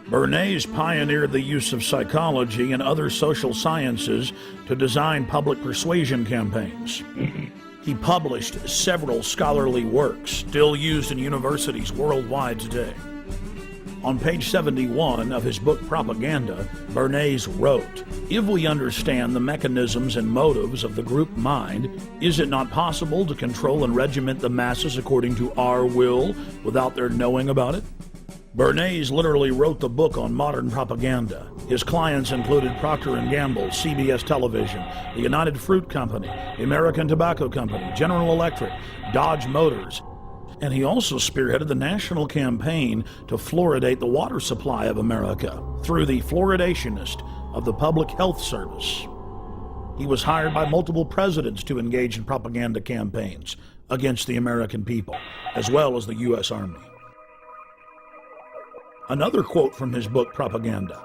Bernays pioneered the use of psychology and other social sciences to design public persuasion campaigns. He published several scholarly works still used in universities worldwide today. On page 71 of his book Propaganda, Bernays wrote, "If we understand the mechanisms and motives of the group mind, is it not possible to control and regiment the masses according to our will without their knowing about it?" Bernays literally wrote the book on modern propaganda. His clients included Procter & Gamble, CBS Television, the United Fruit Company, the American Tobacco Company, General Electric, Dodge Motors, and he also spearheaded the national campaign to fluoridate the water supply of America through the fluoridationist of the Public Health Service. He was hired by multiple presidents to engage in propaganda campaigns against the American people, as well as the U.S. Army. Another quote from his book Propaganda: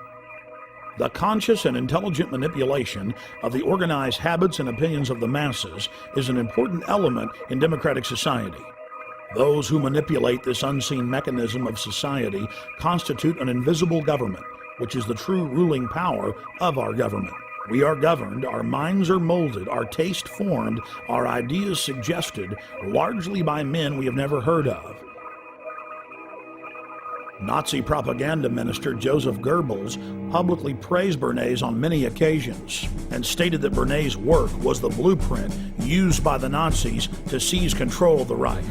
"The conscious and intelligent manipulation of the organized habits and opinions of the masses is an important element in democratic society. Those who manipulate this unseen mechanism of society constitute an invisible government, which is the true ruling power of our government. We are governed, our minds are molded, our taste formed, our ideas suggested, largely by men we have never heard of." Nazi propaganda minister Joseph Goebbels publicly praised Bernays on many occasions and stated that Bernays' work was the blueprint used by the Nazis to seize control of the Reich.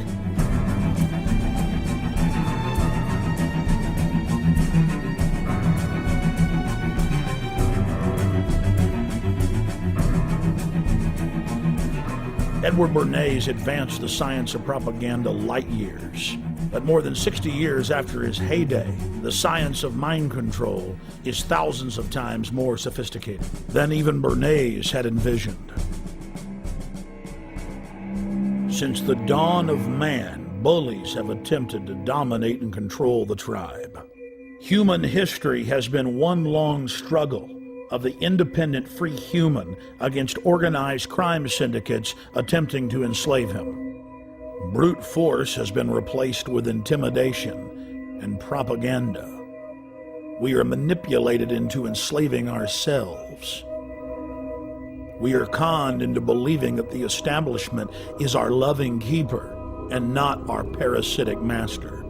Edward Bernays advanced the science of propaganda light years. But more than 60 years after his heyday, the science of mind control is thousands of times more sophisticated than even Bernays had envisioned. Since the dawn of man, bullies have attempted to dominate and control the tribe. Human history has been one long struggle of the independent free human against organized crime syndicates attempting to enslave him. Brute force has been replaced with intimidation and propaganda. We are manipulated into enslaving ourselves. We are conned into believing that the establishment is our loving keeper and not our parasitic master.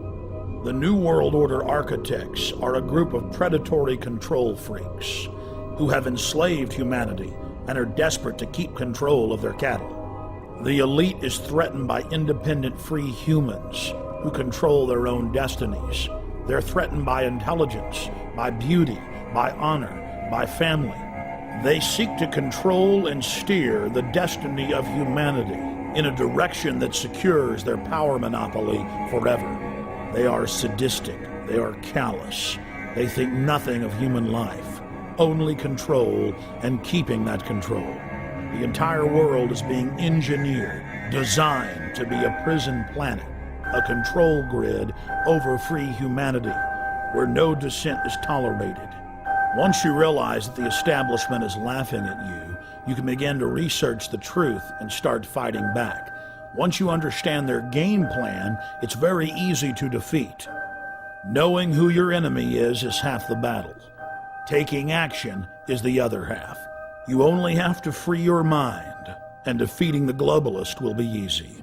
The New World Order architects are a group of predatory control freaks who have enslaved humanity and are desperate to keep control of their cattle. The elite is threatened by independent free humans who control their own destinies. They're threatened by intelligence, by beauty, by honor, by family. They seek to control and steer the destiny of humanity in a direction that secures their power monopoly forever. They are sadistic. They are callous. They think nothing of human life, only control and keeping that control. The entire world is being engineered, designed to be a prison planet, a control grid over free humanity, where no dissent is tolerated. Once you realize that the establishment is laughing at you, you can begin to research the truth and start fighting back. Once you understand their game plan, it's very easy to defeat. Knowing who your enemy is half the battle. Taking action is the other half. You only have to free your mind, and defeating the globalist will be easy.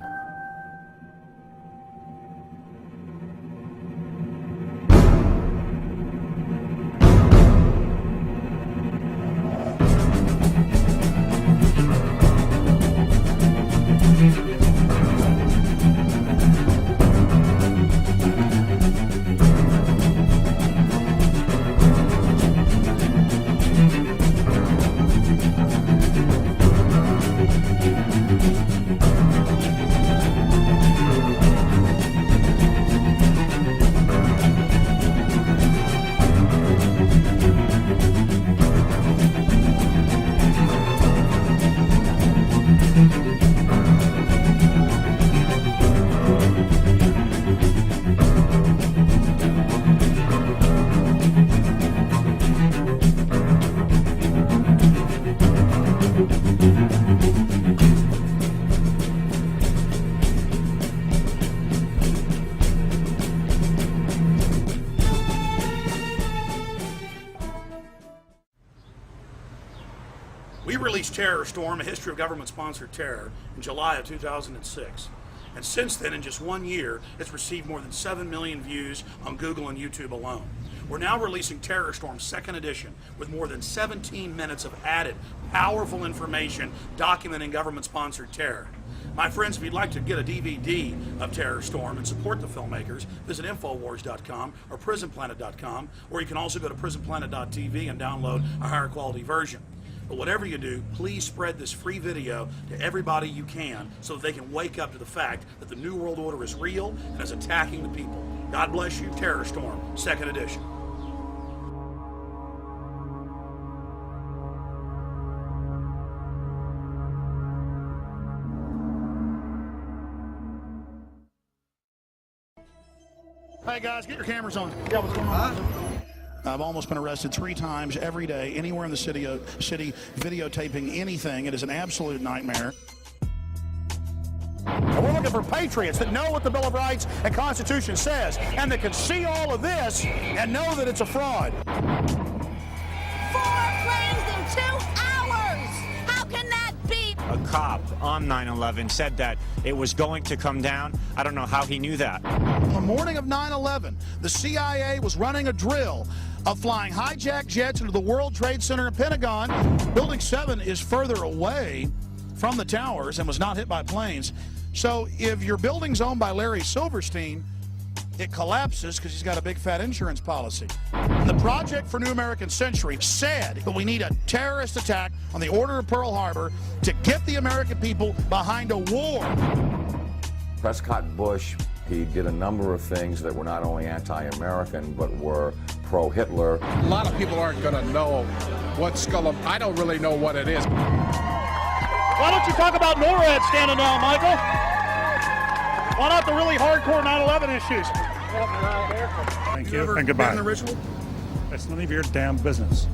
We released Terrorstorm, a history of government-sponsored terror, in July of 2006. And since then, in just 1 year, it's received more than 7 million views on Google and YouTube alone. We're now releasing Terrorstorm 2nd edition with more than 17 minutes of added, powerful information documenting government-sponsored terror. My friends, if you'd like to get a DVD of Terrorstorm and support the filmmakers, visit Infowars.com or PrisonPlanet.com, or you can also go to PrisonPlanet.tv and download a higher quality version. But whatever you do, please spread this free video to everybody you can so that they can wake up to the fact that the New World Order is real and is attacking the people. God bless you. Terrorstorm, 2nd edition. Hey guys, get your cameras on. Yeah, what's going on? I've almost been arrested 3 times every day, anywhere in the city, videotaping anything. It is an absolute nightmare. And we're looking for patriots that know what the Bill of Rights and Constitution says, and that can see all of this and know that it's a fraud. 4 planes in 2 hours! How can that be? A cop on 9/11 said that it was going to come down. I don't know how he knew that. On the morning of 9/11, the CIA was running a drill of flying hijacked jets into the World Trade Center and Pentagon. Building 7 is further away from the towers and was not hit by planes. So if your building's owned by Larry Silverstein, it collapses because he's got a big fat insurance policy. And the Project for New American Century said that we need a terrorist attack on the Order of Pearl Harbor to get the American people behind a war. Prescott Bush He did a number of things that were not only anti-American, but were pro-Hitler. A lot of people aren't going to know what Skull. I don't really know what it is. Why don't you talk about NORAD standing down, Michael? Why not the really hardcore 9/11 issues? Thank you, and goodbye. The ritual? It's none of your damn business.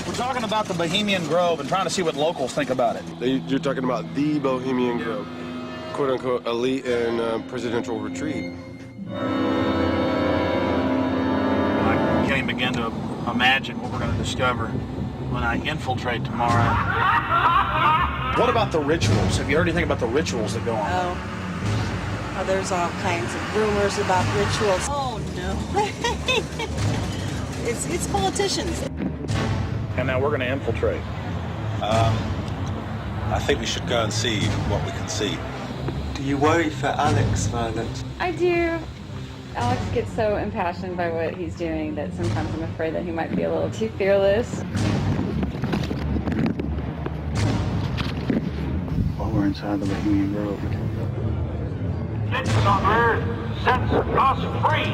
We're talking about the Bohemian Grove and trying to see what locals think about it. You're talking about the Bohemian Grove, quote-unquote elite and presidential retreat. I can't even begin to imagine what we're going to discover when I infiltrate tomorrow. What about the rituals? Have you heard anything about the rituals that go on? Oh, there's all kinds of rumors about rituals. Oh, no. It's politicians. And now we're going to infiltrate. I think we should go and see what we can see. Do you worry for Alex, Violet? I do. Alex gets so impassioned by what he's doing that sometimes I'm afraid that he might be a little too fearless. While we're inside the Bohemian Grove. This on earth sets us free.